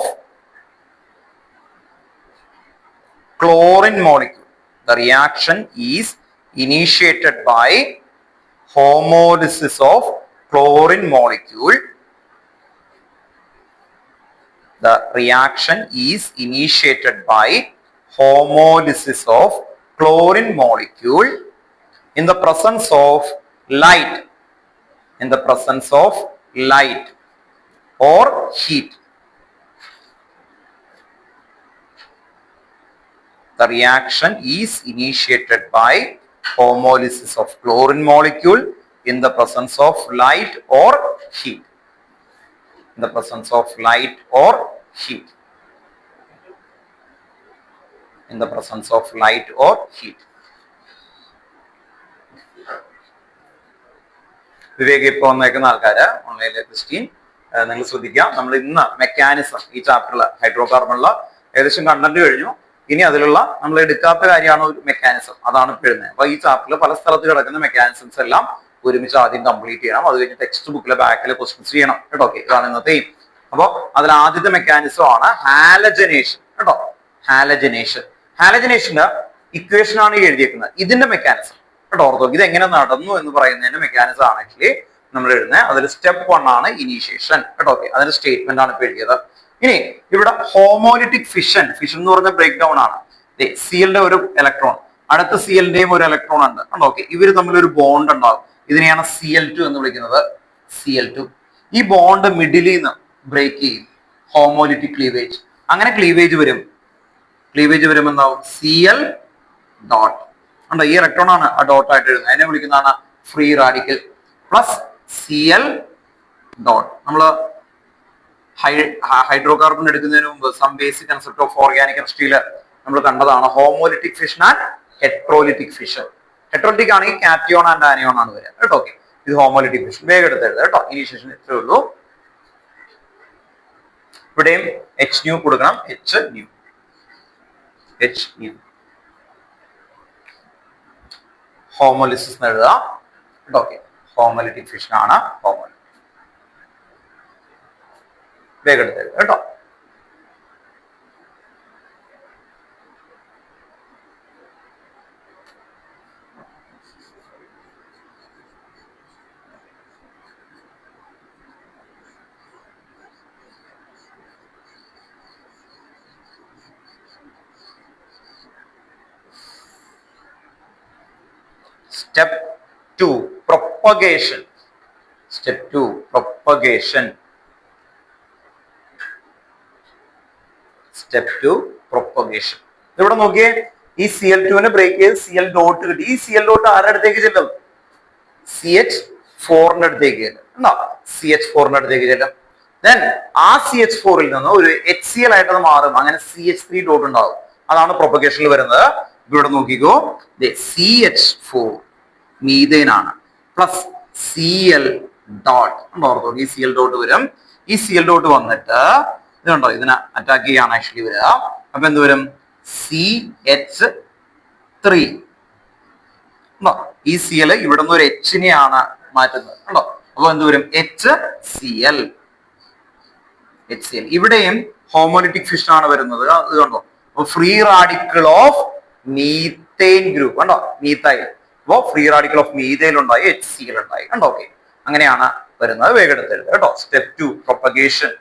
chlorine molecule. The reaction is initiated by homolysis of chlorine molecule. The reaction is initiated by homolysis of chlorine molecule in the presence of light, or heat. The reaction is initiated by homolysis of chlorine molecule in the presence of light or heat. In the presence of light or heat. In the presence of light or heat. Vivek ഇപ്പോൾ വന്നേക്കുന്ന ആൾക്കാര് ഓൺലൈനിലെ Christine, നിങ്ങൾ ശ്രദ്ധിക്കുക. നമ്മൾ ഇന്ന് mechanism ഈ ചാപ്റ്ററിൽ ഹൈഡ്രോകാർബണില് ഏകദേശം കണ്ടന്റ് കഴിഞ്ഞു. ഇനി അതിലുള്ള നമ്മൾ എടുക്കാത്ത കാര്യമാണ് ഒരു മെക്കാനിസം, അതാണ് ഇപ്പോൾ എഴുതുന്നത്. അപ്പൊ ഈ ചാപ്റ്ററിൽ പല സ്ഥലത്ത് കിടക്കുന്ന മെക്കാനിസംസ് എല്ലാം ഒരുമിച്ച് ആദ്യം കംപ്ലീറ്റ് ചെയ്യണം. അത് കഴിഞ്ഞ് ടെക്സ്റ്റ് ബുക്കിലെ ബാക്കിലെ ക്വസ്റ്റ്യൻസ് ചെയ്യണം കേട്ടോ. ഓക്കെ, ഇതാണ് ഇന്നത്തെ. അപ്പൊ അതിൽ ആദ്യത്തെ മെക്കാനിസം ആണ് ഹാലജനേഷൻ കേട്ടോ. ഹാലജനേഷന്റെ ഇക്വേഷൻ ആണ് എഴുതിയേക്കുന്നത്. ഇതിന്റെ മെക്കാനിസം കേട്ടോ. ഓർത്തോ, ഇത് എങ്ങനെ നടന്നു എന്ന് പറയുന്നതിന്റെ മെക്കാനിസം ആണ് ആക്ച്വലി നമ്മൾ എഴുതുന്നത്. അതിൽ സ്റ്റെപ്പ് 1 ആണ് ഇനീഷ്യേഷൻ കേട്ടോ. ഓക്കെ, അതിന്റെ സ്റ്റേറ്റ്മെന്റ് ആണ് ഇപ്പൊ എഴുതിയത്. ഇനി ഇവിടെ ഹോമോലിറ്റിക് ഫിഷൻ എന്ന് പറഞ്ഞ ബ്രേക്ക് ഡൗൺ ആണ്. സിഎലിന്റെ ഒരു ഇലക്ട്രോൺ അടുത്ത സിഎലിന്റെയും ഒരു ഇലക്ട്രോൺ ഉണ്ട്. ഓക്കെ, ഇവര് തമ്മിൽ ഒരു ബോണ്ട് ഉണ്ടാവും. ഇതിനെയാണ് Cl2 എന്ന് വിളിക്കുന്നത്. Cl2 ഈ ബോണ്ട് മിഡിലിൽ നിന്ന് ബ്രേക്ക് ചെയ്യും. Homolytic cleavage. അങ്ങനെ ക്ലീവേജ് വരും. ക്ലീവേജ് വരുമ്പോൾ എന്താവും? Cl ഡോട്ട് ഉണ്ടോ? ഈ ഇലക്ട്രോൺ ആണ് ആ ഡോട്ട് ആയിട്ട് എഴുതുന്നത്. അതിനെ വിളിക്കുന്നതാണ് free radical. Plus Cl dot. നമ്മള് ഹൈഡ്രോ കാർബൺ എടുക്കുന്നതിന് മുമ്പ് some basic concept of organic കെമിസ്ട്രിയിൽ നമ്മൾ കണ്ടതാണ് homolytic fission and heterolytic fission. Heterolytic ആണെങ്കിൽ കാറ്റിയോൺ ആൻഡ് ആനിയോൺ ആണ് വരിക കേട്ടോ. ഓക്കെ, ഇത് ഹോമോലിറ്റിക് ഫിഷൻ. വേഗം എടുത്തെഴുതുക കേട്ടോ. ഇനീഷ്യേഷൻ ഇത്രേ ഉള്ളൂ. ഇവിടെയും H ന്യൂ കൊടുക്കണം. H ന്യൂ ഹോമോലിസിസ് എന്ന് എഴുതുക. ഓക്കെ, ഹോമോലിറ്റിക് ഫിഷൻ ആണ് ഹോമോലിറ്റിക്. വേഗം എടുത്തെഴുതുക കേട്ടോ. Step 2 propagation. Step 2 propagation. Step 2 propagation. ഇവിടെ നോക്കിയേ, ഈ Cl2 ബ്രേക്ക് ചെയ്ത് Cl ഡോട്ട് കിട്ടി. ഈ Cl ഡോട്ട് ആരുടെ അടുത്തേക്ക് ചെല്ലും? CH4 അടുത്തേക്ക് ചെല്ലും. CH4 അടുത്തേക്ക് ചെല്ലും. ദെൻ ആ CH4 നിന്ന് ഒരു HCl ആയിട്ട് അത് മാറും. അങ്ങനെ CH3 ഡോട്ട് ഉണ്ടാവും. അതാണ് പ്രൊപ്പഗേഷനിൽ വരുന്നത്. ഇവിടെ നോക്കിക്കോ, CH4 മീഥേൻ ആണ്. പ്ലസ് Cl ഡോട്ട് ഉണ്ടോ? ഈ Cl ഡോട്ട് വരും. ഈ Cl ഡോട്ട് വന്നിട്ട് ഇതുണ്ടോ, ഇതിനെ അറ്റാക്ക് ചെയ്യാണ് ആക്ച്വലി വരിക. അപ്പൊ എന്ത് വരും? CH3 ഉണ്ടോ? ഈ Cl ഇവിടെ നിന്ന് ഒരു Hനെയാണ് മാറ്റുന്നത് ഉണ്ടോ? അപ്പൊ എന്ത് വരും? HCl. ഇവിടെയും ഹോമോലിറ്റിക് ഫിഷൻ ആണ് വരുന്നത്. അത് കണ്ടോ? Free radical of methane group ഉണ്ടോ? മീഥൈൽ. അപ്പോ ഫ്രീ റാഡിക്കൽ ഓഫ് മീഥൈൽ ഉണ്ടായി, HCl ഉണ്ടായി. കണ്ടോ? ഓക്കെ, അങ്ങനെയാണ് വരുന്നത്. വേഗം എടുത്തെഴുതുക കേട്ടോ. Step 2 propagation.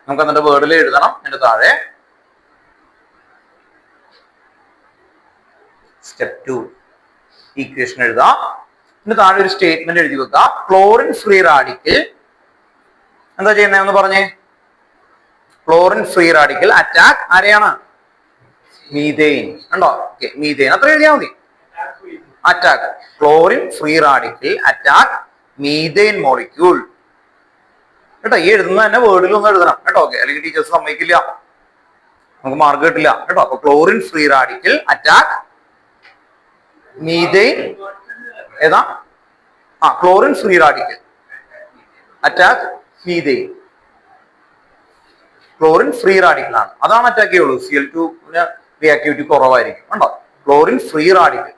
നമുക്ക് എന്നിട്ട് വേർഡിൽ എഴുതണം. അതിന്റെ താഴെ സ്റ്റെപ്പ് 2 ഈക്വേഷൻ എഴുതാം. ഇതിന്റെ താഴെ ഒരു സ്റ്റേറ്റ്മെന്റ് എഴുതി വെക്കുക. ക്ലോറിൻ ഫ്രീ റാഡിക്കൽ എന്താ ചെയ്യുന്നതെന്ന് പറഞ്ഞേ. ക്ലോറിൻ ഫ്രീ റാഡിക്കൽ അറ്റാക്ക് ആരെയാണ്? മീഥേൻ ഉണ്ടോ? ഓക്കെ, മീഥേൻ അത്ര എഴുതിയാൽ മതി. Attack chlorine free radical attack methane molecule കേട്ടോ. ഈ എഴുതുന്ന തന്നെ വേർഡിൽ ഒന്ന് എഴുതണം കേട്ടോ. ഓക്കെ, അല്ലെങ്കിൽ ടീച്ചേഴ്സ് സമ്മതിക്കില്ല, നമുക്ക് മാർക്ക് കിട്ടില്ല കേട്ടോ. അപ്പൊ chlorine free radical attack methane ഏതാ? Chlorine free radical attack methane. Chlorine free radical ആണ്, അതാണ് അറ്റാക്ക് ചെയ്യുള്ളൂ. Cl2 റിയാക്ടിവിറ്റി കുറവായിരിക്കും കണ്ടോ. ക്ലോറിൻ ഫ്രീ റാഡിക്കൽ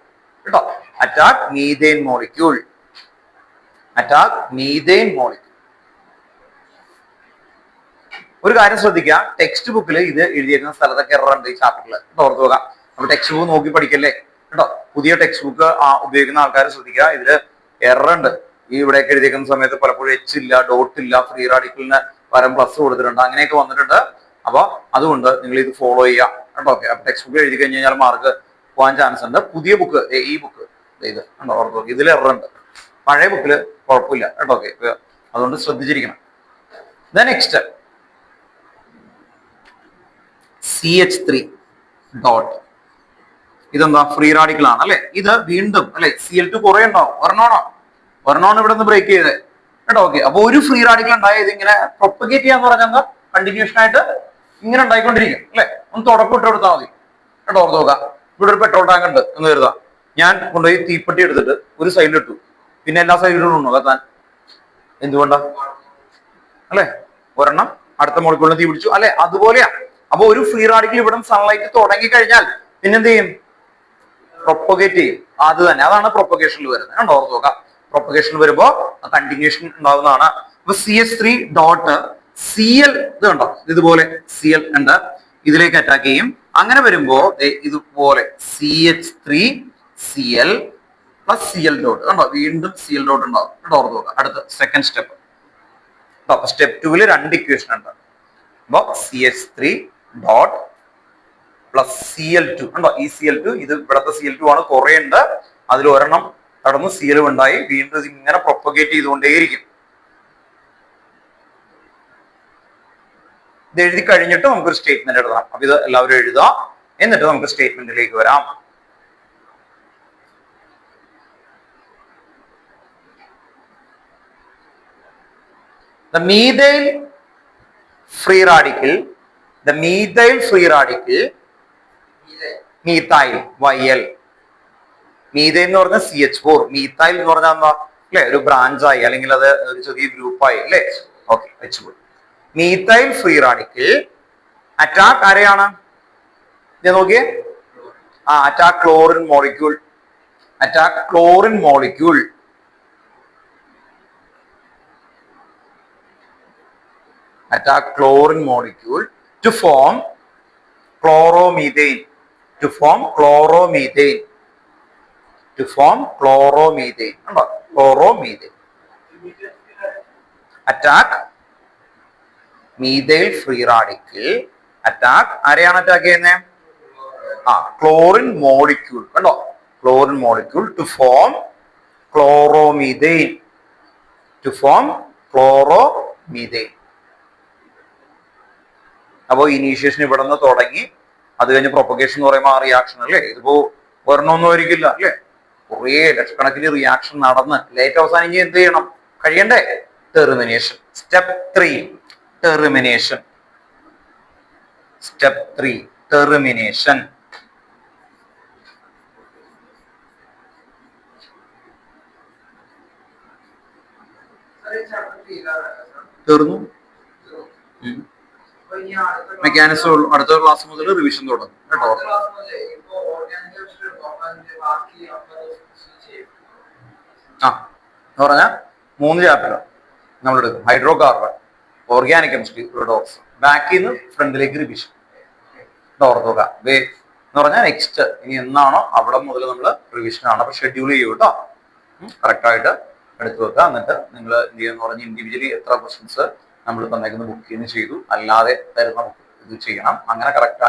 കേട്ടോ. Attack methane molecule. Attack methane molecule. ഒരു കാര്യം ശ്രദ്ധിക്കുക, ടെക്സ്റ്റ് ബുക്കിൽ ഇത് എഴുതിയിരിക്കുന്ന സ്ഥലത്തൊക്കെ എറർ ഉണ്ട് ഈ ചാപ്റ്ററിൽ. ഓർത്ത് നോക്കാം. അപ്പൊ ടെക്സ്റ്റ് ബുക്ക് നോക്കി പഠിക്കല്ലേ കേട്ടോ. പുതിയ ടെക്സ്റ്റ് ബുക്ക് ഉപയോഗിക്കുന്ന ആൾക്കാർ ശ്രദ്ധിക്കുക, ഇതില് എറർ ഉണ്ട്. ഈ ഇവിടെയൊക്കെ എഴുതിയിരിക്കുന്ന സമയത്ത് പലപ്പോഴും H ഇല്ല, ഡോട്ട് ഇല്ല, ഫ്രീ റാഡിക്കലിന് പകരം പ്ലസ് കൊടുത്തിട്ടുണ്ട്, അങ്ങനെയൊക്കെ വന്നിട്ടുണ്ട്. അപ്പൊ അതുകൊണ്ട് നിങ്ങൾ ഇത് ഫോളോ ചെയ്യുക കേട്ടോ. ഓക്കെ, അപ്പൊ ടെക്സ്റ്റ് ബുക്ക് എഴുതി കഴിഞ്ഞ് കഴിഞ്ഞാൽ മാർക്ക് പോകാൻ ചാൻസ് ഉണ്ട്. പുതിയ ബുക്ക്, ഈ ബുക്ക് ഇത് കണ്ടോ, ഓർത്ത് നോക്കി, ഇതിൽ എറർ ഉണ്ട്. പഴയ ബുക്കിൽ കുഴപ്പമില്ല കേട്ടോ. ഓക്കെ, അതുകൊണ്ട് ശ്രദ്ധിച്ചിരിക്കണം. Next CH3 dot. ഇതെന്താ? ഫ്രീ റാഡിക്കൽ ആണ് അല്ലെ. ഇത് വീണ്ടും അല്ലെ Cl2 കുറെ ഉണ്ടാവും. ഒരെണ്ണമാണ് ഇവിടെ നിന്ന് ബ്രേക്ക് ചെയ്തത് കേട്ടോ. ഓക്കെ, അപ്പൊ ഒരു ഫ്രീ റാഡിക്കൽ ഉണ്ടായത് ഇങ്ങനെ പ്രൊപ്പഗേറ്റ് ചെയ്യാന്ന് പറഞ്ഞാൽ കണ്ടിന്യൂഷൻ ആയിട്ട് ഇങ്ങനെ ഉണ്ടായിക്കൊണ്ടിരിക്കും അല്ലെ. ഒന്ന് തുടക്കം ഇട്ട് കൊടുത്താൽ മതി കേട്ടോ. ഓർത്ത് നോക്കാം, ഇവിടെ ഒരു പെട്രോൾ ടാങ്ക് ഉണ്ട് എന്ന് കരുതാം. ഞാൻ കൊണ്ടുപോയി തീപ്പെട്ടി എടുത്തിട്ട് ഒരു സൈഡിൽ ഇട്ടു, പിന്നെ എല്ലാ സൈഡിലും ഉണ്ടോ കത്താൻ? എന്തുകൊണ്ടാ അല്ലെ? ഒരെണ്ണം അടുത്ത മോളിക്കൂളിന് തീ പിടിച്ചു അല്ലെ. അതുപോലെയാ. അപ്പൊ ഒരു ഫ്രീ റാഡിക്കൽ ഇവിടെ സൺലൈറ്റ് തുടങ്ങി കഴിഞ്ഞാൽ പിന്നെന്ത് ചെയ്യും? പ്രൊപ്പഗേറ്റ് ചെയ്യും. അത് തന്നെ, അതാണ് പ്രൊപ്പഗേഷനിൽ വരുന്നത് കണ്ടോ. ഓർത്ത് നോക്കാം, പ്രൊപ്പഗേഷൻ വരുമ്പോ കണ്ടിന്യൂഷൻ ഉണ്ടാവുന്നതാണ്. അപ്പൊ CH3 ഡോട്ട് Cl ഇത് കണ്ടോ, ഇതുപോലെ Cl ഉണ്ട്, ഇതിലേക്ക് അറ്റാക്ക് ചെയ്യും. അങ്ങനെ വരുമ്പോ ഇതുപോലെ CH3 Cl plus Cl dot കണ്ടോ, വീണ്ടും Cl ഡോട്ട് ഉണ്ടാവും കേട്ടോ. ഓർത്ത് നോക്കാം. അടുത്ത സെക്കൻഡ് സ്റ്റെപ്പ്. സ്റ്റെപ്പ് 2 രണ്ട് ഇക്വേഷൻ ഉണ്ട്. അപ്പൊ CH3 ഡോട്ട് പ്ലസ് Cl2 ഉണ്ടോ. ഈ Cl2 ഇത് ഇവിടത്തെ Cl2 ആണ്, കുറെ ഉണ്ട്. അതിൽ ഒരെണ്ണം കടന്ന് Cl ഉണ്ടായി, വീണ്ടും ഇത് ഇങ്ങനെ പ്രൊപ്പഗേറ്റ് ചെയ്തുകൊണ്ടേയിരിക്കും. ഇത് എഴുതി കഴിഞ്ഞിട്ട് നമുക്കൊരു സ്റ്റേറ്റ്മെന്റ് എഴുതാം. അപ്പൊ ഇത് എല്ലാവരും എഴുതുക, എന്നിട്ട് നമുക്ക് സ്റ്റേറ്റ്മെന്റിലേക്ക് വരാം. The methyl free radical, methyl, YL. Methyl എന്ന് പറഞ്ഞാൽ CH4, മീഥൈൽ എന്ന് പറഞ്ഞാൽ എന്താ അല്ലെ, ഒരു ബ്രാഞ്ചായി അല്ലെങ്കിൽ അത് ഒരു ചെറിയ ഗ്രൂപ്പായി അല്ലെ. ഓക്കെ, വെച്ചുപോയി. മീഥൈൽ ഫ്രീ റാഡിക്കൽ അറ്റാക്ക് ആരെയാണ്? ഞാൻ നോക്കിയേ, attack chlorine molecule, attack chlorine molecule. Attack chlorine molecule to form chloromethane. To form chloromethane. To form chloromethane. Chloromethane. Attack methyl free radical. Attack ആരെയാണ് അറ്റാക്ക് ചെയ്യുന്നത്? Chlorine molecule. കണ്ടോ? Chlorine molecule to form chloromethane. To form chloromethane. അപ്പോൾ initiation ഇവിടെ നിന്ന് തുടങ്ങി, അത് കഴിഞ്ഞ് propagation എന്ന് പറയുമ്പോൾ ആ റിയാക്ഷൻ അല്ലേ, ഇതിപ്പോ ഒരെണ്ണമൊന്നും ഒരിക്കില്ല അല്ലേ, കുറേ ലക്ഷക്കണക്കിന് റിയാക്ഷൻ നടന്ന് ലേറ്റ് അവസാനം ഇനി എന്ത് ചെയ്യണം, കഴിയണ്ടേ? Termination. Step 3 termination. Step 3 termination. തീർന്നു. മെക്കാനിസം അടുത്ത ക്ലാസ് മുതൽ റിവിഷൻ തുടങ്ങും കേട്ടോ. എന്ന് പറഞ്ഞാൽ 3 ചാപ്റ്റർ നമ്മളെടുക്കും. Hydro carbon, organic chemistry, redox. ബാക്കിൽ നിന്ന് ഫ്രണ്ടിലേക്ക് റിവിഷൻ. ഓർത്തുക എന്ന് പറഞ്ഞാൽ നെക്സ്റ്റ് ഇനി എന്നാണോ അവിടെ മുതൽ നമ്മൾ റിവിഷൻ ആണ്. അപ്പൊ ഷെഡ്യൂൾ ചെയ്യൂ കേട്ടോ, കറക്റ്റ് ആയിട്ട് എടുത്തു വെക്കുക. എന്നിട്ട് നിങ്ങൾ എന്ത് ചെയ്യുന്ന പറഞ്ഞ് ഇൻഡിവിജ്വലി എത്ര ക്വസ്റ്റ്യൻസ് നമ്മൾ തന്നേക്കുന്ന ബുക്കിന് ചെയ്തു, അല്ലാതെ തരുന്ന ബുക്ക് ഇത് ചെയ്യണം. അങ്ങനെ കറക്റ്റ്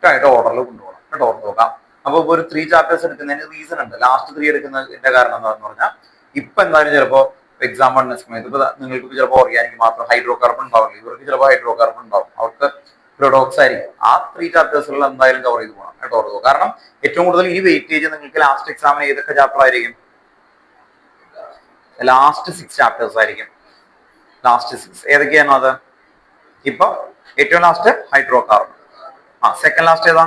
ആയിട്ട് ഓർഡറിൽ കൊണ്ടുപോകണം കേട്ടോ. ഓർത്ത് നോക്കാം. അപ്പൊ ഒരു 3 ചാപ്റ്റേഴ്സ് എടുക്കുന്നതിന് റീസൺ ഉണ്ട്. ലാസ്റ്റ് 3 എടുക്കുന്നതിന്റെ കാരണം എന്താണെന്ന് പറഞ്ഞാൽ ഇപ്പൊ എന്തായാലും ചിലപ്പോ എക്സാം പഠന സമയത്ത് ഇപ്പൊ നിങ്ങൾക്ക് ചിലപ്പോൾ ഓർഗാനിക് മാത്രം ഹൈഡ്രോ കാർബൺ ഉണ്ടാവില്ല, ഇവർക്ക് ചിലപ്പോൾ ഹൈഡ്രോ കാർബൺ ഉണ്ടാവും, അവർക്ക് റിഡോക്സ് ആയിരിക്കും. ആ 3 ചാപ്റ്റേഴ്സുകൾ എന്തായാലും കവർ ചെയ്ത് പോകണം കേട്ടോ. ഓർത്ത്. കാരണം ഏറ്റവും കൂടുതൽ ഈ വെയിറ്റേജ് നിങ്ങൾക്ക് ലാസ്റ്റ് എക്സാമിന് ഏതൊക്കെ ചാപ്റ്റർ ആയിരിക്കും? ലാസ്റ്റ് 6 ചാപ്റ്റേഴ്സ് ആയിരിക്കും. ലാസ്റ്റ് 6 ഏതൊക്കെയാണോ അത്? ഇപ്പൊ ഏറ്റവും last hydrocarbon, second last ഏതാ?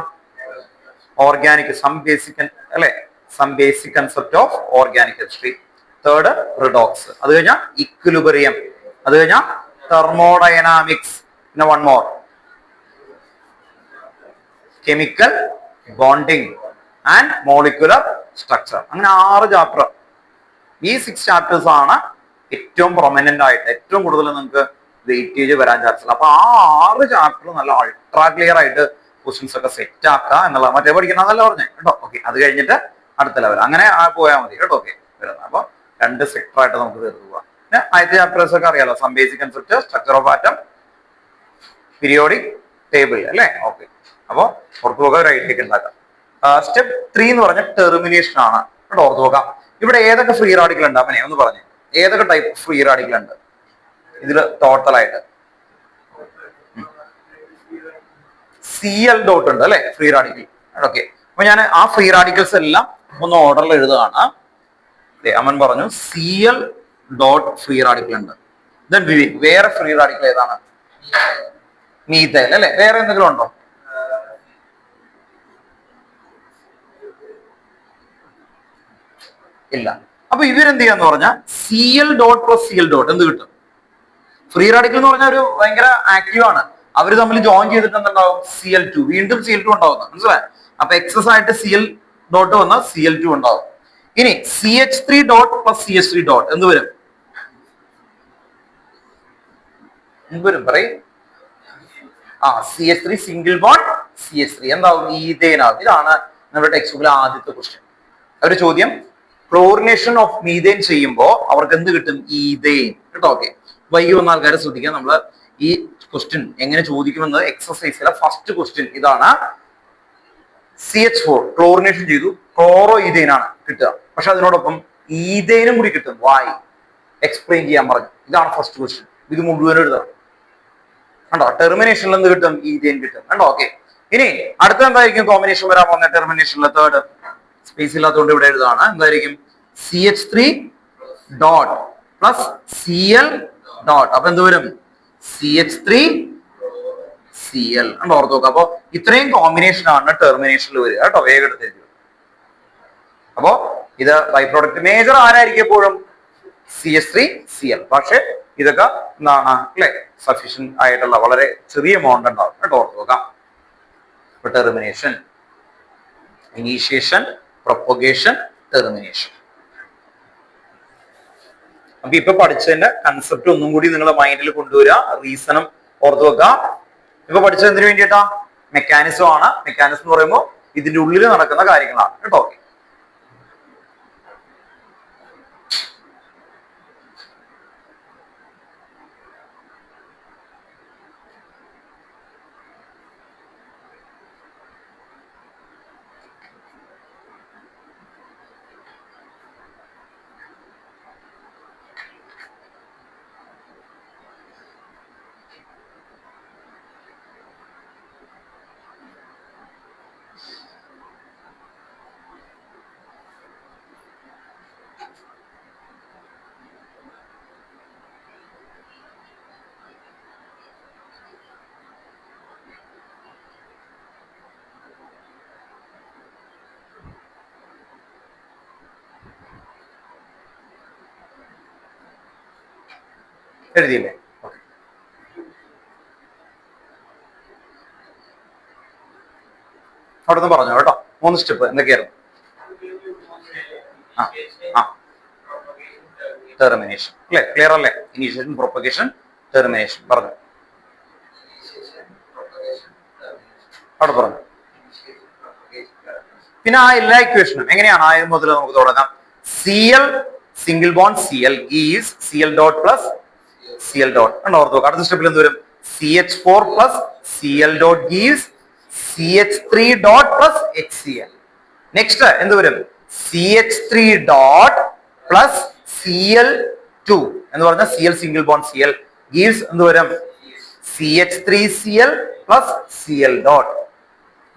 ഓർഗാനിക്, സം ബേസിക് അല്ലെ, some basic concept of organic chemistry. Third redox, അത് കഴിഞ്ഞാൽ ഇക്വിലിബ്രിയം, അത് കഴിഞ്ഞാൽ തെർമോഡൈനാമിക്സ്, പിന്നെ 1 more chemical bonding and molecular structure. അങ്ങനെ 6 ചാപ്റ്റർ. ഈ 6 ചാപ്റ്റേഴ്സ് ആണ് ഏറ്റവും പ്രൊമനന്റ് ആയിട്ട് ഏറ്റവും കൂടുതൽ നിങ്ങൾക്ക് വെയിറ്റേജ് വരാൻ ചാൻസ് ഉള്ളത്. അപ്പൊ ആ 6 ചാപ്റ്റർ നല്ല അൾട്രാ ക്ലിയർ ആയിട്ട് ക്വസ്റ്റ്യൻസ് ഒക്കെ സെറ്റ് ആക്കുക എന്നുള്ള മറ്റേ പഠിക്കണമെന്നല്ല പറഞ്ഞേ കേട്ടോ. ഓക്കെ, അത് കഴിഞ്ഞിട്ട് അടുത്ത ലെവൽ അങ്ങനെ പോയാൽ മതി കേട്ടോ. ഓക്കെ, വരുന്നത് അപ്പൊ 2 സെക്ടർ ആയിട്ട് നമുക്ക് തീർന്നു പോവാം. പിന്നെ ആദ്യത്തെ ചാപ്റ്റേഴ്സ് ഒക്കെ അറിയാലോ, some basic concept, structure of atom, periodic table അല്ലേ. ഓക്കെ, അപ്പൊ പുറത്തു പോകാൻ ഒരു ഐഡിയ ഒക്കെ ഉണ്ടാക്കാം. സ്റ്റെപ്പ് 3 എന്ന് പറഞ്ഞ ടെർമിനേഷൻ ആണ് കേട്ടോ. ഓർത്ത് നോക്കാം. ഇവിടെ ഏതൊക്കെ ഫ്രീ റാഡിക്കൽ ഉണ്ട് അവനെ ഒന്ന് പറഞ്ഞു, ഏതൊക്കെ ടൈപ്പ് ഫ്രീ റാഡിക്കൽ ഉണ്ട് ഇതിൽ ടോട്ടലായിട്ട്? Cl ഡോട്ട് ഉണ്ട് അല്ലെ, ഫ്രീ റാഡിക്കൽ. ഓക്കെ, അപ്പൊ ഞാൻ ആ ഫ്രീ റാഡിക്കൽസ് എല്ലാം ഒന്ന് ഓർഡറിൽ എഴുതുകയാണ്. അമൻ പറഞ്ഞു Cl ഡോട്ട് ഫ്രീ റാഡിക്കൽ ഉണ്ട്. വേറെ ഫ്രീ റാഡിക്കൽ ഏതാണ്? മീഥൈൽ അല്ലെ. വേറെ എന്തെങ്കിലും ഉണ്ടോ? ഇല്ല. അപ്പൊ ഇവരെന്ത് ചെയ്യാന്ന് പറഞ്ഞാൽ Cl dot plus Cl dot എന്ത് കിട്ടും? ഫ്രീ റാഡിക്കൽ എന്ന് പറഞ്ഞാൽ ഒരു ഭയങ്കര ആക്റ്റീവ് ആണ്. അവർ തമ്മിൽ ജോയിൻ ചെയ്തിട്ട് എന്തുണ്ടാവും? Cl2. വീണ്ടും Cl2 ഉണ്ടാവുന്ന മനസ്സിലായി. അപ്പൊ എക്സസ് ആയിട്ട് Cl ഡോട്ട് വന്നാൽ Cl2 ഉണ്ടാവും. ഇനി CH3 dot plus CH3 dot എന്ത് വരും? എന്ത് വരും പറയും? CH3 സിംഗിൾ ബോണ്ട് CH3 എന്താവും? ഈഥേൻ ആവും. ഇതാണ് നമ്മുടെ ടെക്സ്റ്റ് ബുക്കിലെ ആദ്യത്തെ ക്വസ്റ്റ്യൻ. ഒരു ചോദ്യം, ക്ലോറിനേഷൻ ഓഫ് മീഥേൻ ചെയ്യുമ്പോൾ അവർക്ക് എന്ത് കിട്ടും? ഈഥേൻ കേട്ടോ. ഓക്കെ, വൈകി വന്ന ആൾക്കാരെ ശ്രദ്ധിക്കുക. നമ്മൾ ഈ ക്വസ്റ്റ്യൻ എങ്ങനെ ചോദിക്കുമെന്നത് എക്സസൈസിലെ ഫസ്റ്റ് ക്വസ്റ്റ്യൻ ഇതാണ്. CH4 ക്ലോറിനേഷൻ ചെയ്തു, ക്ലോറോ ഈഥേൻ ആണ് കിട്ടുക. പക്ഷെ അതിനോടൊപ്പം ഈഥേനും കൂടി കിട്ടും. വായി എക്സ്പ്ലെയിൻ ചെയ്യാൻ പറഞ്ഞു. ഇതാണ് ഫസ്റ്റ് ക്വസ്റ്റ്യൻ. ഇത് മുഴുവൻ എഴുതണം. കണ്ടോ ടെർമിനേഷനിൽ എന്ത് കിട്ടും ഈഥേൻ കിട്ടും കണ്ടോ ഓക്കെ ഇനി അടുത്ത എന്തായിരിക്കും കോമ്പിനേഷൻ വരാൻ പോകുന്ന ടെർമിനേഷനിലെ തേർഡ് സ്പേസ് ഇല്ലാത്തതുകൊണ്ട് ഇവിടെ എഴുതാണ് എന്തായിരിക്കും CH3 dot plus Cl dot അപ്പൊ എന്ത് വരും CH3 Cl ഓർത്ത് നോക്കുക അപ്പൊ ഇത്രയും കോമ്പിനേഷൻ ആണ് ടെർമിനേഷനിൽ വരിക കേട്ടോ വേഗം എടുത്ത് അപ്പോ ഇത് ബൈ പ്രോഡക്റ്റ് മേജർ ആരായിരിക്കും എപ്പോഴും CH3Cl പക്ഷെ ഇതൊക്കെ എന്താണ് അല്ലെ സഫീഷ്യന്റ് ആയിട്ടുള്ള വളരെ ചെറിയ എമൗണ്ട് ഉണ്ടാവും കേട്ടോ ഓർത്ത് നോക്കാം ടെർമിനേഷൻ ഇനീഷ്യേഷൻ പ്രൊപ്പഗേഷൻ ടെർമിനേഷൻ അപ്പൊ ഇപ്പൊ പഠിച്ചതിന്റെ കൺസെപ്റ്റ് ഒന്നും കൂടി നിങ്ങളുടെ മൈൻഡിൽ കൊണ്ടുവരിക റീസണും ഓർത്ത് വെക്കുക ഇപ്പൊ പഠിച്ചത് എന്തിനു വേണ്ടിയിട്ടാ മെക്കാനിസം ആണ് മെക്കാനിസം എന്ന് പറയുമ്പോൾ ഇതിന്റെ ഉള്ളിൽ നടക്കുന്ന കാര്യങ്ങളാണ് കേട്ടോ എഴുതിയില്ലേ അവിടെ നിന്ന് പറഞ്ഞോ കേട്ടോ 3 സ്റ്റെപ്പ് എന്തൊക്കെയായിരുന്നു ടെർമിനേഷൻ അല്ലെ ക്ലിയർ അല്ലേ ഇനീഷ്യേഷൻ പ്രൊപ്പഗേഷൻ ടെർമിനേഷൻ പറഞ്ഞു അവിടെ പറഞ്ഞു പിന്നെ ആ എല്ലാ ഇക്വേഷനും എങ്ങനെയാണ് ആയത് മുതൽ നമുക്ക് തുടങ്ങാം Cl single bond Cl is Cl dot plus Cl dot ഓർത്ത് നോക്കാം അടുത്ത സ്റ്റെപ്പിൽ എന്ത് വരും CH4 plus Cl dot gives CH3 dot plus HCl next എന്ത് വരും CH3 ഡോട്ട് പ്ലസ് Cl2 എന്ന് പറഞ്ഞാൽ Cl single bond Cl gives എന്ത് വരും CH3Cl plus Cl dot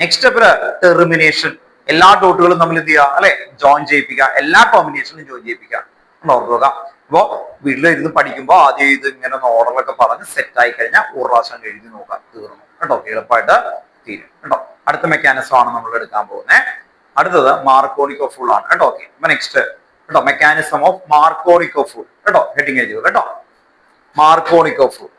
next സ്റ്റെപ്പില് ടെർമിനേഷൻ എല്ലാ ഡോട്ടുകളും നമ്മൾ എന്ത് ചെയ്യുക അല്ലെ ജോയിൻ ചെയ്യിപ്പിക്കുക എല്ലാ കോമ്പിനേഷനും ജോയിൻ ചെയ്യിപ്പിക്കുക ഓർത്ത് നോക്കാം അപ്പോ വീട്ടിലിരുന്ന് പഠിക്കുമ്പോൾ ആദ്യം ഇത് ഇങ്ങനെ ഓർഡറൊക്കെ പറഞ്ഞ് സെറ്റ് ആയി കഴിഞ്ഞാൽ ഒരു പ്രാവശ്യം എഴുതി നോക്കാം തീർന്നു കേട്ടോ എളുപ്പമായിട്ട് തീരും കേട്ടോ അടുത്ത മെക്കാനിസം ആണ് നമ്മൾ എടുക്കാൻ പോകുന്നത് അടുത്തത് മാർക്കോണിക്കോ ഫുൾ ആണ് കേട്ടോ ഓക്കെ അപ്പൊ നെക്സ്റ്റ് കേട്ടോ മെക്കാനിസം ഓഫ് മാർക്കോണിക്കോ ഫുൾ കേട്ടോ ഹെഡിങ് എഴുതി കേട്ടോ മാർക്കോണിക്കോ ഫുൾ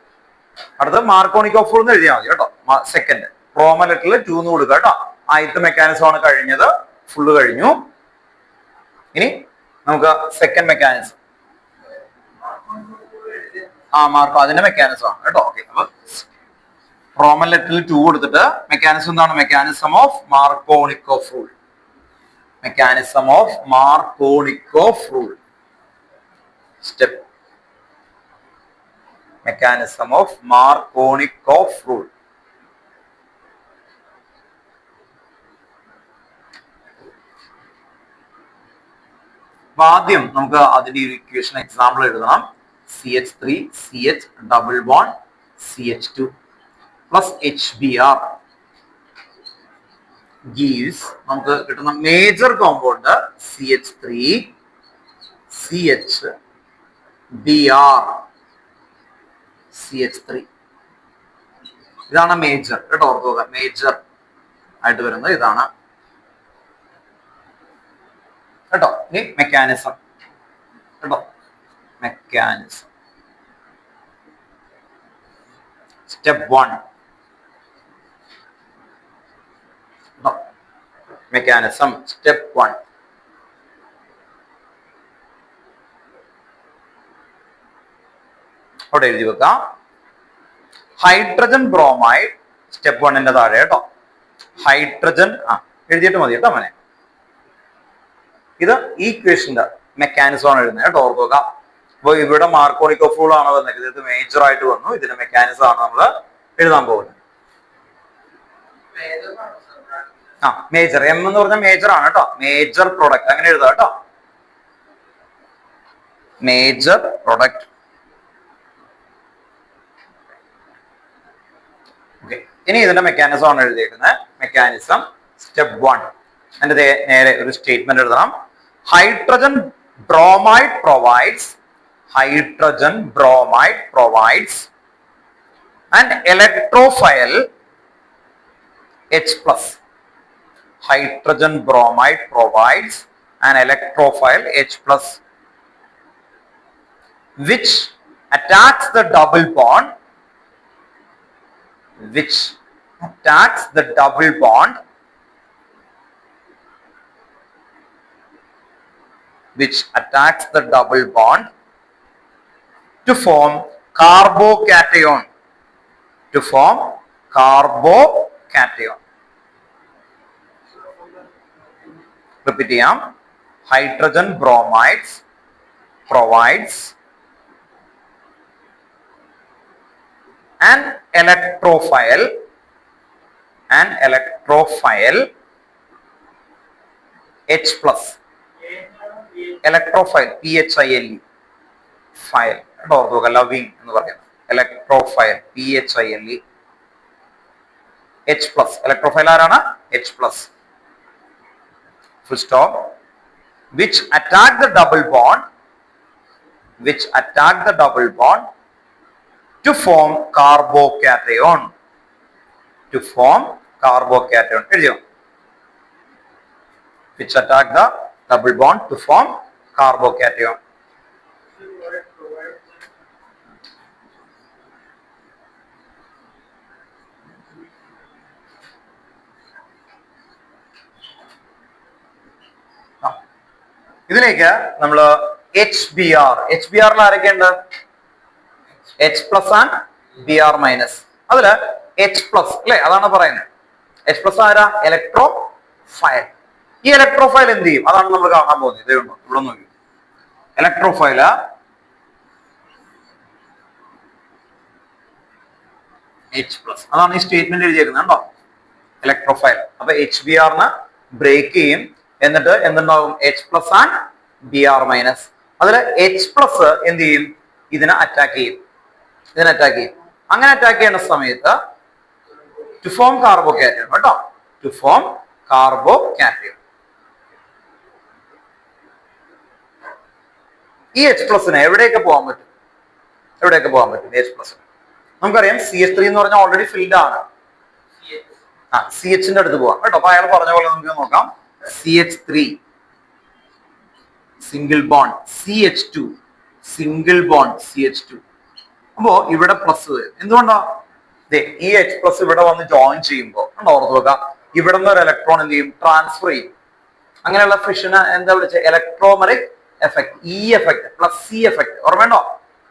അടുത്തത് മാർക്കോണിക്കോ ഫുൾ എന്ന് എഴുതിയാൽ മതി കേട്ടോ സെക്കൻഡ് റോമൻ ലെറ്ററിൽ 2 എന്ന് കൊടുക്കുക കേട്ടോ ആദ്യത്തെ മെക്കാനിസം ആണ് കഴിഞ്ഞത് ഫുള്ള് കഴിഞ്ഞു ഇനി നമുക്ക് സെക്കൻഡ് മെക്കാനിസം മാർക്കോ അതിന്റെ മെക്കാനിസം ആണ് കേട്ടോ ഓക്കെ അപ്പൊ റോമൻ ലെറ്ററിൽ 2 കൊടുത്തിട്ട് മെക്കാനിസം എന്താണ് mechanism of Markovnikov rule mechanism of Markovnikov rule step mechanism of Markovnikov rule ആദ്യം നമുക്ക് അതിന്റെ ഒരു ഇക്വേഷൻ എക്സാമ്പിൾ എഴുതണം CH3 CH double bond CH2 plus HBr gives നമുക്ക് കിട്ടുന്ന major compound CH3 CH Br CH3 ഇതാണ് മേജർ കേട്ടോ ഓർക്കുക മേജർ ആയിട്ട് വരുന്നത് ഇതാണ് കേട്ടോ ഇനി മെക്കാനിസം കേട്ടോ മെക്കാനിസം സ്റ്റെപ്പ് 1 കേട്ടോ മെക്കാനിസം സ്റ്റെപ്പ് 1 അവിടെ എഴുതി വെക്കാം ഹൈഡ്രജൻ ബ്രോമൈഡ് സ്റ്റെപ്പ് 1 താഴെ കേട്ടോ ഹൈഡ്രജൻ എഴുതിയിട്ട് മതി കേട്ടോ മോനെ ഇത് ഈ ഇക്വേഷന്റെ മെക്കാനിസം ആണ് എഴുതുന്നത് കേട്ടോ ഓർക്കുക അപ്പൊ ഇവിടെ മാർക്കോണിക്കോഫ് റൂൾ ആണ് വന്നത് ഇത് മേജർ ആയിട്ട് വന്നു ഇതിന്റെ മെക്കാനിസം ആണ് നമ്മൾ എഴുതാൻ പോകുന്നത് മേജർ എം എന്ന് പറഞ്ഞാൽ മേജർ ആണ് കേട്ടോ മേജർ പ്രൊഡക്റ്റ് അങ്ങനെ എഴുതാം കേട്ടോ മേജർ പ്രൊഡക്റ്റ് ഓക്കെ, ഇനി ഇതിന്റെ മെക്കാനിസം ആണ് എഴുതിയിരിക്കുന്നത്. Mechanism step 1. അതിന്റെ നേരെ ഒരു സ്റ്റേറ്റ്മെന്റ് എഴുതണം. Hydrogen bromide provides an electrophile H plus. Hydrogen bromide provides an electrophile H plus which attacks the double bond to form carbocation. Repeat ചെയ്യാം. Hydrogen bromides provides an electrophile H plus. Electrophile PHILE file loving എന്ന് പറയുന്നത്. ഇലക്ട്രോഫയൽ PHILE H plus. ഇലക്ട്രോഫയൽ ആരാണ്? H plus. Full stop. Which attack the double bond to form carbocation. എഴുതിയോ? Which attack the double bond to form carbocation. ഇതിലേക്ക് നമ്മൾ HBr ആരൊക്കെയുണ്ട്? H plus and Br minus. അതില് H plus അല്ലെ, അതാണ് പറയുന്നത്. H plus ആരാ? ഇലക്ട്രോഫയൽ. ഈ ഇലക്ട്രോഫയൽ എന്ത് ചെയ്യും? അതാണ് നമ്മൾ കാണാൻ പോകുന്നത്. ഇതേ ഉണ്ടോ? ഇവിടെ നോക്കി. ഇലക്ട്രോഫയൽ H പ്ലസ്, അതാണ് ഈ സ്റ്റേറ്റ്മെന്റ് എഴുതിയേക്കുന്നത് കണ്ടോ? ഇലക്ട്രോഫയൽ. അപ്പൊ HBr ബ്രേക്ക് ചെയ്യും. എന്നിട്ട് എന്തുണ്ടാവും? H plus and Br minus. അതിൽ H പ്ലസ് എന്ത് ചെയ്യും? ഇതിനെ അറ്റാക്ക് ചെയ്യും. അങ്ങനെ അറ്റാക്ക് ചെയ്യുന്ന സമയത്ത് ടു ഫോം കാർബോകാറ്റയോൺ കേട്ടോ. ഈ H പ്ലസിന് എവിടെയൊക്കെ പോകാൻ പറ്റും? H പ്ലസ് നമുക്കറിയാം CH3 എന്ന് പറഞ്ഞാൽ ഓൾറെഡി ഫിൽഡ് ആണ്. CH ന്റെ അടുത്ത് പോവാം കേട്ടോ. അപ്പൊ അയാൾ പറഞ്ഞ പോലെ നമുക്ക് നോക്കാം. CH3 single bond, CH2 single bond, CH2. അപ്പോ ഇവിടെ പ്ലസ് വരും. എന്തുകൊണ്ടാ? ഈ H പ്ലസ് ഇവിടെ വന്ന് ജോയിൻ ചെയ്യുമ്പോൾ ഓർത്ത് വെക്കാം, ഇവിടെ നിന്ന് ഒരു ഇലക്ട്രോൺ എന്ത് ചെയ്യും? ട്രാൻസ്ഫർ ചെയ്യും. അങ്ങനെയുള്ള ഫിഷന് എന്താ വിളിച്ചത്? Electromeric effect, E effect plus C effect. ഓർമ്മയുണ്ടോ?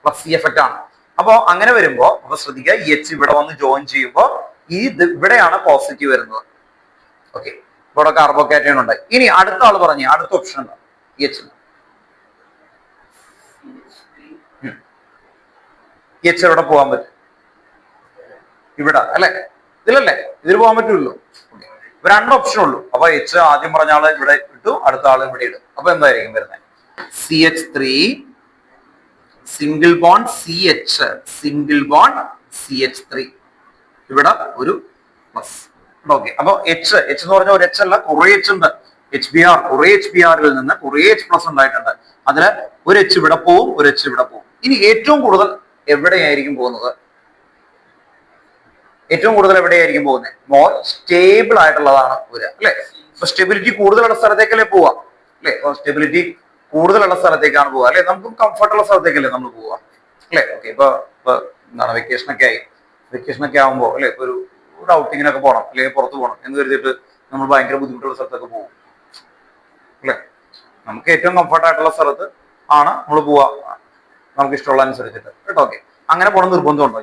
പ്ലസ് C എഫക്ട് ആണ്. അപ്പോ അങ്ങനെ വരുമ്പോ അപ്പൊ ശ്രദ്ധിക്കുക, H ഇവിടെ വന്ന് ജോയിൻ ചെയ്യുമ്പോൾ ഇവിടെയാണ് പോസിറ്റീവ് വരുന്നത്. ഓക്കെ, ഇവിടെ കാർബോകാറ്റയോൺ ഉണ്ട്. ഇനി അടുത്ത ആള് പറഞ്ഞു, അടുത്ത ഓപ്ഷൻ ഉണ്ട് H എവിടെ പോകാൻ പറ്റും? ഇവിടെ അല്ലെ, ഇതിലല്ലേ? ഇതിൽ പോകാൻ പറ്റുമല്ലോ. ഇപ്പൊ രണ്ട് ഓപ്ഷൻ ഉള്ളൂ. അപ്പൊ H ആദ്യം പറഞ്ഞ ആള് ഇവിടെ ഇട്ടു, അടുത്ത ആള് ഇവിടെ ഇടും. അപ്പൊ എന്തായിരിക്കും വരുന്നത്? CH3 സിംഗിൾ ബോണ്ട് CH3 ഇവിടെ ഒരു പ്ലസ്. ഓക്കെ, അപ്പൊ H എന്ന് പറഞ്ഞ ഒരു H അല്ല, കുറെ H ഉണ്ട്. HBr, കുറെ HBrൽ നിന്ന് കുറെ H പ്ലസ് ഉണ്ടായിട്ടുണ്ട്. അതില് ഒരു H ഇവിടെ പോവും, ഒരു H ഇവിടെ പോവും. ഇനി ഏറ്റവും കൂടുതൽ എവിടെയായിരിക്കും പോകുന്നത്? മോർ സ്റ്റേബിൾ ആയിട്ടുള്ളതാണ് വരിക അല്ലെ. അപ്പൊ സ്റ്റെബിലിറ്റി കൂടുതലുള്ള സ്ഥലത്തേക്കല്ലേ പോവാ അല്ലെ. സ്റ്റെബിലിറ്റി കൂടുതലുള്ള സ്ഥലത്തേക്കാണ് പോവുക അല്ലെ. നമുക്ക് കംഫർട്ടുള്ള സ്ഥലത്തേക്കല്ലേ നമ്മൾ പോവുക അല്ലെ. ഓക്കെ, ഇപ്പൊ എന്താണ് വെക്കേഷനൊക്കെ ആകുമ്പോൾ അല്ലെ, ഇപ്പൊ ഒരു ഔട്ടിങ്ങിനൊക്കെ പോകണം അല്ലെങ്കിൽ പുറത്ത് പോകണം എന്ന് കരുതിയിട്ട് നമ്മൾ ഭയങ്കര ബുദ്ധിമുട്ടുള്ള സ്ഥലത്തൊക്കെ പോകും അല്ലെ. നമുക്ക് ഏറ്റവും കംഫർട്ടായിട്ടുള്ള സ്ഥലത്ത് ആണ് നമ്മൾ പോവുക, നമുക്ക് ഇഷ്ടമുള്ള അനുസരിച്ചിട്ട് കേട്ടോ. ഓക്കെ, അങ്ങനെ പോകണം നിർബന്ധമുണ്ടോ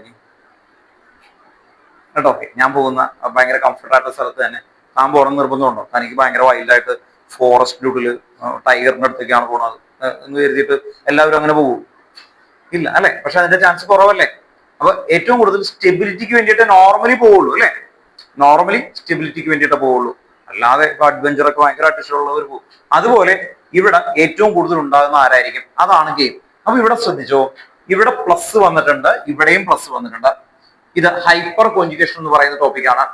കേട്ടോ? ഓക്കെ, ഞാൻ പോകുന്ന ഭയങ്കര കംഫർട്ടായിട്ടുള്ള സ്ഥലത്ത് തന്നെ താൻ പോകണം നിർബന്ധമുണ്ടോ? തനിക്ക് ഭയങ്കര വൈൽഡായിട്ട് ഫോറസ്റ്റിന്റെ ഉള്ളിൽ ടൈഗറിന്റെ അടുത്തേക്കാണ് പോണത് എന്ന് കരുതിയിട്ട് എല്ലാവരും അങ്ങനെ പോകും? ഇല്ല അല്ലെ. പക്ഷെ അതിന്റെ ചാൻസ് കുറവല്ലേ. അപ്പൊ ഏറ്റവും കൂടുതൽ സ്റ്റെബിലിറ്റിക്ക് വേണ്ടിയിട്ട് നോർമലി പോവുള്ളൂ അല്ലെ. സ്റ്റെബിലിറ്റിക്ക് വേണ്ടിയിട്ടേ പോവുള്ളൂ. അല്ലാതെ ഇപ്പൊ അഡ്വഞ്ചറൊക്കെ ഭയങ്കരമായിട്ട് ഇഷ്ടമുള്ളവർ പോകും. അതുപോലെ ഇവിടെ ഏറ്റവും കൂടുതൽ ഉണ്ടാകുന്ന ആരായിരിക്കും? അതാണ് ഗെയിം. അപ്പൊ ഇവിടെ ശ്രദ്ധിച്ചോ, ഇവിടെ പ്ലസ് വന്നിട്ടുണ്ട്, ഇവിടെയും പ്ലസ് വന്നിട്ടുണ്ട്. ഇത് ഹൈപ്പർ കോഞ്ചുഗേഷൻ എന്ന് പറയുന്ന ടോപ്പിക്കാണ്.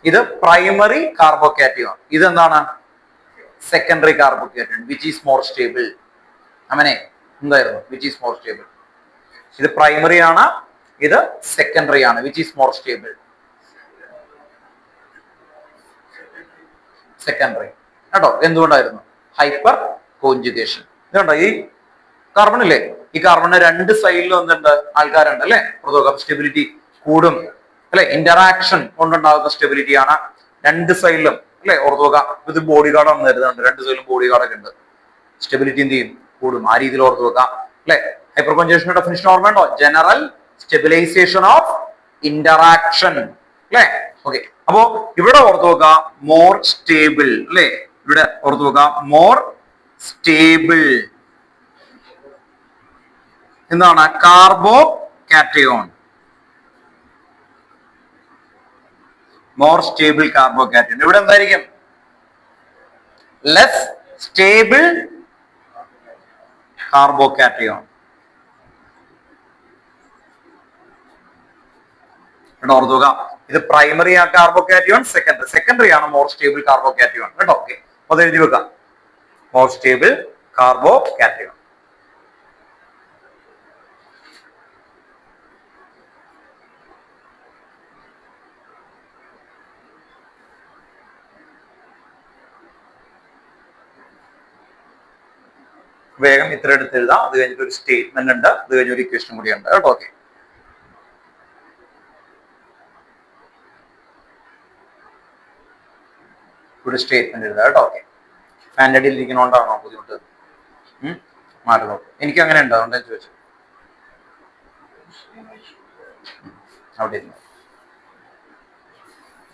ഇത് പ്രൈമറി കാർബോകാറ്റയോൺ, ഇതെന്താണ് secondary carbocation which is more stable. അങ്ങനെ എന്തായിരുന്നു വിച്ച് ഈസ് മോർ സ്റ്റേബിൾ. ഇത് പ്രൈമറി ആണ്, ഇത് സെക്കൻഡറി ആണ്. Which is more stable. Secondary കേട്ടോ. എന്തുകൊണ്ടായിരുന്നു? Hyper conjugation. ഇതുണ്ടോ ഈ കാർബൺ ഇല്ലേ, ഈ കാർബണിന് രണ്ട് സൈഡിലും എന്തുണ്ട്, ആൾക്കാരുണ്ട് അല്ലെ. സ്റ്റെബിലിറ്റി കൂടും അല്ലെ, ഇന്ററാക്ഷൻ കൊണ്ടുണ്ടാകുന്ന സ്റ്റെബിലിറ്റി ആണ് രണ്ട് സൈഡിലും അല്ലെ. ഓർത്തുക, ഇത് ബോഡി ഗാർഡ് ആണെന്ന് കരുതുന്നുണ്ട്, രണ്ട് സൈഡിലും ബോഡി ഗാർഡ് ഒക്കെ ഉണ്ട്. സ്റ്റെബിലിറ്റി എന്ത് ചെയ്യും, കൂടും. ആ രീതിയിൽ ഓർത്തു വെക്കാം അല്ലെ. ഹൈപ്പർ കോഞ്ചുഗേഷന്റെ ഡെഫിനിഷൻ ഓർമ്മയുണ്ടോ? ജനറൽ സ്റ്റെബിലൈസേഷൻ ഓഫ് ഇന്ററാക്ഷൻ അല്ലെ. ഓക്കെ, അപ്പോ ഇവിടെ ഓർത്തു വെക്കുക മോർ സ്റ്റേബിൾ അല്ലെ. ഇവിടെ ഓർത്തു വെക്കുക മോർ സ്റ്റേബിൾ എന്താണ്? Carbo cation. More stable carbo cation. ഇവിടെ എന്തായിരിക്കും? Less stable carbo cation. ഇവിടെ ഓർത്തുക, ഇത് പ്രൈമറി ആ കാർബോ കാറ്റയോൺ, സെക്കൻഡറി ആണ് മോർ സ്റ്റേബിൾ കാർബോ കാറ്റയോൺ കേട്ടോ. ഓക്കെ, അപ്പൊ അത് എഴുതി വെക്കാം, മോർ സ്റ്റേബിൾ കാർബോ കാറ്റയോൺ. വേഗം ഇത്ര എടുത്ത് എഴുതാം. അത് കഴിഞ്ഞിട്ട് ഒരു സ്റ്റേറ്റ്മെന്റ് ഉണ്ട്, അത് കഴിഞ്ഞ ഒരു ഇക്വേഷൻ കൂടി ഉണ്ട് കേട്ടോ. ഓക്കെ, ഒരു സ്റ്റേറ്റ്മെന്റ് എഴുതാം കേട്ടോ. ഓക്കെ, ഫാൻ്റെ അടിയിൽ ഇരിക്കണോണ്ടാണോ ബുദ്ധിമുട്ട്? മാറി നോക്കും. എനിക്ക് അങ്ങനെ ഉണ്ട്, അതുകൊണ്ടാണ് ചോദിച്ചത്. അവിടെ ഇരുന്നു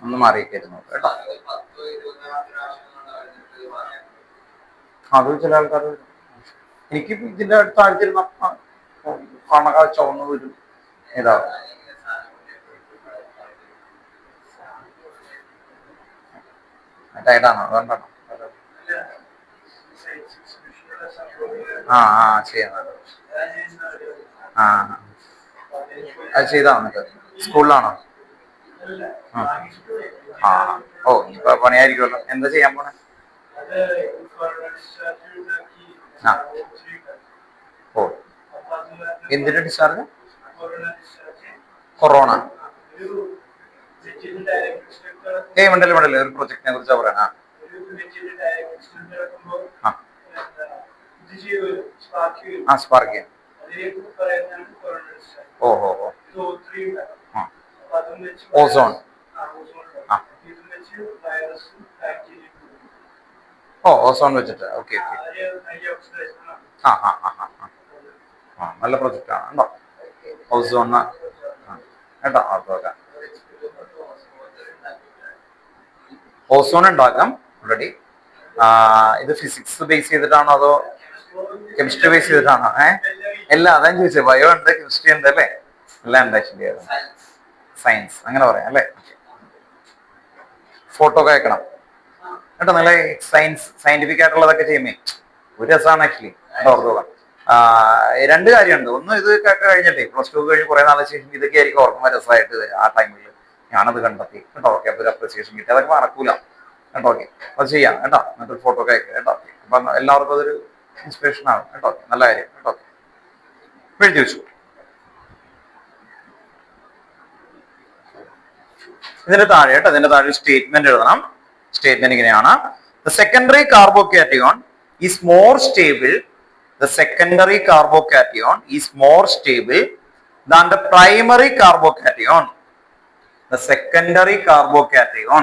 ഒന്ന് മാറിയിരിക്കുന്നു കേട്ടോ. അത് ചില ആൾക്കാർ, എനിക്ക് ഇതിന്റെ അടുത്ത് ആഴ്ചയിരുന്ന കണക്കാ ചുവന്ന് വരും. ഏതാ ടൈഡാണോ അതുകൊണ്ടാണോ? ചെയ്യാം. ആ അത് ചെയ്താ എന്നിട്ട് സ്കൂളിലാണോ? ഓ ഇപ്പൊ പണിയായിരിക്കുമല്ലോ. എന്താ ചെയ്യാൻ പോണേ? ഓ എന്തിന്റെ ഡിസ്ചാർജ്? കൊറോണ. മണ്ടല്ലേ ഒരു പ്രൊജക്ടിനെ കുറിച്ചാ പറയണ. സ്പാർക്ക് ചെയ്യാം. ഓഹോ ഓസോൺ. ഓസോൺ വെച്ചിട്ട്. ഓക്കെ നല്ല പ്രൊജക്റ്റ് ആണ് കേട്ടോ. ഓസോൺ കേട്ടോ. ഓക്കെ, ഓസോൺ ഉണ്ടാക്കാം ഓൾറെഡി. ഇത് ഫിസിക്സ് ബേസ് ചെയ്തിട്ടാണോ അതോ കെമിസ്ട്രി ബേസ് ചെയ്തിട്ടാണോ? എല്ലാം അതാണ് ചോദിച്ചത്. ബയോ ഉണ്ട്, കെമിസ്ട്രി ഉണ്ട് അല്ലേ, എല്ലാം ഉണ്ട് ആക്ച്വലി. സയൻസ് അങ്ങനെ പറയാം അല്ലേ. ഫോട്ടോ ഒക്കെ അയക്കണം കേട്ടോ. നല്ല സയന്റിഫിക് ആയിട്ടുള്ളതൊക്കെ ചെയ്യുമേ ഒരു രസമാണ് ആക്ച്വലി. ഓർത്തോളാം. രണ്ട് കാര്യമുണ്ട്. ഒന്ന്, ഇത് കഴിഞ്ഞിട്ടേ പ്ലസ് ടു കഴിഞ്ഞ് കുറെ നാളെ ശേഷം ഇതൊക്കെ ആയിരിക്കും ഓർക്കുമ്പോൾ രസമായിട്ട് ആ ടൈമിൽ ഞാനത് കണ്ടെത്തി കേട്ടോ. ഓക്കെ, അപ്പൊ ഒരു അപ്രിസിയേഷൻ കിട്ടി, അതൊക്കെ മറക്കൂല കേട്ടോ. ഓക്കെ, അത് ചെയ്യാം കേട്ടോ. എന്നിട്ട് ഫോട്ടോ ഒക്കെ അയക്കുക കേട്ടോ. അപ്പൊ എല്ലാവർക്കും അതൊരു ഇൻസ്പിറേഷൻ ആവും കേട്ടോ. നല്ല കാര്യം കേട്ടോ. എഴുതി വെച്ചു. ഇതിന്റെ താഴെ കേട്ടോ, ഇതിന്റെ താഴെ സ്റ്റേറ്റ്മെന്റ് എഴുതണം. സ്റ്റേറ്റ്മെന്റ് ഇങ്ങനെയാണ്: the secondary carbocation is more stable. The secondary carbocation is more stable than the primary carbocation. The secondary carbocation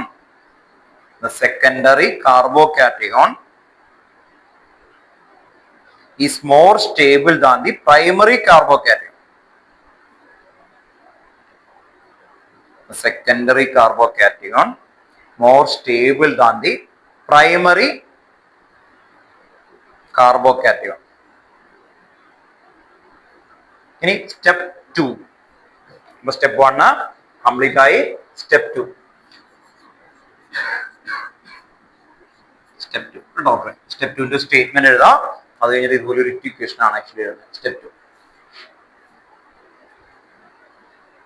is more stable than the primary carbocation. The secondary carbocation more stable than the primary carbocation. ഇനി step 2. ഇപ്പൊ step 1 complete ആയി. Step 2 ഡോക്ടറെ step 2 statement എഴുതാം. അത് കഴിഞ്ഞിട്ട് ഇതുപോലെ ഒരു equation ആണ് ആക്ച്വലി എഴുതുന്നത്. സ്റ്റെപ്പ് 2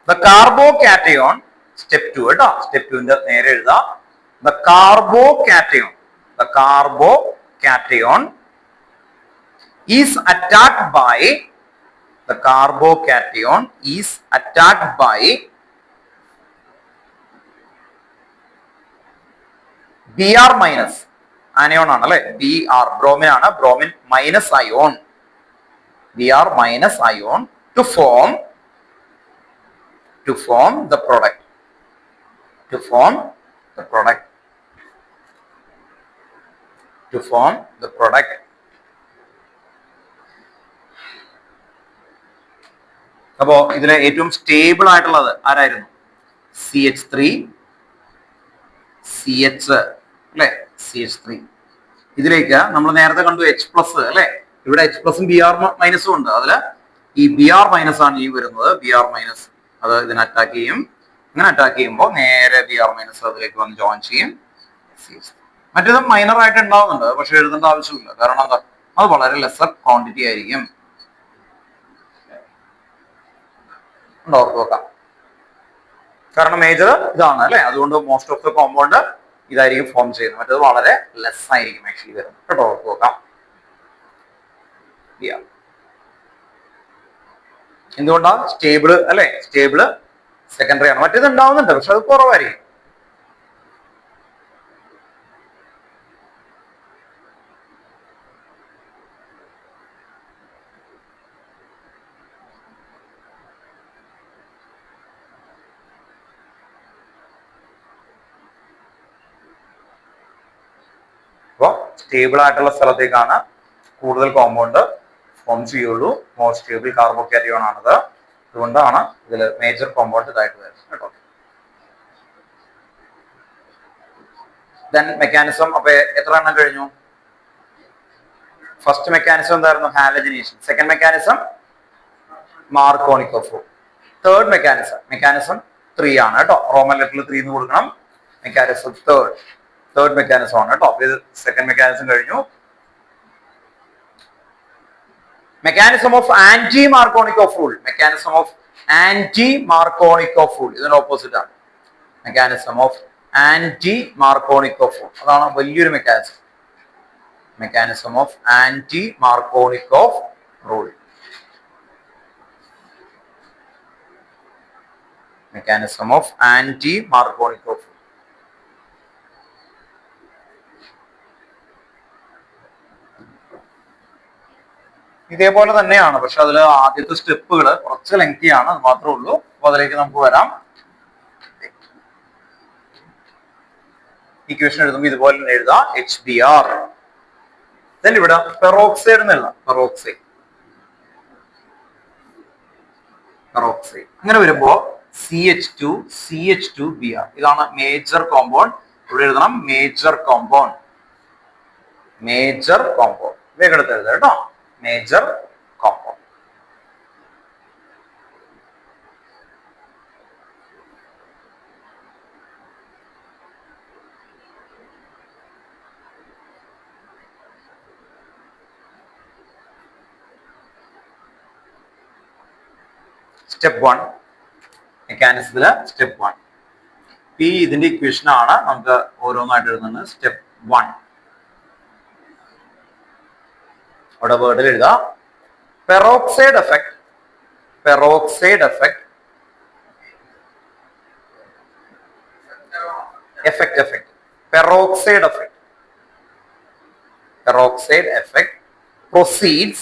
ദ കാർബോകാറ്റയോൺ സ്റ്റെപ്പ് 2 കേട്ടോ. സ്റ്റെപ്പ് 2ന്റെ നേരെ എഴുതാം. The carbocation is attacked by Br minus anion ആണ് അല്ലെ. Br ബ്രോമിൻ ആണ്. Bromine minus ion. Br minus ion to form the product. അപ്പോ ഇതിലെ ഏറ്റവും സ്റ്റേബിൾ ആയിട്ടുള്ളത് ആരായിരുന്നു? CH3 CH അല്ലെ. CH3 ഇതിലേക്ക് നമ്മൾ നേരത്തെ കണ്ടു H പ്ലസ് അല്ലെ. ഇവിടെ H പ്ലസും Br മൈനസും ഉണ്ട്. അതില് ഈ Br മൈനസ് ആണ് ഈ വരുന്നത്. Br മൈനസ് അത് ഇതിനെ അറ്റാക്ക് ചെയ്യും. ഇങ്ങനെ അറ്റാക്ക് ചെയ്യുമ്പോൾ നേരെ Br മൈനസ് അതിലേക്ക് വന്ന് ജോയിൻ ചെയ്യും. മറ്റേത് മൈനർ ആയിട്ട് ഉണ്ടാവുന്നുണ്ട്, പക്ഷെ എഴുതേണ്ട ആവശ്യമില്ല. കാരണം എന്താ, അത് വളരെ ലെസർ ക്വാണ്ടിറ്റി ആയിരിക്കും. ഓർത്ത് വെക്കാം. കാരണം മേജർ ഇതാണ് അല്ലെ. അതുകൊണ്ട് മോസ്റ്റ് ഓഫ് ദ കോമ്പൗണ്ട് ഇതായിരിക്കും ഫോം ചെയ്യുന്നത്. മറ്റേത് വളരെ ലെസ് ആയിരിക്കും ആക്ച്വലി വരുന്നത് കേട്ടോ. ഓർത്ത് വെക്കാം. എന്തുകൊണ്ടാ? സ്റ്റേബിള് അല്ലെ. സ്റ്റേബിള് സെക്കൻഡറി ആണ്. മറ്റേത് ഉണ്ടാവുന്നുണ്ട്, പക്ഷെ അത് കുറവായിരിക്കും. അപ്പോൾ സ്റ്റേബിൾ ആയിട്ടുള്ള സ്ഥലത്തേക്കാണ് കൂടുതൽ കോമ്പൗണ്ട് ഫോം ചെയ്യുള്ളൂ. മോർ സ്റ്റേബിൾ കാർബോകാറ്റയോൺ ആണത്. അതുകൊണ്ടാണ് ഇതിൽ മേജർ കോമ്പൗണ്ട് ഇതായിട്ട് വരുന്നത് കേട്ടോ. Then mechanism. അപ്പൊ എത്ര എണ്ണം കഴിഞ്ഞു? ഫസ്റ്റ് മെക്കാനിസം എന്തായിരുന്നു? Halogenation. Second mechanism Markovnikov. Third mechanism 3 ആണ് കേട്ടോ. റോമൻ ലെറ്ററിൽ 3 എന്ന് കൊടുക്കണം. മെക്കാനിസം തേർഡ് മെക്കാനിസം ആണ് കേട്ടോ. ഇത് സെക്കൻഡ് മെക്കാനിസം കഴിഞ്ഞു. Mechanism of anti Markovnikov rule. ഇതിന് ഓപ്പോസിറ്റ് ആണ്. Mechanism of anti Markovnikov rule. അതാണ് വലിയൊരു mechanism. Mechanism of anti Markovnikov rule. ഇതേപോലെ തന്നെയാണ്, പക്ഷെ അതിൽ ആദ്യത്തെ സ്റ്റെപ്പുകൾ കുറച്ച് ലെങ്തി ആണ്. അത് മാത്രമേ ഉള്ളൂ. അപ്പൊ അതിലേക്ക് നമുക്ക് വരാം. ഇക്വേഷൻ എഴുതുമ്പോൾ ഇതുപോലെ തന്നെ എഴുതാം. HBr. ദെൻ ഇവിടെ പെറോക്സൈഡ് എന്നുള്ള പെറോക്സൈഡ്. അങ്ങനെ വരുമ്പോ CH2Br. ഇതാണ് മേജർ കോമ്പൗണ്ട്. ഇവിടെ എഴുതണം മേജർ കോമ്പൗണ്ട്. വേഗം എടുത്ത് എഴുതാം കേട്ടോ. Major compound. സ്റ്റെപ്പ് 1 മെക്കാനിസത്തില് സ്റ്റെപ്പ് 1. ഇതിന്റെ ഇക്വേഷൻ ആണ്. നമുക്ക് ഓരോന്നായിട്ട് എഴുതുന്നത്. സ്റ്റെപ്പ് 1 അവിടെ വേർഡിൽ എഴുതാം. Peroxide effect. Peroxide effect proceeds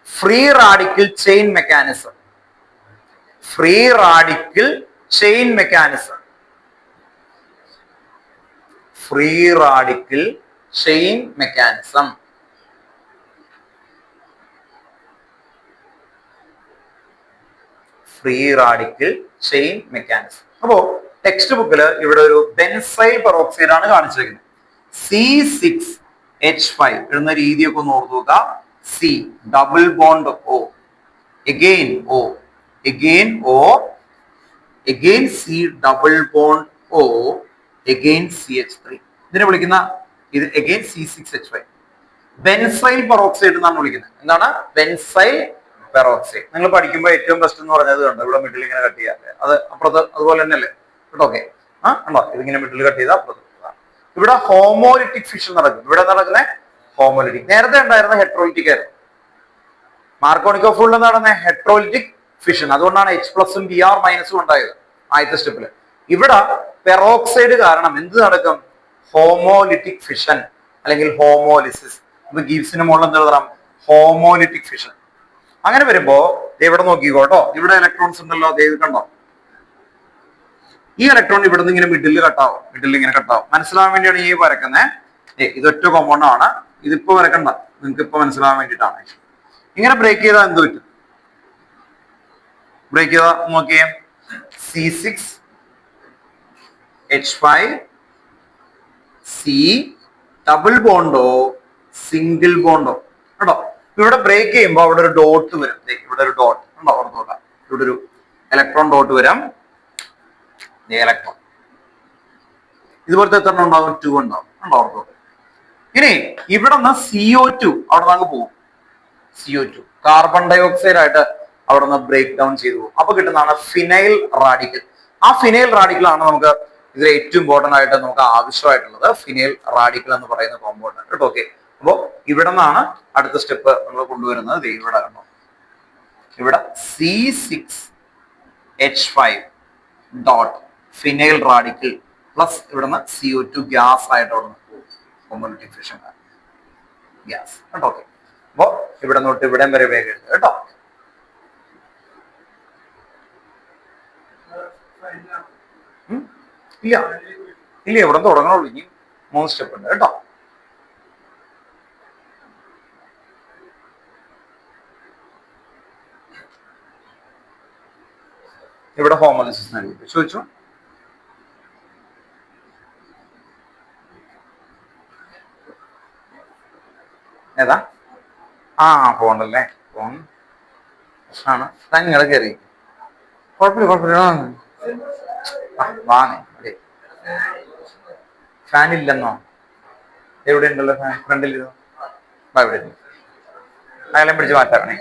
free radical chain mechanism. Free radical chain mechanism. അപ്പോ ടെക്സ്റ്റ് ബുക്കിൽ ഇവിടെ ഒരു ബെൻസൈൽ പെറോക്സൈഡ് ആണ് കാണിച്ചിരിക്കുന്നത്. C6H5 എഴുതുന്ന രീതിയൊക്കെ ഒന്ന് ഓർത്തു നോക്കുക. C double bond O, again O, again C double bond O, again CH3. ഇതിനെ വിളിക്കുന്ന ഇത് again C6H5 ബെൻസൈൽ പെറോക്സൈഡ് എന്നാണ് വിളിക്കുന്നത്. എന്താണ്? Benzyl peroxide. നിങ്ങൾ പഠിക്കുമ്പോൾ ഏറ്റവും ബെസ്റ്റ് എന്ന് പറഞ്ഞത് കണ്ടോ, ഇവിടെ മിഡിൽ ഇങ്ങനെ കട്ട് ചെയ്യാതെ, അത് അപ്പുറത്ത് അതുപോലെ തന്നെയല്ലേ കേട്ടോ. ഓക്കെ, ഉണ്ടോ, ഇതിങ്ങനെ മിഡിൽ കട്ട് ചെയ്താൽ അപ്പുറത്ത്. ഇവിടെ ഹോമോലിറ്റിക് ഫിഷൻ നടക്കും. ഇവിടെ നടക്കുന്നത് ഹോമോലിറ്റിക്. നേരത്തെ ഉണ്ടായിരുന്ന ഹെട്രോലിറ്റിക് ആയിരുന്നു. മാർക്കോണിക് ഫുൾ നടന്ന ഹെട്രോലിറ്റിക് ഫിഷൻ. അതുകൊണ്ടാണ് H+ഉം Br- ഉണ്ടായത് ആദ്യത്തെ സ്റ്റെപ്പില്. ഇവിടെ പെറോക്സൈഡ് കാരണം എന്ത് നടക്കും? ഹോമോലിറ്റിക് ഫിഷൻ അല്ലെങ്കിൽ ഹോമോലിസിസ്. ഇത് ഗീവ്സിന് മുകളിൽ എന്ത് എഴുതണം? Homolytic fission. അങ്ങനെ വരുമ്പോ ഇവിടെ നോക്കിക്കോട്ടോ, ഇവിടെ ഇലക്ട്രോൺസ് ഉണ്ടല്ലോ, ഇത് കണ്ടോ, ഈ ഇലക്ട്രോൺ ഇവിടെ നിന്ന് ഇങ്ങനെ മിഡിൽ കട്ടാവും, ഇങ്ങനെ കട്ടാവും. മനസ്സിലാവാൻ വേണ്ടിയാണ് ഈ വരക്കുന്നത്. ഇതൊറ്റ കോമ്പൗണ്ട് ആണ്, ഇതിപ്പോ വരക്കണ്ട, നിങ്ങൾക്ക് ഇപ്പൊ മനസ്സിലാവാൻ വേണ്ടിയിട്ടാണ്. ഇങ്ങനെ ബ്രേക്ക് ചെയ്താൽ എന്ത് പറ്റും? ബ്രേക്ക് ചെയ്താൽ നോക്കിയേ, C6H5C ഡബിൾ ബോണ്ടോ സിംഗിൾ ബോണ്ടോ കേട്ടോ. ഇവിടെ ബ്രേക്ക് ചെയ്യുമ്പോൾ അവിടെ ഒരു ഡോട്ട് വരും. ഇവിടെ ഒരു ഡോട്ട് ഉണ്ടോ, ഓർത്തോക്കാം. ഇവിടെ ഒരു ഇലക്ട്രോൺ ഡോട്ട് വരാം. ഇലക്ട്രോൺ ഇതുപോലത്തെ എത്ര ഉണ്ടാവും? 2 ഉണ്ടാവും, ഉണ്ടോ, ഓർത്തോക്കാം. ഇനി ഇവിടെ നിന്ന് CO2 അവിടെ നിന്ന് പോകും. CO2 കാർബൺ ഡൈ ഓക്സൈഡ് ആയിട്ട് അവിടെ നിന്ന് ബ്രേക്ക് ഡൗൺ ചെയ്തു പോകും. അപ്പൊ കിട്ടുന്നതാണ് ഫിനൈൽ റാഡിക്കൽ. ആ ഫിനൈൽ റാഡിക്കൽ ആണ് നമുക്ക് ഇതിൽ ഏറ്റവും ഇമ്പോർട്ടന്റ് ആയിട്ട് നമുക്ക് ആവശ്യമായിട്ടുള്ളത്. ഫിനൈൽ റാഡിക്കൽ എന്ന് പറയുന്ന കോമ്പൗണ്ട് കേട്ടോ. ഓക്കെ, അപ്പോ ഇവിടെ നിന്നാണ് അടുത്ത സ്റ്റെപ്പ് നമ്മൾ കൊണ്ടുവരുന്നത്. ഇവിടെ കണ്ടോ, ഇവിടെ C6H5 dot phenyl radical plus ഇവിടുന്ന് CO2 ഗ്യാസ് ആയിട്ട് അവിടെ നിന്ന് ഹോമോലിറ്റിക് ഫിഷൻ ഗ്യാസ് കേട്ടോ. ഓക്കെ, അപ്പോ ഇവിടെ തൊട്ട് ഇവിടം വരെ വേഗം എഴുതുക കേട്ടോ. ഇല്ല ഇല്ല, ഇവിടെ തുടങ്ങണുള്ളൂ. ഇനി 3 സ്റ്റെപ്പ് ഉണ്ട് കേട്ടോ. ഇവിടെ ഹോമോലിസിസ് നൽകി ചോദിച്ചു. ഏതാ? പോണ്ടല്ലേ, ഫോൺ പ്രശ്നമാണ്. നിങ്ങൾ കയറി, കുഴപ്പമില്ല കുഴപ്പമില്ല, വാങ്ങ. ഫാൻ ഇല്ലെന്നോ? എവിടെ ഉണ്ടല്ലോ ഫാൻ? ഫ്രണ്ടിൽ ഇരുന്നു. ഇവിടെ അകലം പിടിച്ച് മാറ്റാക്കണേ.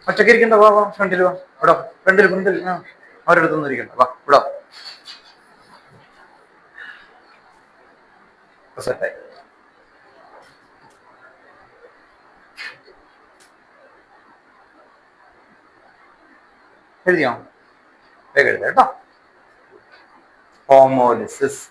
ഒറ്റയ്ക്ക് ഇരിക്കണ്ട, വാ വാ, ഫ്രണ്ടിൽ വാ. ഇവിടെ ഫ്രണ്ടിൽ അവരെടുത്തൊന്നും ഇരിക്കണ്ട, വാ ഇവിടെ സെറ്റായി. എഴുതിയോ? വേഗം എഴുതാം കേട്ടോ. ഹോമോലിസിസ്.